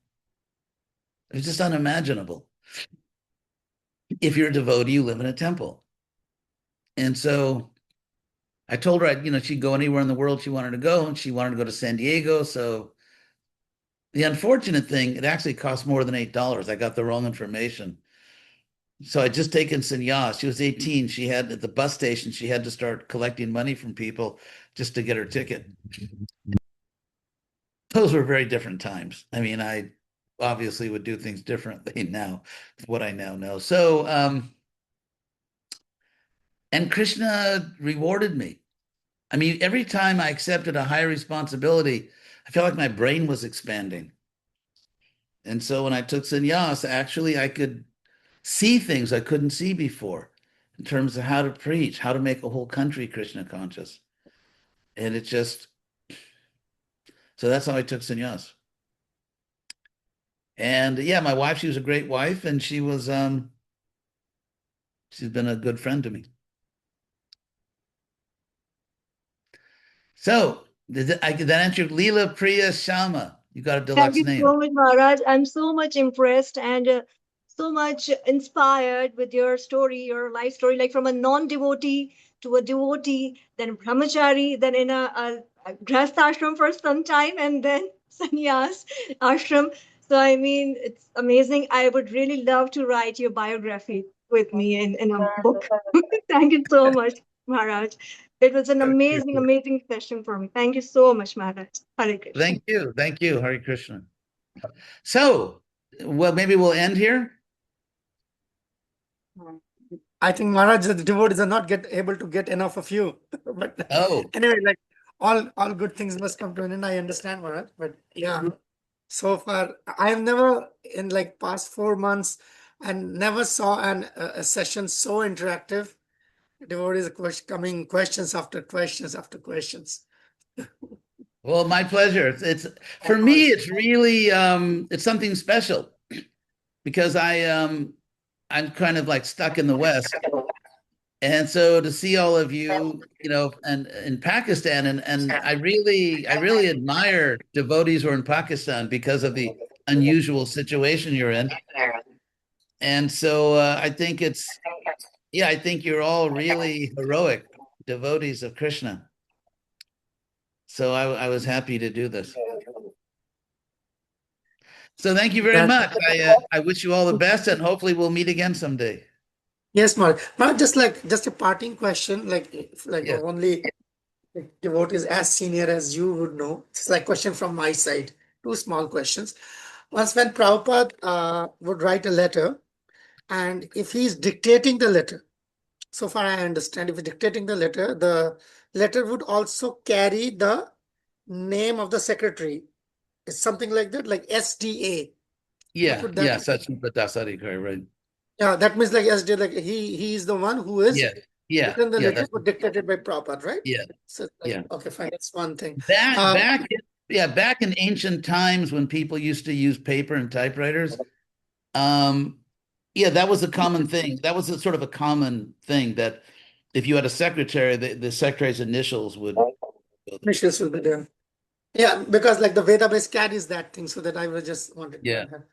B: It was just unimaginable. If you're a devotee, you live in a temple. And so I told her, she'd go anywhere in the world she wanted to go, and she wanted to go to San Diego. So the unfortunate thing, it actually cost more than $8. I got the wrong information. So I'd just taken sannyas. She was 18. She had, at the bus station, she had to start collecting money from people just to get her ticket. Those were very different times. I mean, I obviously would do things differently now, what I now know. So, and Krishna rewarded me. I mean, every time I accepted a higher responsibility, I felt like my brain was expanding. And so when I took sannyas, actually, I could see things I couldn't see before in terms of how to preach, how to make a whole country Krishna conscious. And it just, so that's how I took sannyas. And yeah, my wife, she was a great wife, and she was, she's been a good friend to me. So did that answer Leela Priya Shama? You got a deluxe
N: Thank you
B: name.
N: so much, Maharaj. I'm so much impressed and so much inspired with your story, your life story, like from a non-devotee to a devotee, then brahmachari, then in a grahastha ashram for some time, and then sannyas ashram. So, I mean, it's amazing. I would really love to write your biography with me in a book. Thank you so much, Maharaj. It was an amazing, amazing session for me. Thank you so much, Maharaj. Hare Krishna.
B: Thank you. Thank you. Hare Krishna. So, well, maybe we'll end here.
A: I think Maharaj, the devotees are not able to get enough of you. But anyway, like all good things must come to an end. I understand, Maharaj. But yeah, so far I have never in like past 4 months and never saw a session so interactive. Devotees coming questions after questions after questions.
B: Well, my pleasure. It's for me, it's really it's something special because I'm kind of like stuck in the West. And so to see all of you, and in Pakistan, and I really admire devotees who are in Pakistan because of the unusual situation you're in. And so I think I think you're all really heroic devotees of Krishna. So I was happy to do this. So thank you very much. I wish you all the best, and hopefully we'll meet again someday.
A: Yes, Maharaj. Maharaj, just a parting question, only devotees as senior as you would know. It's like question from my side. 2 small questions. Once when Prabhupada would write a letter, and if he's dictating the letter, so far I understand, if he's dictating the letter would also carry the name of the secretary. It's something like that, like SDA.
B: Yeah, right.
A: Yeah, that means like SDA, like he is the one who is written the letter dictated by Prabhupada, right?
B: Yeah.
A: So okay, fine. That's one thing.
B: Back in ancient times when people used to use paper and typewriters, that was a common thing. That was a sort of a common thing that if you had a secretary, the secretary's initials would
A: be there. Yeah, because like the Veda-based carries that thing, so that I was just wanted to have.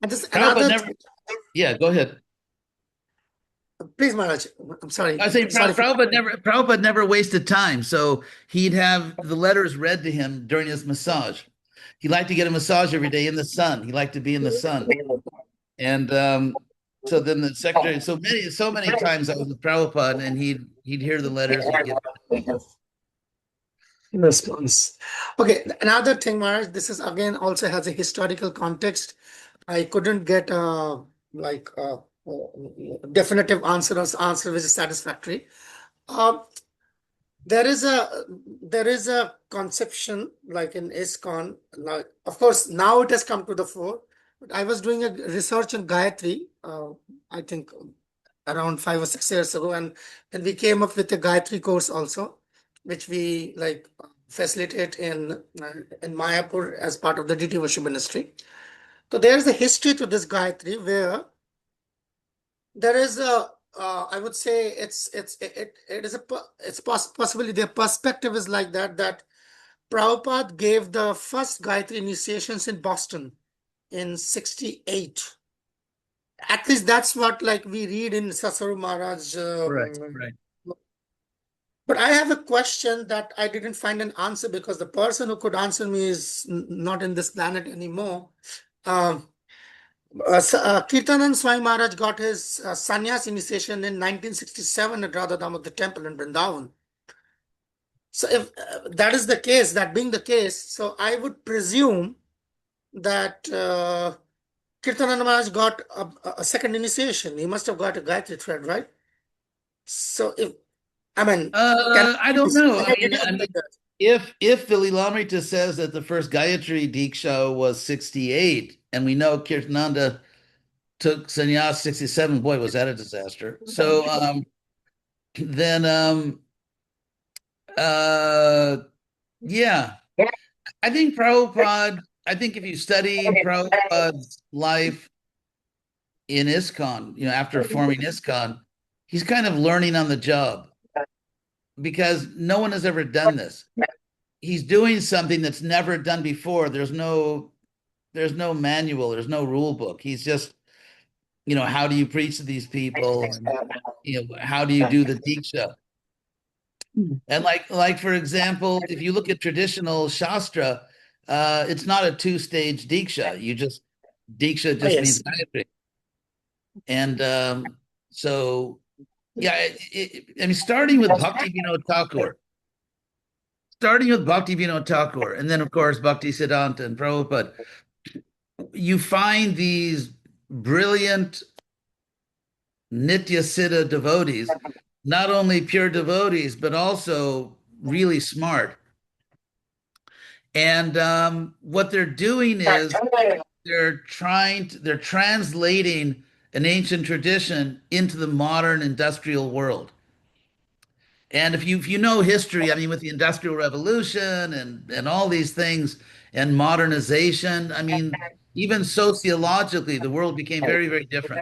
A: And just
B: go ahead.
A: Please, Maharaj. I'm sorry.
B: I say Prabhupada never wasted time. So he'd have the letters read to him during his massage. He liked to get a massage every day in the sun. He liked to be in the sun. And so then the secretary, so many times I was with Prabhupada, and he'd hear the letters and give
A: response. Okay, another thing, Maharaj, this is again also has a historical context. I couldn't get a definitive answer which is satisfactory. Uh, there is a conception like in ISKCON. Like, of course, now it has come to the fore. But I was doing a research on Gayatri. I think around 5 or 6 years ago, and we came up with a Gayatri course also, which we like facilitate in Mayapur as part of the DT Worship Ministry. So there's a history to this Gayatri where there is a I would say it is a possibly their perspective is like that Prabhupada gave the first Gayatri initiations in Boston in 68. At least that's what like we read in Sasaru Maharaj.
B: Right, right.
A: But I have a question that I didn't find an answer because the person who could answer me is not in this planet anymore. Kirtanand Swami Maharaj got his sannyas initiation in 1967 at Radha Damodar Temple in Vrindavan. So if that is the case, that being the case, so I would presume that Kirtanand Maharaj got a second initiation. He must have got a Gayatri thread, right? So if I mean,
B: I don't know.
A: I mean,
B: if the Lilamrita says that the first Gayatri Diksha was 68, and we know Kirtananda took sannyas 67, boy, was that a disaster. So then yeah. I think if you study Prabhupada's life in ISKCON, after forming ISKCON, he's kind of learning on the job because no one has ever done this. He's doing something that's never done before. There's no manual, there's no rule book. He's just, how do you preach to these people? And, how do you do the Diksha? And like for example, if you look at traditional Shastra, it's not a two-stage Diksha. Diksha just means Gayatri. And so, yeah, I mean, starting with Bhakti Vinod Thakur, and then, of course, Bhakti Siddhanta and Prabhupada, you find these brilliant Nitya Siddha devotees, not only pure devotees, but also really smart. And what they're doing is they're translating an ancient tradition into the modern industrial world. And if you know history, I mean, with the Industrial Revolution and all these things and modernization, I mean, even sociologically, the world became very, very different.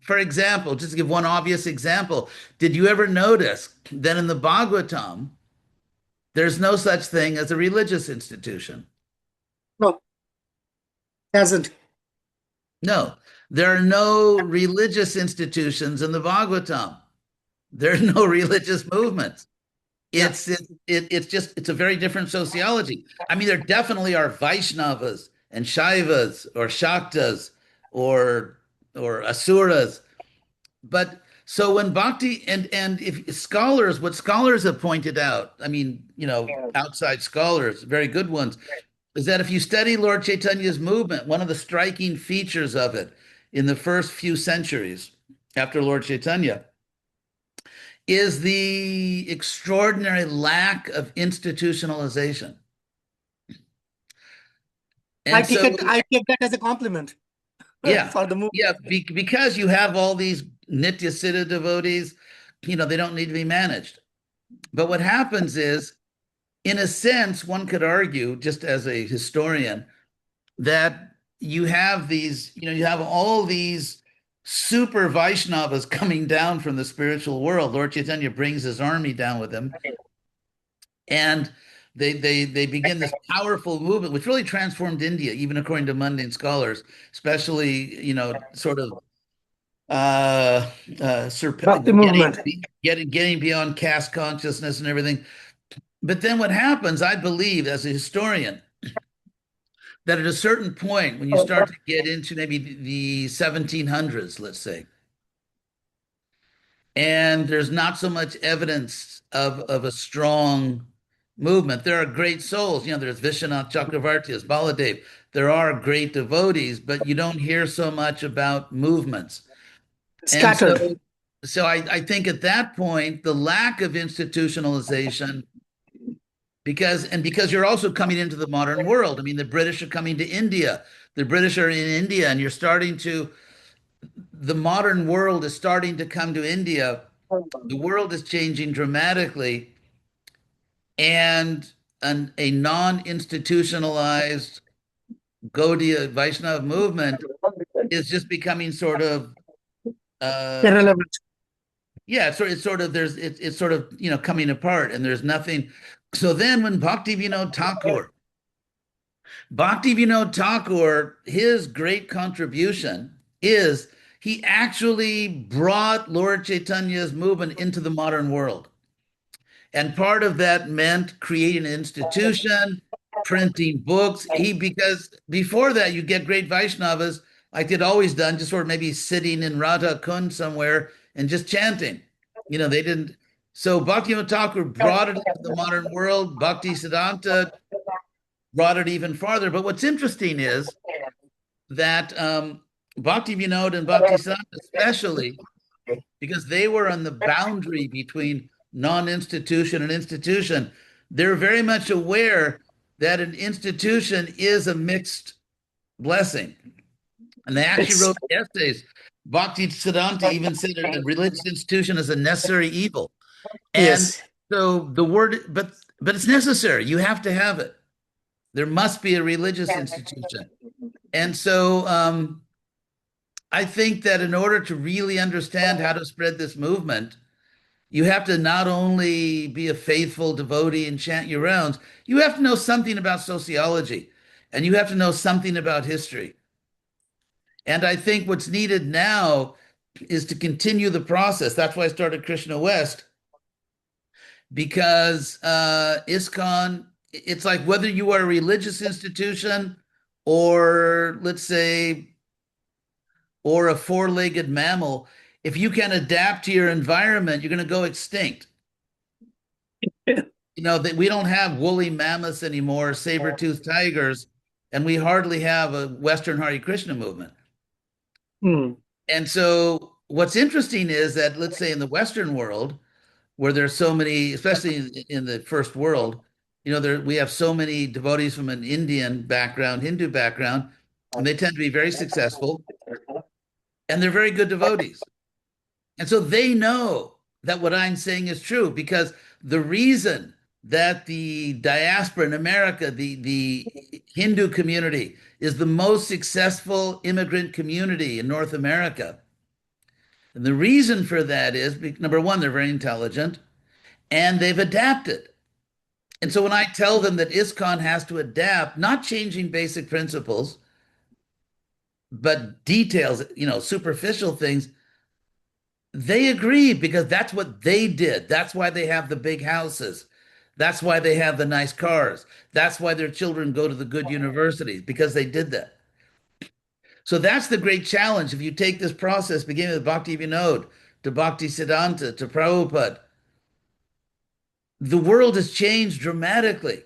B: For example, just to give one obvious example, did you ever notice that in the Bhagavatam, there's no such thing as a religious institution?
A: No, hasn't.
B: No, there are no religious institutions in the Bhagavatam. There are no religious movements. It's a very different sociology. I mean, there definitely are Vaishnavas and Shaivas or Shaktas or Asuras. But so when Bhakti and if scholars, what scholars have pointed out, I mean, outside scholars, very good ones, is that if you study Lord Chaitanya's movement, one of the striking features of it in the first few centuries after Lord Chaitanya is the extraordinary lack of institutionalization. And
A: I take that as a compliment.
B: Yeah,
A: for the movement.
B: Yeah, because you have all these Nitya Siddha devotees, they don't need to be managed. But what happens is, in a sense, one could argue, just as a historian, that you have all these super Vaishnavas coming down from the spiritual world. Lord Chaitanya brings his army down with him, and they begin this powerful movement, which really transformed India, even according to mundane scholars, especially sort of getting beyond caste consciousness and everything. But then what happens, I believe, as a historian, that at a certain point, when you start to get into maybe the 1700s, let's say, and there's not so much evidence of a strong movement. There are great souls. There's Vishwanath Chakravarti, there's Baladev. There are great devotees, but you don't hear so much about movements. And
A: Scattered.
B: so I think at that point, the lack of institutionalization, because you're also coming into the modern world. I mean, the British are coming to India. The British are in India, and the modern world is starting to come to India. The world is changing dramatically, and a non-institutionalized Gaudiya Vaishnava movement is just becoming sort of
A: Irrelevant.
B: yeah, it's sort of coming apart, and there's nothing. So then when Bhakti Vinod Thakur, his great contribution is he actually brought Lord Chaitanya's movement into the modern world. And part of that meant creating an institution, printing books. Because before that, you get great Vaishnavas, like they'd always done, just sort of maybe sitting in Radha Kund somewhere and just chanting. They didn't. So Bhaktivinoda Thakur brought it into the modern world. Bhakti Siddhanta brought it even farther. But what's interesting is that Bhakti Vinod and Bhakti Siddhanta, especially, because they were on the boundary between non-institution and institution, they're very much aware that an institution is a mixed blessing. And they actually wrote essays. Bhakti Siddhanta even said a religious institution is a necessary evil. And
A: Yes.
B: so the word, but it's necessary. You have to have it. There must be a religious institution. And so I think that in order to really understand how to spread this movement, you have to not only be a faithful devotee and chant your rounds, you have to know something about sociology, and you have to know something about history. And I think what's needed now is to continue the process. That's why I started Krishna West, because ISKCON, it's like whether you are a religious institution or, let's say, or a four-legged mammal, if you can adapt to your environment, you're going to go extinct. That we don't have woolly mammoths anymore, saber-toothed tigers, and we hardly have a Western Hare Krishna movement. And so what's interesting is that, let's say in the Western world, where there's so many, especially in the first world, we have so many devotees from an Indian background, Hindu background, and they tend to be very successful, and they're very good devotees. And so they know that what I'm saying is true, because the reason that the diaspora in America, the Hindu community, is the most successful immigrant community in North America. And the reason for that is, number one, they're very intelligent and they've adapted. And so when I tell them that ISKCON has to adapt, not changing basic principles, but details, superficial things, they agree, because that's what they did. That's why they have the big houses. That's why they have the nice cars. That's why their children go to the good universities, because they did that. So that's the great challenge. If you take this process, beginning with Bhakti Vinod to Bhakti Siddhanta to Prabhupada, the world has changed dramatically.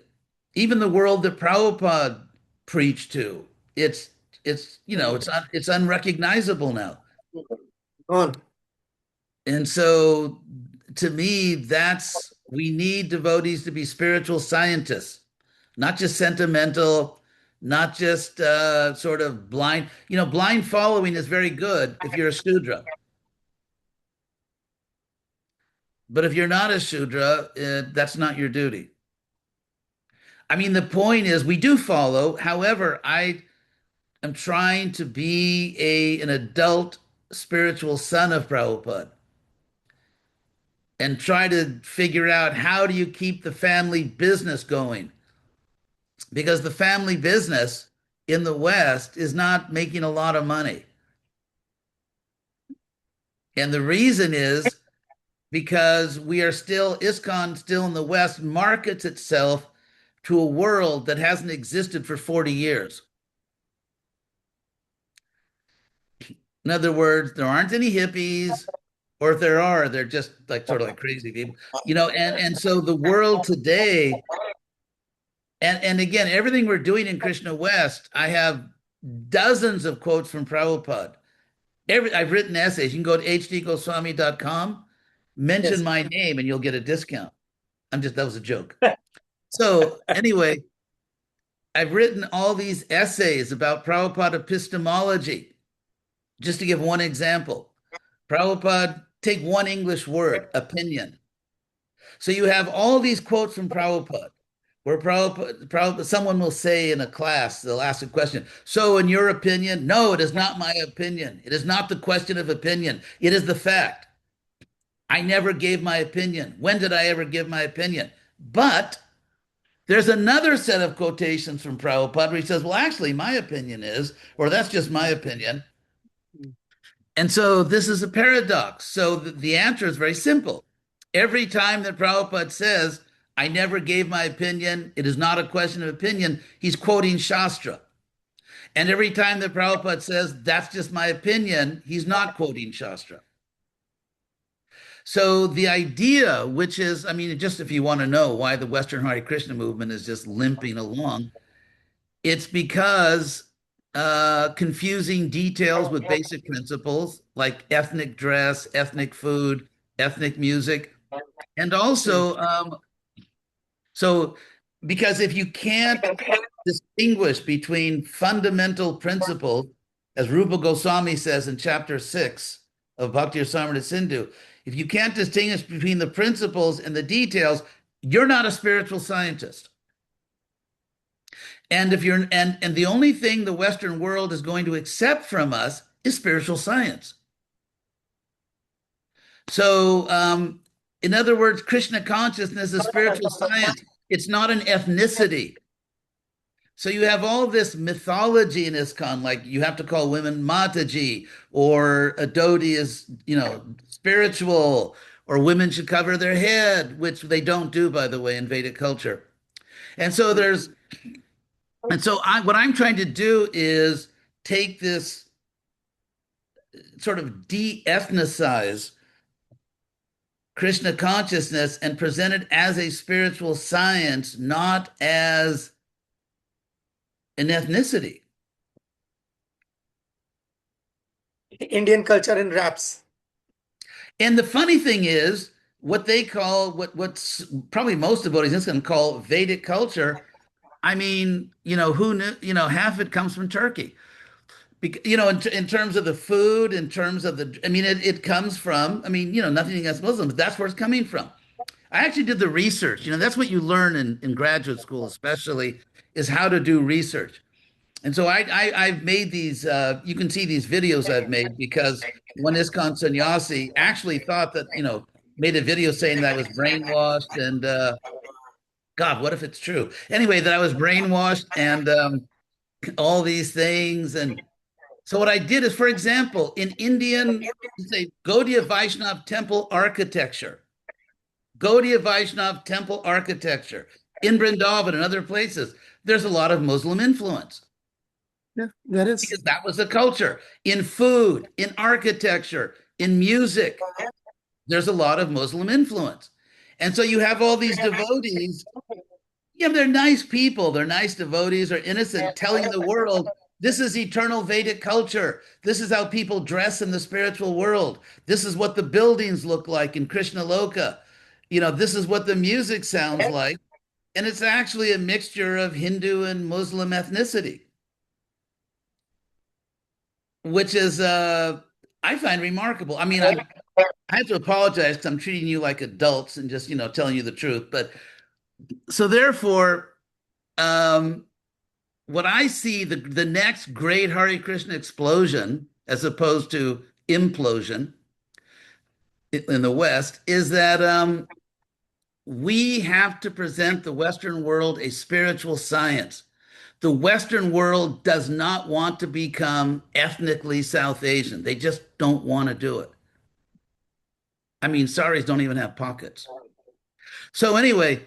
B: Even the world that Prabhupada preached to, it's unrecognizable now.
A: Gone.
B: And so to me, we need devotees to be spiritual scientists, not just sentimental, not just sort of blind. Blind following is very good if you're a Shudra. But if you're not a Shudra, that's not your duty. I mean, the point is we do follow. However, I am trying to be an adult spiritual son of Prabhupada, and try to figure out, how do you keep the family business going? Because the family business in the West is not making a lot of money. And the reason is because ISKCON still in the West markets itself to a world that hasn't existed for 40 years. In other words, there aren't any hippies, or if there are, they're just like sort of like crazy people, and so the world today And again, everything we're doing in Krishna West, I have dozens of quotes from Prabhupada. I've written essays. You can go to hdgoswami.com, mention
A: Yes.
B: my name, and you'll get a discount. That was a joke. So anyway, I've written all these essays about Prabhupada epistemology. Just to give one example, Prabhupada, take one English word, opinion. So you have all these quotes from Prabhupada, where Prabhupada, someone will say in a class, they'll ask a question. So, in your opinion, no, it is not my opinion. It is not the question of opinion. It is the fact. I never gave my opinion. When did I ever give my opinion? But there's another set of quotations from Prabhupada where he says, well, actually, my opinion is, or that's just my opinion. And so this is a paradox. So the answer is very simple. Every time that Prabhupada says, I never gave my opinion, it is not a question of opinion, he's quoting Shastra. And every time that Prabhupada says, that's just my opinion, he's not quoting Shastra. So the idea, which is, I mean, just if you want to know why the Western Hare Krishna movement is just limping along, it's because confusing details with basic principles like ethnic dress, ethnic food, ethnic music, and also so because if you can't distinguish between fundamental principles, as Rupa Goswami says in chapter 6 of Bhakti Rasamrita Sindhu, if you can't distinguish between the principles and the details, you're not a spiritual scientist. And if you're and the only thing the Western world is going to accept from us is spiritual science. So, in other words, Krishna consciousness is spiritual science. It's not an ethnicity. So you have all this mythology in ISKCON, like you have to call women Mataji, or a Dodi is, spiritual, or women should cover their head, which they don't do, by the way, in Vedic culture. And so what I'm trying to do is take this sort of de-ethnicize Krishna consciousness and present it as a spiritual science, not as an ethnicity.
A: Indian culture in raps.
B: And the funny thing is, what they call what's probably most devotees is going to call Vedic culture. I mean, who knew? Half it comes from Turkey. In terms of the food, in terms of it comes from. Nothing against Muslims, but that's where it's coming from. I actually did the research. That's what you learn in graduate school, especially, is how to do research. And so I've made these, you can see these videos I've made because one ISKCON sannyasi actually thought that, made a video saying that I was brainwashed and, God, what if it's true? Anyway, that I was brainwashed and all these things. And so what I did is, for example, in Indian, say, Gaudiya Vaishnav temple architecture, Gaudiya Vaishnav temple architecture in Vrindavan and other places, there's a lot of Muslim influence.
A: Yeah, there is.
B: Because that was the culture. In food, in architecture, in music, there's a lot of Muslim influence. And so you have all these devotees. Yeah, they're nice people. They're nice devotees, are innocent, telling the world, this is eternal Vedic culture. This is how people dress in the spiritual world. This is what the buildings look like in Krishna Loka. This is what the music sounds like. And it's actually a mixture of Hindu and Muslim ethnicity, which is, I find remarkable. I mean, I have to apologize because I'm treating you like adults and just, telling you the truth. But so therefore, what I see the next great Hare Krishna explosion, as opposed to implosion in the West, is that we have to present the Western world a spiritual science. The Western world does not want to become ethnically South Asian. They just don't want to do it. I mean, saris don't even have pockets. So anyway,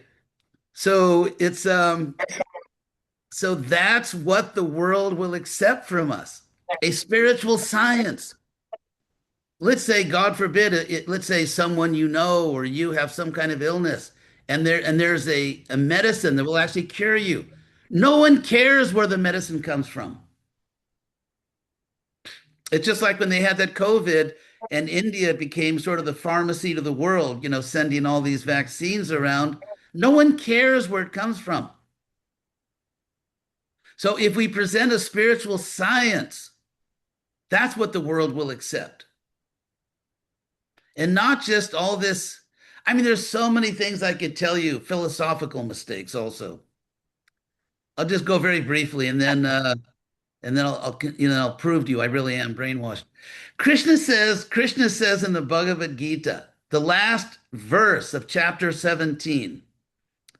B: so it's so that's what the world will accept from us, a spiritual science. Let's say, God forbid, let's say someone or you have some kind of illness, and there's a medicine that will actually cure you. No one cares where the medicine comes from. It's just like when they had that COVID and India became sort of the pharmacy to the world, sending all these vaccines around. No one cares where it comes from. So if we present a spiritual science, that's what the world will accept. And not just all this. I mean, there's so many things I could tell you, philosophical mistakes also. I'll just go very briefly and then I'll prove to you I really am brainwashed. Krishna says in the Bhagavad Gita, the last verse of chapter 17.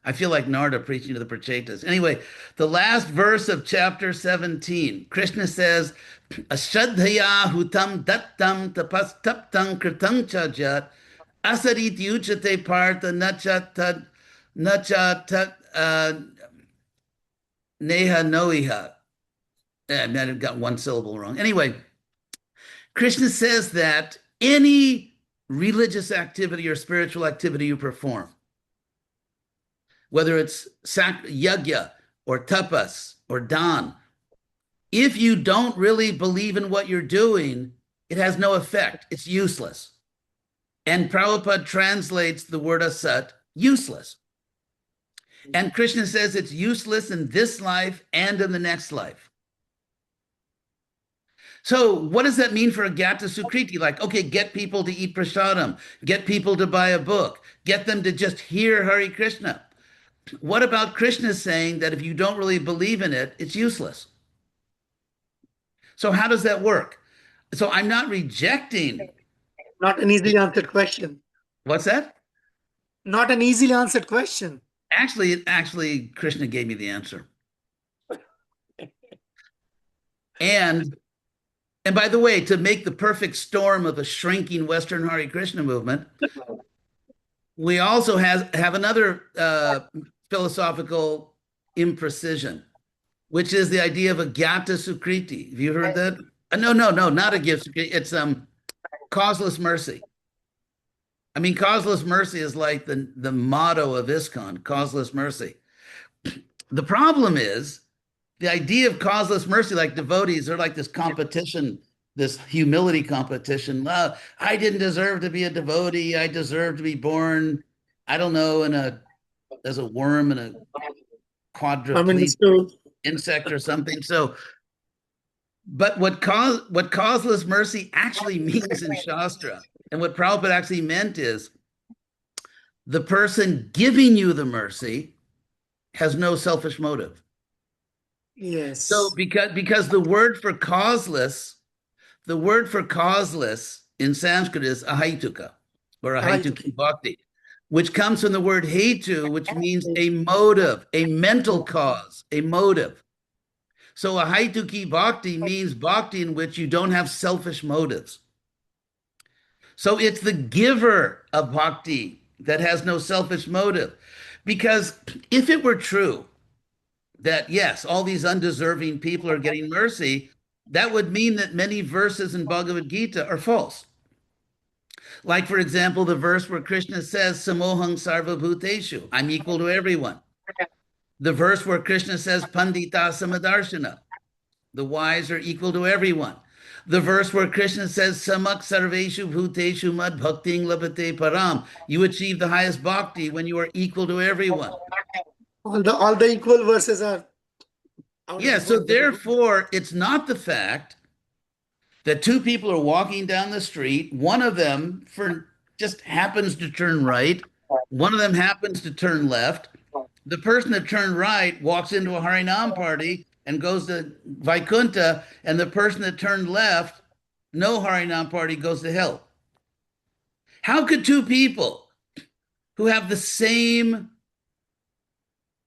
B: I feel like Narada preaching to the Prachetas. Anyway, the last verse of chapter 17, Krishna says, Ashadhaya hutam dattam tapas taptam kritam chajat asarit uchate partha nacha neha noiha. I might have got one syllable wrong. Anyway, Krishna says that any religious activity or spiritual activity you perform, whether it's yajna or tapas or dan, if you don't really believe in what you're doing, it has no effect. It's useless. And Prabhupada translates the word asat, useless. And Krishna says it's useless in this life and in the next life. So what does that mean for a Gata Sukriti? Like, okay, get people to eat prasadam, get people to buy a book, get them to just hear Hare Krishna. What about Krishna saying that if you don't really believe in it, it's useless? So how does that work? So I'm not rejecting.
A: Not an easily answered question.
B: What's that?
A: Not an easily answered question.
B: Actually, Krishna gave me the answer. And by the way, to make the perfect storm of a shrinking Western Hare Krishna movement, we also have another philosophical imprecision, which is the idea of a Gyata Sukriti. Have you heard that? No, not a gift. It's causeless mercy. I mean, causeless mercy is like the motto of ISKCON, causeless mercy. The problem is the idea of causeless mercy, like devotees are like this competition, this humility competition. Well, I didn't deserve to be a devotee. I deserve to be born, I don't know, as a worm in a quadriplegic insect or something. So, but what causeless mercy actually means in Shastra, and what Prabhupada actually meant is the person giving you the mercy has no selfish motive.
A: Yes.
B: So because the word for causeless in Sanskrit is ahaituka or ahaituki bhakti, which comes from the word hetu, which means a motive, a mental cause, a motive. So ahaituki bhakti means bhakti in which you don't have selfish motives. So it's the giver of bhakti that has no selfish motive. Because if it were true that, yes, all these undeserving people are getting mercy, that would mean that many verses in Bhagavad Gita are false. Like, for example, the verse where Krishna says, Samohang sarva bhuteshu, I'm equal to everyone. The verse where Krishna says, Pandita samadarshana, the wise are equal to everyone. The verse where Krishna says, Samak sarveshu bhuteshu mad bhakting labate param, you achieve the highest bhakti when you are equal to everyone.
A: All the equal verses are.
B: Yeah, so therefore, it's not the fact that two people are walking down the street, one of them just happens to turn right, one of them happens to turn left. The person that turned right walks into a Harinam party and goes to Vaikuntha, and the person that turned left, no Harinam party, goes to hell. How could two people who have the same,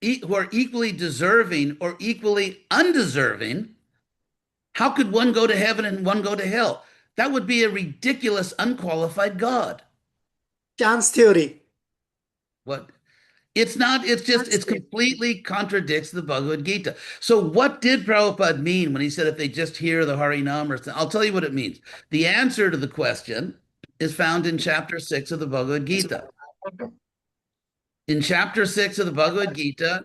B: who are equally deserving or equally undeserving, how could one go to heaven and one go to hell? That would be a ridiculous, unqualified God.
A: Chance theory.
B: What? It's not, it completely contradicts the Bhagavad Gita. So what did Prabhupada mean when he said if they just hear the Harinam or something? I'll tell you what it means. The answer to the question is found in chapter 6 of the Bhagavad Gita. In chapter 6 of the Bhagavad Gita,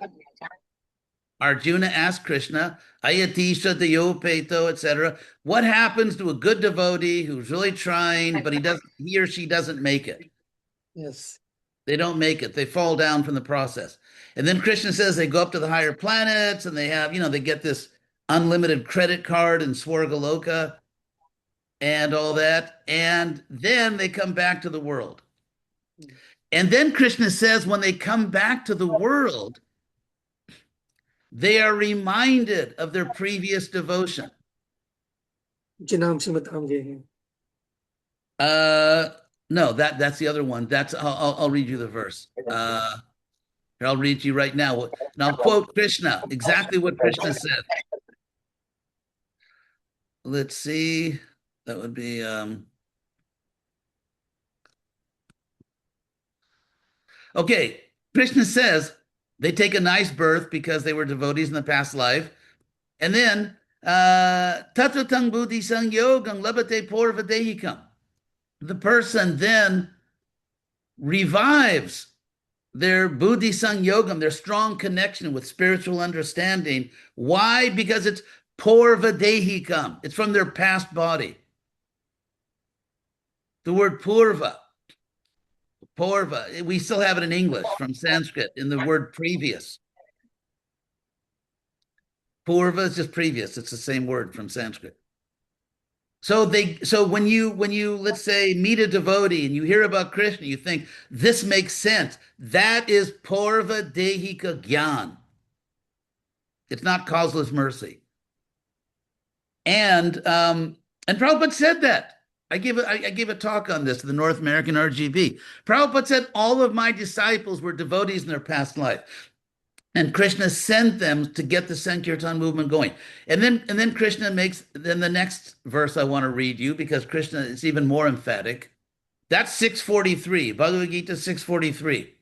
B: Arjuna asked Krishna, Ayatisha Dayopeto, etc. What happens to a good devotee who's really trying, but he or she doesn't make it?
A: Yes.
B: They don't make it. They fall down from the process. And then Krishna says they go up to the higher planets and they have, they get this unlimited credit card in Swargaloka and all that. And then they come back to the world. And then Krishna says when they come back to the world, they are reminded of their previous devotion. No, that's the other one. I'll read you the verse. Here, I'll read to you right now. And I'll quote Krishna, exactly what Krishna said. Let's see. That would be okay. Krishna says they take a nice birth because they were devotees in the past life. And then tatratang buddhi sang yogam labate porvadehikam. The person then revives their buddhi sang yogam, their strong connection with spiritual understanding. Why? Because it's porvadehikam. It's from their past body. The word purva, we still have it in English from Sanskrit in the word previous. Purva is just previous. It's the same word from Sanskrit. So when you let's say meet a devotee and you hear about Krishna, you think this makes sense. That is purva dehika gyan. It's not causeless mercy. And Prabhupada said that. I gave a talk on this to the North American RGB. Prabhupada said all of my disciples were devotees in their past life. And Krishna sent them to get the Sankirtan movement going. And then Krishna makes, then the next verse I want to read you because Krishna is even more emphatic. That's 643, Bhagavad Gita 643.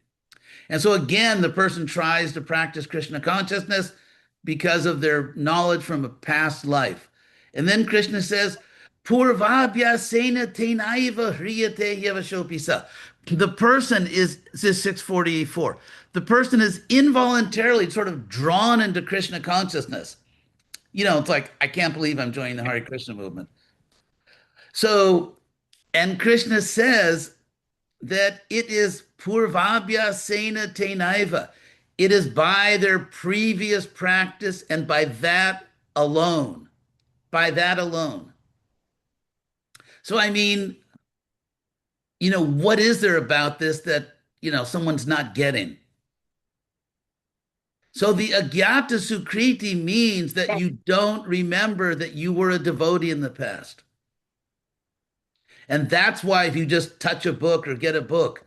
B: And so again, the person tries to practice Krishna consciousness because of their knowledge from a past life. And then Krishna says, Purvabhyasena tenaiva hriyate yavashopisa. The person is, this is 644. The person is involuntarily sort of drawn into Krishna consciousness. It's like, I can't believe I'm joining the Hare Krishna movement. So, and Krishna says that it is Purvabhyasena tenaiva. It is by their previous practice and by that alone. By that alone. So, I mean, what is there about this that, someone's not getting? So the agyata sukriti means that you don't remember that you were a devotee in the past. And that's why if you just touch a book or get a book,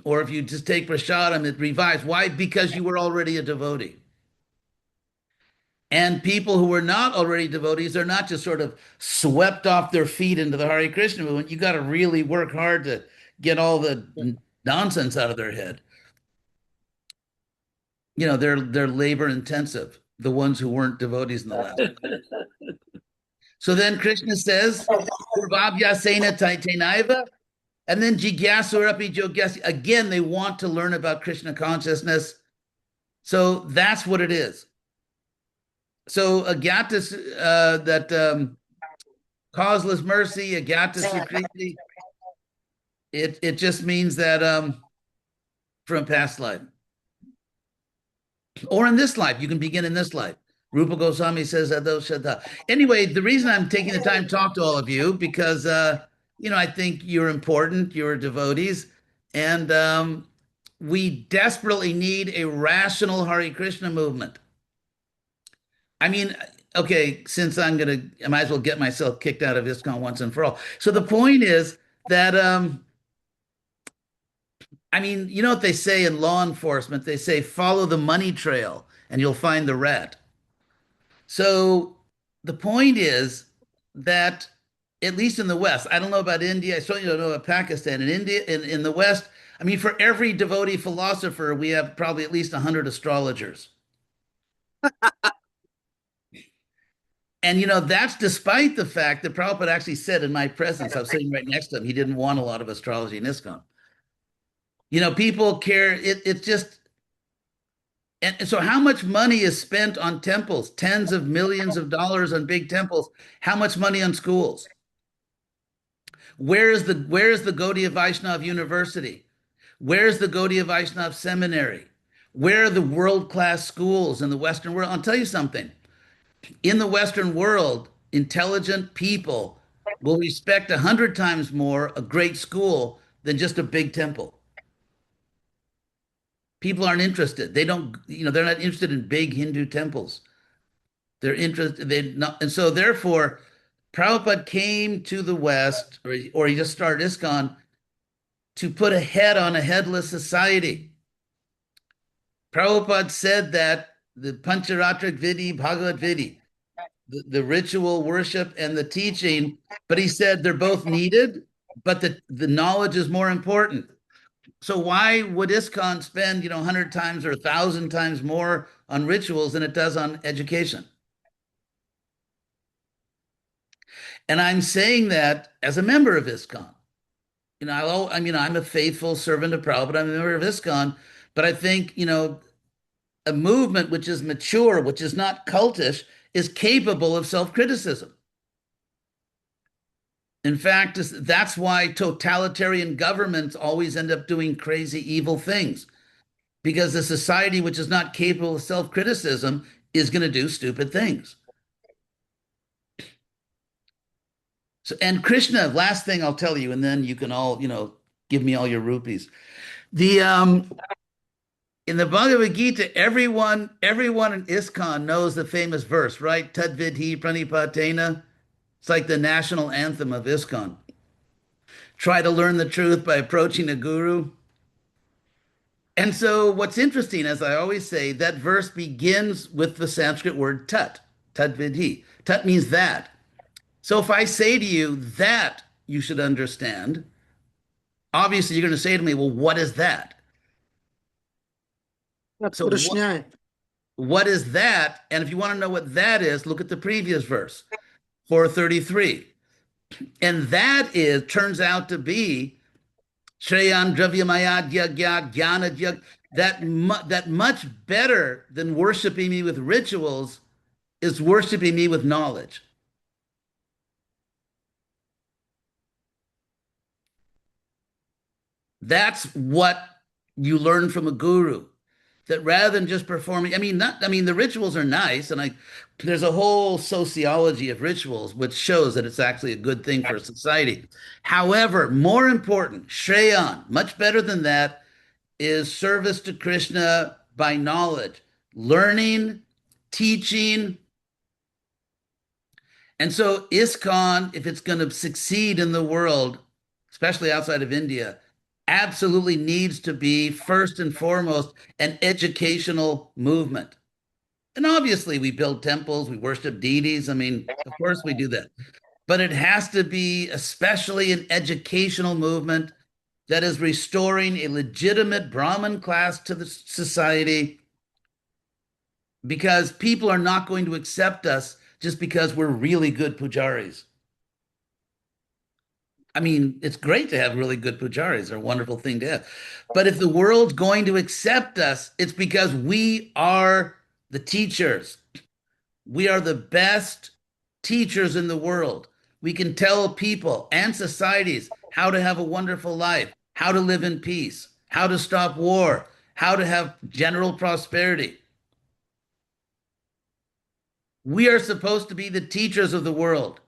B: or if you just take prasadam, it revives. Why? Because you were already a devotee. And people who were not already devotees are not just sort of swept off their feet into the Hare Krishna movement. You got to really work hard to get all the nonsense out of their head. They're labor intensive, the ones who weren't devotees in the last. So then Krishna says, Purvabhyasena tenaiva, and then jigyasurapi yogyasi. Again, they want to learn about Krishna consciousness. So that's what it is. So agyata, that causeless mercy, agyata sukriti, it just means that from past life. Or in this life, you can begin in this life. Rupa Goswami says Ado Shadha. Anyway, the reason I'm taking the time to talk to all of you, because, I think you're important, you're devotees, and we desperately need a rational Hare Krishna movement. I mean, okay, since I might as well get myself kicked out of ISKCON once and for all. So the point is that, you know what they say in law enforcement? They say, follow the money trail and you'll find the rat. So the point is that, at least in the West, I don't know about India, I certainly don't know about Pakistan. In India, in the West, for every devotee philosopher, we have probably at least 100 astrologers. And, that's despite the fact that Prabhupada actually said in my presence, I was sitting right next to him, he didn't want a lot of astrology in ISKCON. People care. It's just, and so how much money is spent on temples? Tens of millions of dollars on big temples. How much money on schools? Where is the Gaudiya Vaishnav University? Where's the Gaudiya Vaishnav Seminary? Where are the world-class schools in the Western world? I'll tell you something. In the Western world, intelligent people will respect 100 times more a great school than just a big temple. People aren't interested. They're not interested in big Hindu temples. They're interested, they not, and so therefore, Prabhupada came to the West, or he just started ISKCON to put a head on a headless society. Prabhupada said that the Pancharatrik Vidi, Bhagavad Vidi, the ritual worship and the teaching, but he said they're both needed, but the knowledge is more important. So why would ISKCON spend 100 times or 1,000 times more on rituals than it does on education? And I'm saying that as a member of ISKCON. I'm a faithful servant of Prabhupada. I'm a member of ISKCON, but I think, a movement which is mature, which is not cultish, is capable of self-criticism. In fact, that's why totalitarian governments always end up doing crazy, evil things, because a society which is not capable of self-criticism is going to do stupid things. So, and Krishna, last thing I'll tell you, and then you can all, give me all your rupees. In the Bhagavad Gita, everyone in ISKCON knows the famous verse, right? Tadvidhi pranipatena. It's like the national anthem of ISKCON. Try to learn the truth by approaching a guru. And so what's interesting, as I always say, that verse begins with the Sanskrit word tat, tadvidhi. Tat means that. So if I say to you that you should understand, obviously you're going to say to me, well, what is that? So what is that? And if you want to know what that is, look at the previous verse, 433. And that turns out to be Shreyan Dravyamaya Yagya Jnana Yag. That much better than worshiping me with rituals is worshiping me with knowledge. That's what you learn from a guru. That rather than just performing, the rituals are nice, and there's a whole sociology of rituals which shows that it's actually a good thing for society. However, more important, Shreyan, much better than that, is service to Krishna by knowledge, learning, teaching. And so ISKCON, if it's going to succeed in the world, especially outside of India, absolutely needs to be first and foremost an educational movement. And obviously we build temples, we worship deities. Of course we do that. But it has to be especially an educational movement that is restoring a legitimate Brahmin class to the society, because people are not going to accept us just because we're really good pujaris. It's great to have really good pujaris. They're a wonderful thing to have. But if the world's going to accept us, it's because we are the teachers. We are the best teachers in the world. We can tell people and societies how to have a wonderful life, how to live in peace, how to stop war, how to have general prosperity. We are supposed to be the teachers of the world.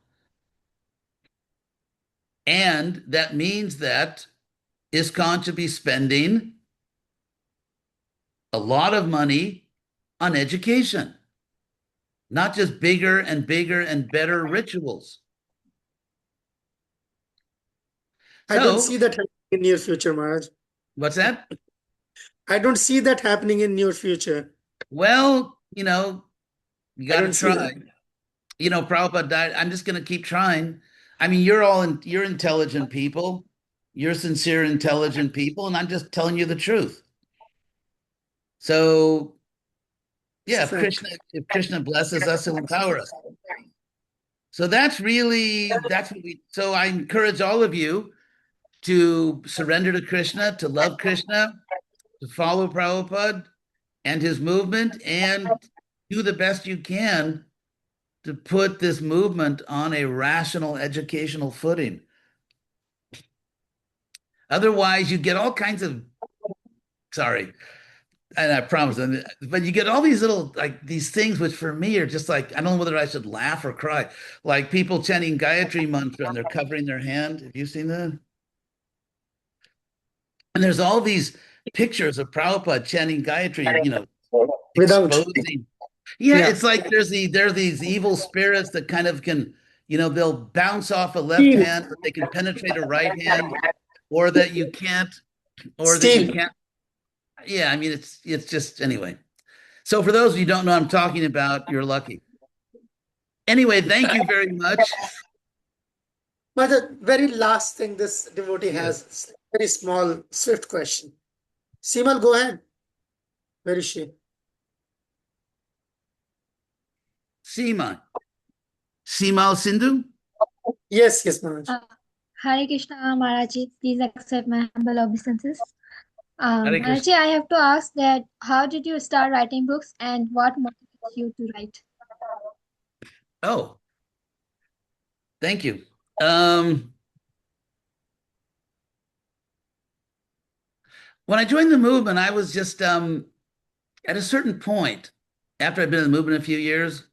B: And that means that ISKCON should be spending a lot of money on education, not just bigger and bigger and better rituals.
A: I don't see that happening in near future, Maharaj.
B: What's that?
A: I don't see that happening in near future.
B: Well, you got to try. Prabhupada died. I'm just going to keep trying. You're intelligent people. You're sincere, intelligent people, and I'm just telling you the truth. So, yeah, if Krishna blesses us, he'll empower us. So so I encourage all of you to surrender to Krishna, to love Krishna, to follow Prabhupada and his movement, and do the best you can to put this movement on a rational educational footing. Otherwise, you get all kinds of, sorry, and I promise, but you get all these little, like these things, which for me are just like, I don't know whether I should laugh or cry. Like people chanting Gayatri mantra and they're covering their hand. Have you seen that? And there's all these pictures of Prabhupada chanting Gayatri,
A: Without.
B: exposing. Yeah,
A: Yeah.
B: it's like there are these evil spirits that kind of can, they'll bounce off a left
A: Steel.
B: hand, but they can penetrate a right hand, or that you can't,
A: Steel.
B: Yeah, I mean, it's just, anyway. So for those of you who don't know what I'm talking about, you're lucky. Anyway, thank you very much.
A: But the very last thing this devotee has, is a very small, swift question. Seemal, go ahead. Where is she?
B: Seemal Sindhu?
A: Yes, Maharaj.
O: Hare Krishna, Maharaj, please accept my humble obeisances.
B: Hare
O: Maharaj,
B: Krishna.
O: I have to ask that how did you start writing books and what motivates you to write?
B: Oh, thank you. When I joined the movement, I was just at a certain point, after I'd been in the movement a few years,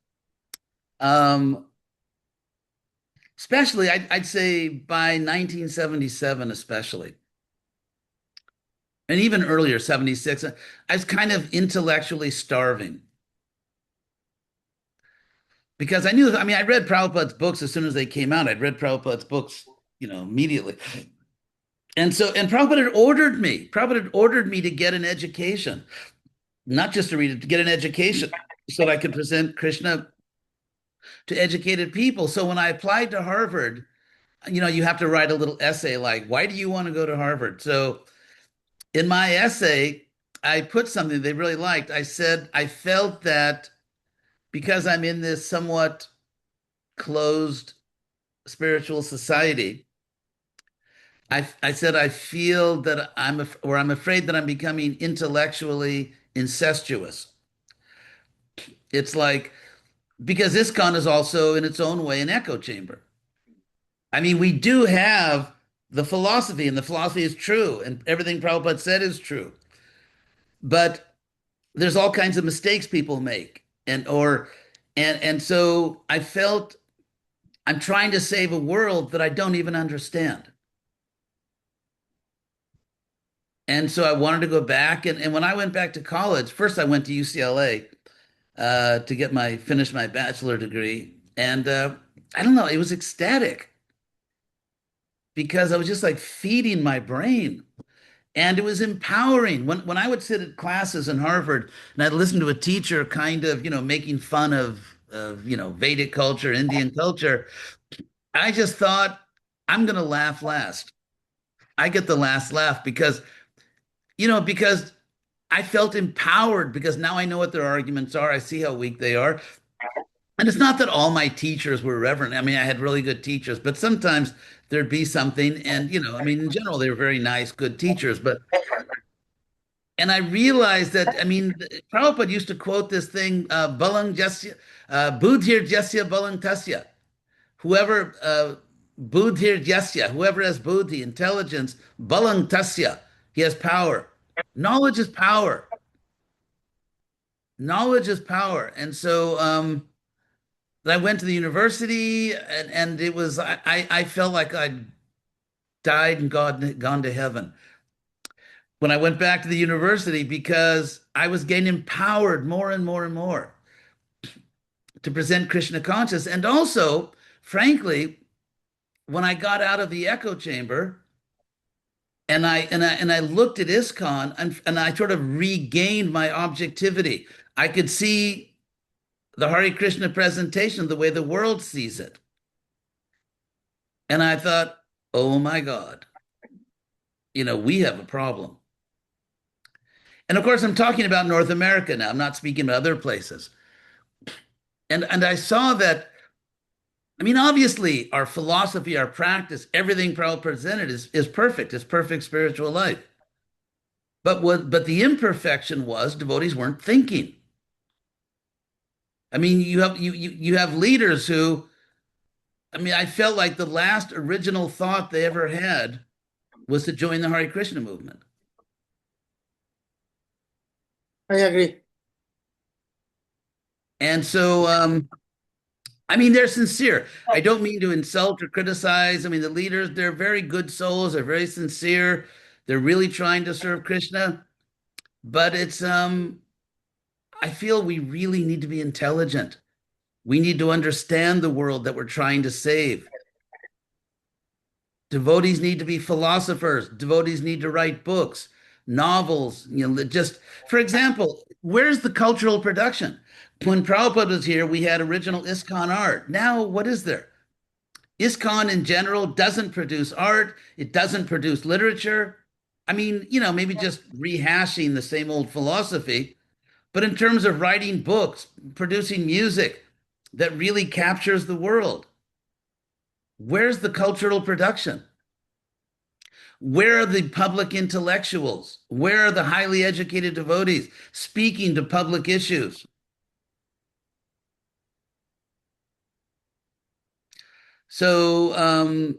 B: especially I'd say by 1977, especially, and even earlier, 76, I was kind of intellectually starving. Because I read Prabhupada's books as soon as they came out. I'd read Prabhupada's books, immediately. And Prabhupada had ordered me to get an education, not just to read it, to get an education so that I could present Krishna to educated people. So when I applied to Harvard, you have to write a little essay like, why do you want to go to Harvard? So in my essay, I put something they really liked. I said, I felt that because I'm in this somewhat closed spiritual society, I said I feel that I'm afraid that I'm becoming intellectually incestuous. It's like, because ISKCON is also in its own way an echo chamber. I mean, we do have the philosophy, and the philosophy is true, and everything Prabhupada said is true. But there's all kinds of mistakes people make. And so I felt I'm trying to save a world that I don't even understand. And so I wanted to go back. And when I went back to college, first I went to UCLA to finish my bachelor degree. And I don't know, it was ecstatic because I was just like feeding my brain. And it was empowering. When I would sit at classes in Harvard and I'd listen to a teacher kind of, making fun of Vedic culture, Indian culture, I just thought, I'm going to laugh last. I get the last laugh because I felt empowered because now I know what their arguments are. I see how weak they are. And it's not that all my teachers were reverent. I mean, I had really good teachers, but sometimes there'd be something. And, in general, they were very nice, good teachers. And I realized that, Prabhupada used to quote this thing, Balang Jasya, Budhir Jasya Balang Tasya. Whoever, Budhir Jasya, whoever has buddhi, intelligence, Balang Tasya, he has power. Knowledge is power. Knowledge is power. And so I went to the university and it was, I felt like I'd died and gone to heaven when I went back to the university because I was getting empowered more and more and more to present Krishna consciousness. And also, frankly, when I got out of the echo chamber and I looked at ISKCON and I sort of regained my objectivity. I could see the Hare Krishna presentation the way the world sees it. And I thought, oh my God, we have a problem. And of course, I'm talking about North America now. I'm not speaking about other places. And I saw that I mean, obviously, our philosophy, our practice, everything Prabhupada presented is perfect. It's perfect spiritual life. But the imperfection was devotees weren't thinking. I mean, you have leaders who, I mean, I felt like the last original thought they ever had was to join the Hare Krishna movement.
A: I agree.
B: And so, I mean, they're sincere. I don't mean to insult or criticize. I mean, the leaders, they're very good souls. They're very sincere. They're really trying to serve Krishna. But I feel we really need to be intelligent. We need to understand the world that we're trying to save. Devotees need to be philosophers. Devotees need to write books, novels, just, for example, where's the cultural production? When Prabhupada was here, we had original ISKCON art. Now, what is there? ISKCON in general doesn't produce art. It doesn't produce literature. I mean, maybe just rehashing the same old philosophy. But in terms of writing books, producing music that really captures the world, where's the cultural production? Where are the public intellectuals? Where are the highly educated devotees speaking to public issues? So,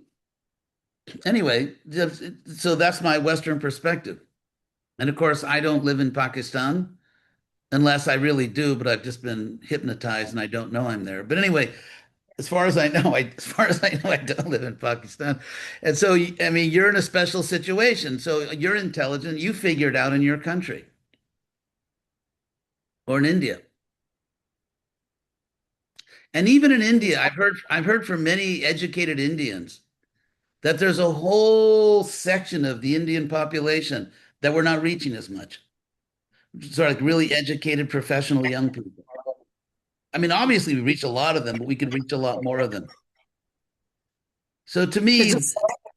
B: anyway, so that's my Western perspective. And of course, I don't live in Pakistan unless I really do, but I've just been hypnotized and I don't know I'm there. But anyway, as far as I know, I don't live in Pakistan. And so, I mean, you're in a special situation. So you're intelligent. You figure it out in your country or in India. And even in India, I've heard from many educated Indians that there's a whole section of the Indian population that we're not reaching as much. Sort of like really educated, professional young people. I mean, obviously we reach a lot of them, but we could reach a lot more of them. So to me,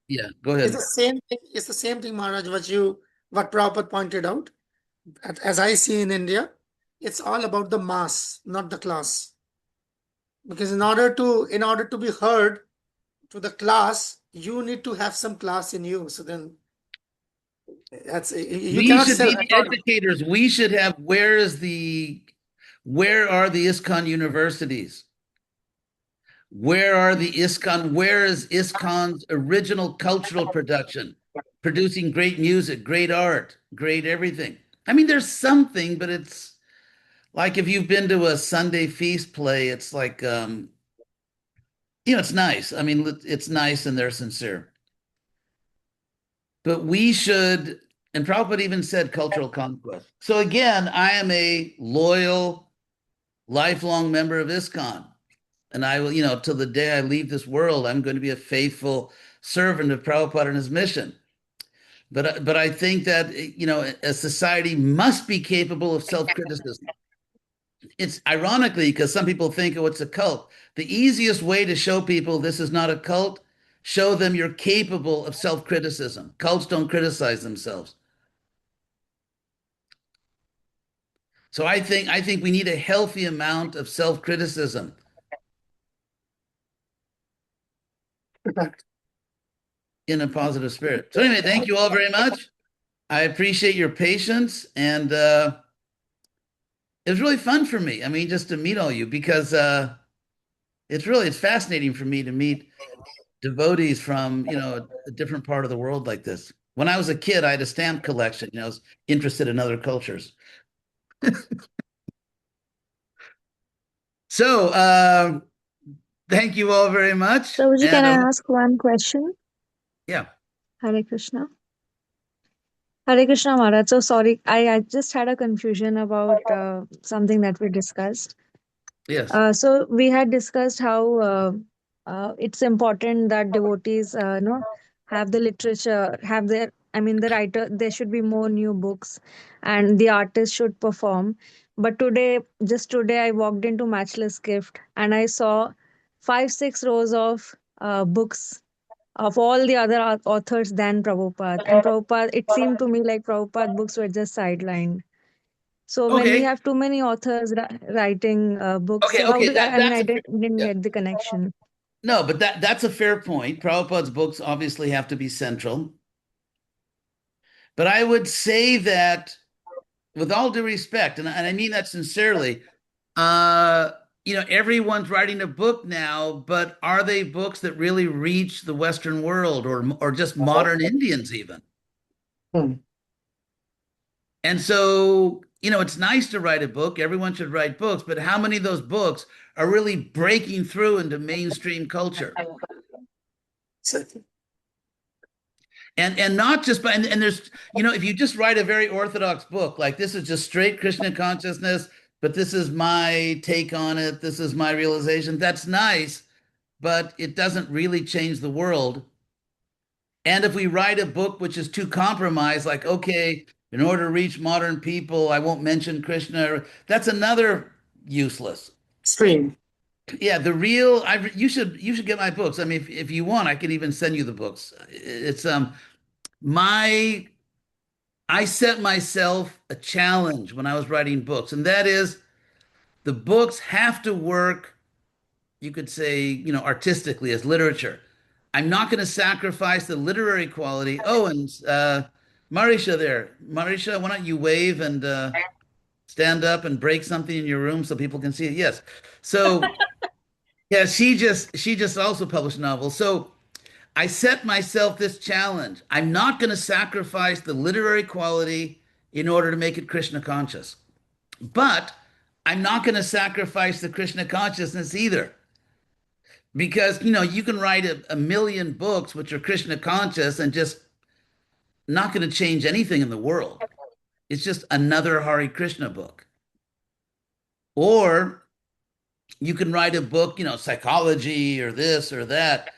B: yeah, go ahead.
A: It's the same thing. It's the same thing, Maharaj, what Prabhupada pointed out. As I see in India, it's all about the mass, not the class. Because in order to be heard to the class, you need to have some class in you. So then that's you
B: We
A: cannot
B: should
A: sell
B: be the educators. We should have where are the ISKCON universities? Where are the ISKCON? Where is ISKCON's original cultural production? Producing great music, great art, great everything. I mean, there's something, but it's like if you've been to a Sunday feast play, it's like it's nice. I mean, it's nice and they're sincere. But we should, and Prabhupada even said cultural conquest. So again, I am a loyal, lifelong member of ISKCON. And I will, till the day I leave this world, I'm going to be a faithful servant of Prabhupada and his mission. But I think that, a society must be capable of self-criticism. It's ironically because some people think, oh, it's a cult. The easiest way to show people this is not a cult, show them you're capable of self-criticism. Cults don't criticize themselves. So I think we need a healthy amount of self-criticism. In a positive spirit. So anyway, thank you all very much. I appreciate your patience, and it was really fun for me. I mean, just to meet all you, because it's fascinating for me to meet devotees from a different part of the world like this. When I was a kid, I had a stamp collection. I was interested in other cultures. So thank you all very much.
F: Prabhuji, can I ask one question?
B: Yeah.
F: Hare Krishna. Hare Krishna Maharaj. So sorry, I just had a confusion about something that we discussed.
B: Yes.
F: So we had discussed how it's important that devotees have the literature, have their, I mean, the writer, there should be more new books and the artist should perform. But just today, I walked into Matchless Gift and I saw 5-6 rows of books of all the other authors than Prabhupada. And Prabhupada, it seemed to me like Prabhupada books were just sidelined. So when we have too many authors writing books, so how do I mean, I didn't get the connection.
B: No, but that's a fair point. Prabhupada's books obviously have to be central. But I would say that, with all due respect, and I mean that sincerely, uh, everyone's writing a book now, but are they books that really reach the Western world or just modern Indians even?
A: Hmm.
B: And so, it's nice to write a book. Everyone should write books, but how many of those books are really breaking through into mainstream culture?
A: Exactly.
B: And not just by and there's if you just write a very orthodox book like this is just straight Krishna consciousness, but this is my take on it, this is my realization, that's nice, but it doesn't really change the world. And if we write a book which is too compromised, like, okay, in order to reach modern people, I won't mention Krishna, that's another useless.
A: Stream.
B: Yeah, the real you should get my books. I mean, if you want, I can even send you the books. It's my I set myself a challenge when I was writing books, and that is the books have to work, you could say, artistically as literature. I'm not going to sacrifice the literary quality. Oh, and Marisha there. Marisha, why don't you wave and stand up and break something in your room so people can see it? Yes. So, yeah, she just also published a novel. So I set myself this challenge. I'm not going to sacrifice the literary quality in order to make it Krishna conscious. But I'm not going to sacrifice the Krishna consciousness either. Because, you can write a million books which are Krishna conscious and just not going to change anything in the world. It's just another Hare Krishna book. Or you can write a book, psychology or this or that,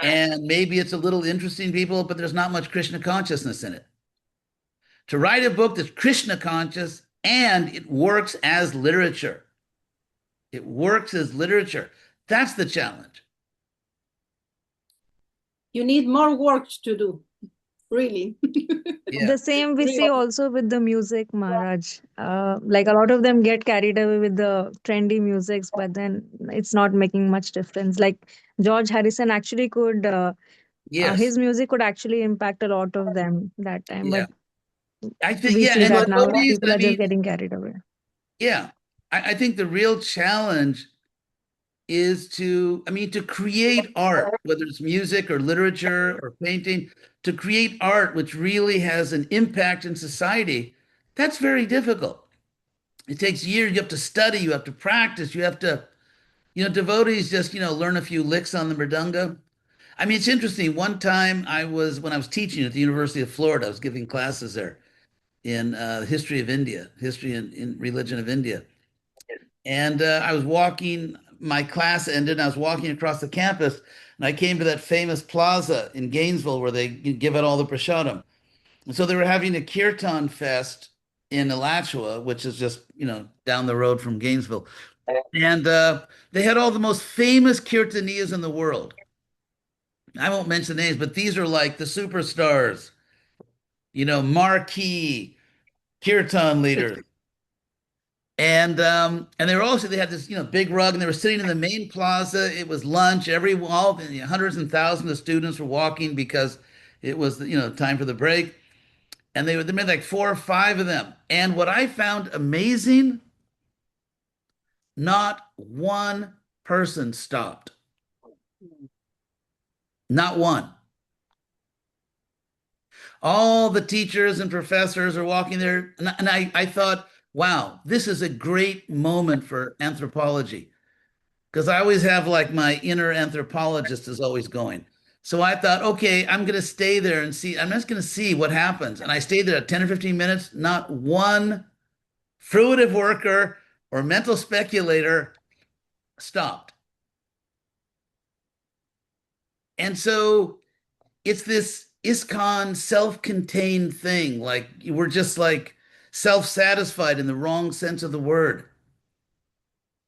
B: and maybe it's a little interesting to people, but there's not much Krishna consciousness in it. To write a book that's Krishna conscious and it works as literature. It works as literature. That's the challenge.
P: You need more work to do, really.
B: Yeah.
Q: The same we see also with the music, Maharaj. Like a lot of them get carried away with the trendy musics, but then it's not making much difference. Like George Harrison actually could,
B: Yes.
Q: his music could actually impact a lot of them that time.
B: Yeah.
Q: But
B: I think,
Q: we
B: yeah,
Q: see
B: and
Q: that now
B: devotees,
Q: people
B: I
Q: are just
B: mean,
Q: getting carried away.
B: yeah, I think the real challenge is to create art, whether it's music or literature or painting, to create art which really has an impact in society. That's very difficult. It takes years. You have to study, you have to practice, you have to, devotees just, learn a few licks on the mridanga. I mean, it's interesting. One time when I was teaching at the University of Florida, I was giving classes there in history of India, history in religion of India. And I was walking, my class ended, and I was walking across the campus, and I came to that famous plaza in Gainesville where they give out all the prasadam. And so they were having a kirtan fest in Alachua, which is just, down the road from Gainesville. And they had all the most famous kirtaniyas in the world. I won't mention names, but these are like the superstars, marquee kirtan leaders. And they had this big rug, and they were sitting in the main plaza. It was lunch. Hundreds and thousands of students were walking because it was time for the break, and they made like four or five of them. And what I found amazing, not one person stopped, not one. All the teachers and professors are walking there, and I thought, wow, this is a great moment for anthropology. Because I always have like my inner anthropologist is always going. So I thought, okay, I'm going to stay there and see. I'm just going to see what happens. And I stayed there 10 or 15 minutes. Not one fruitive worker or mental speculator stopped. And so it's this ISKCON self-contained thing. Like we're just like self-satisfied in the wrong sense of the word.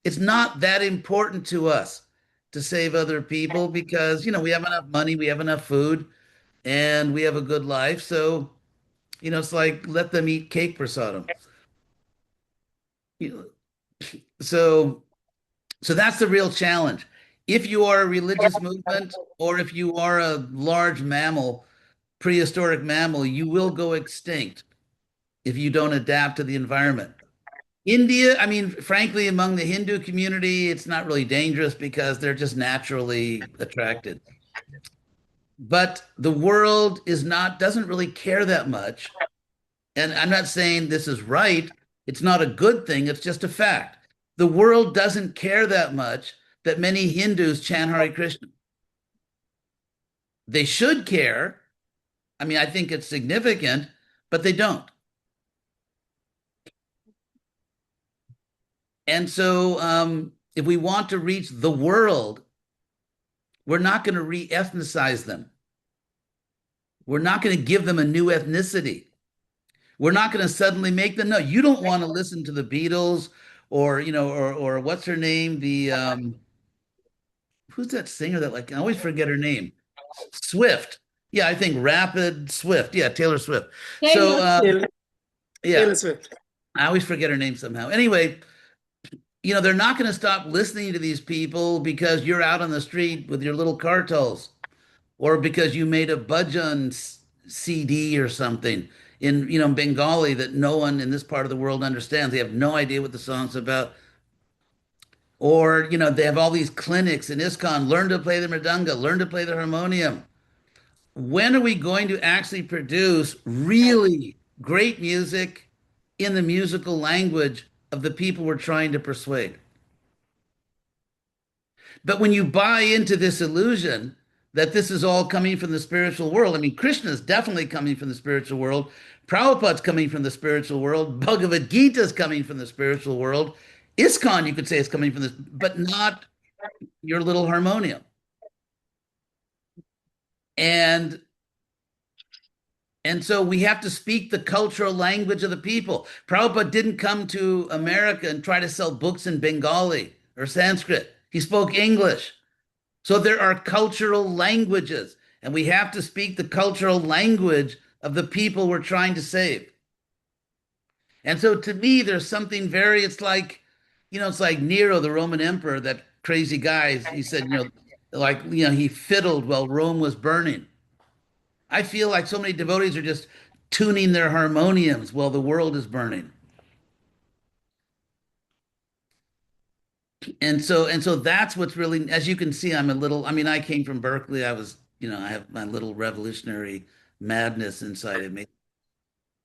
B: It's not that important to us to save other people because, we have enough money, we have enough food, and we have a good life. So, it's like let them eat cake prasadam. You know, so so that's the real challenge. If you are a religious movement or if you are a large mammal, prehistoric mammal, you will go extinct if you don't adapt to the environment. India, I mean, frankly, among the Hindu community, it's not really dangerous because they're just naturally attracted. But the world doesn't really care that much. And I'm not saying this is right. It's not a good thing. It's just a fact. The world doesn't care that much that many Hindus chant Hare Krishna. They should care. I mean, I think it's significant, but they don't. And so, if we want to reach the world, we're not going to re-ethnicize them. We're not going to give them a new ethnicity. We're not going to suddenly make them. No, you don't want to listen to the Beatles or, or what's her name? Who's that singer that I always forget her name? Swift. Yeah, I think Rapid Swift. Yeah, Taylor Swift. So, yeah,
A: Taylor Swift.
B: I always forget her name somehow. Anyway, they're not going to stop listening to these people because you're out on the street with your little cartels or because you made a bhajan CD or something in, Bengali that no one in this part of the world understands. They have no idea what the song's about. Or, they have all these clinics in ISKCON, learn to play the mridanga, learn to play the harmonium. When are we going to actually produce really great music in the musical language of the people we're trying to persuade? But when you buy into this illusion that this is all coming from the spiritual world, I mean, Krishna is definitely coming from the spiritual world. Prabhupada's coming from the spiritual world. Bhagavad Gita is coming from the spiritual world. ISKCON, you could say, is coming from this, but not your little harmonium. And so we have to speak the cultural language of the people. Prabhupada didn't come to America and try to sell books in Bengali or Sanskrit. He spoke English. So there are cultural languages, and we have to speak the cultural language of the people we're trying to save. And so to me, there's something it's like Nero, the Roman emperor, that crazy guy. He said, he fiddled while Rome was burning. I feel like so many devotees are just tuning their harmoniums while the world is burning. And so that's what's really, as you can see, I came from Berkeley. I was, I have my little revolutionary madness inside of me.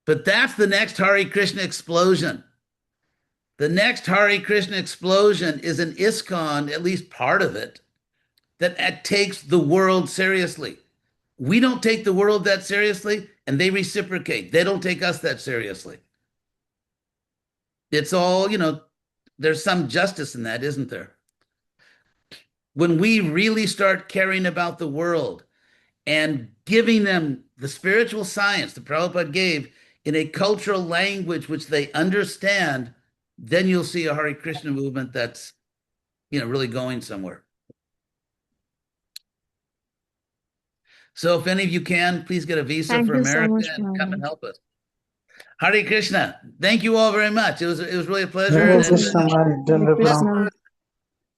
B: But that's the next Hare Krishna explosion. The next Hare Krishna explosion is an ISKCON, at least part of it, that takes the world seriously. We don't take the world that seriously, and they reciprocate. They don't take us that seriously. It's all, there's some justice in that, isn't there? When we really start caring about the world and giving them the spiritual science that Prabhupada gave in a cultural language which they understand, then you'll see a Hare Krishna movement that's, really going somewhere. So if any of you can, please get a visa for America and come and help us. Hare Krishna. Thank you all very much. It was really a pleasure.
M: Hare Krishna, Maharaj.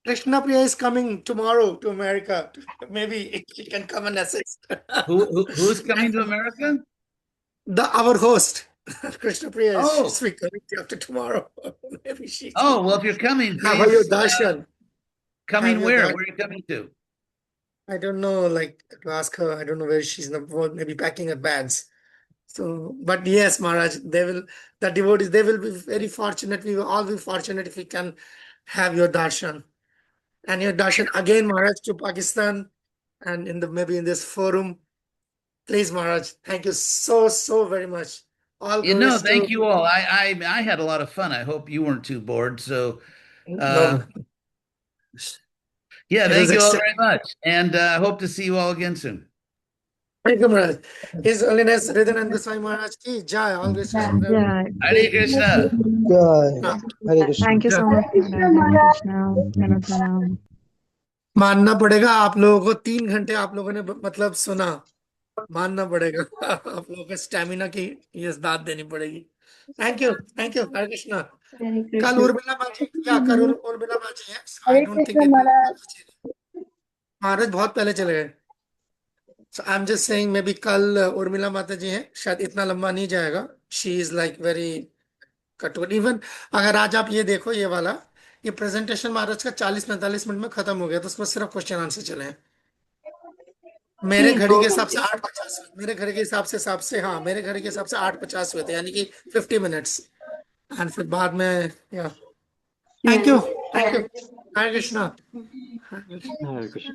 A: Krishna Priya is coming tomorrow to America. Maybe she can come and assist.
B: Who's coming to America?
A: Our host, Krishna Priya,
B: Oh.
A: is coming after tomorrow. Maybe she.
B: Oh, well, if you're coming,
A: Have your
B: please,
A: darshan.
B: coming
A: Have your
B: where?
A: darshan.
B: Where are you coming to?
A: I don't know, to ask her. I don't know where she's maybe packing her bags. So, but yes, Maharaj, the devotees, they will be very fortunate. We will all be fortunate if we can have your darshan. And your darshan again, Maharaj, to Pakistan and maybe in this forum. Please, Maharaj, thank you so very much. All glories
B: Thank
A: to
B: you all. I had a lot of fun. I hope you weren't too bored. So,
A: No.
B: yeah,
A: It
B: thank
A: was
B: you all
A: extra-
B: very much. And I hope to see you all again soon.
A: Thank you, Maharaj. His Holiness Hridayananda Goswami Maharaj ki jai. All this
Q: Yeah.
B: Hare Krishna.
M: Hare Krishna.
Q: Thank you so much, Maharaj. Hare Krishna. Namo Pranam.
A: मानना पड़ेगा आप लोगों को 3 घंटे आप लोगों ने मतलब सुना मानना पड़ेगा आप लोगों को स्टैमिना की ये दाद देनी पड़ेगी थैंक यू हरे कृष्णा कल उर्मिला माजी या कल उर्मिला माजी है आई डोंट थिंक महाराज बहुत पहले चले गए। So I am just saying maybe कल उर्मिला माता जी हैं, शायद इतना लंबा नहीं जाएगा। शी इज लाइक वेरी कटोर। इवन अगर आज आप ये देखो ये वाला, ये प्रेजेंटेशन महाराज का 40-45 मिनट में खत्म हो गया, तो उसमें सिर्फ क्वेश्चन आंसर चले हैं। मेरे घड़ी के हिसाब से 8:50, मेरे घड़ी के हिसाब से हाँ, मेरे घड़ी के हिसाब से 8:50 हुए थे, यानी कि 50 मिनट्स। एंड फिर बाद में या thank you, thank you. Hare Krishna.
J: Hare Krishna.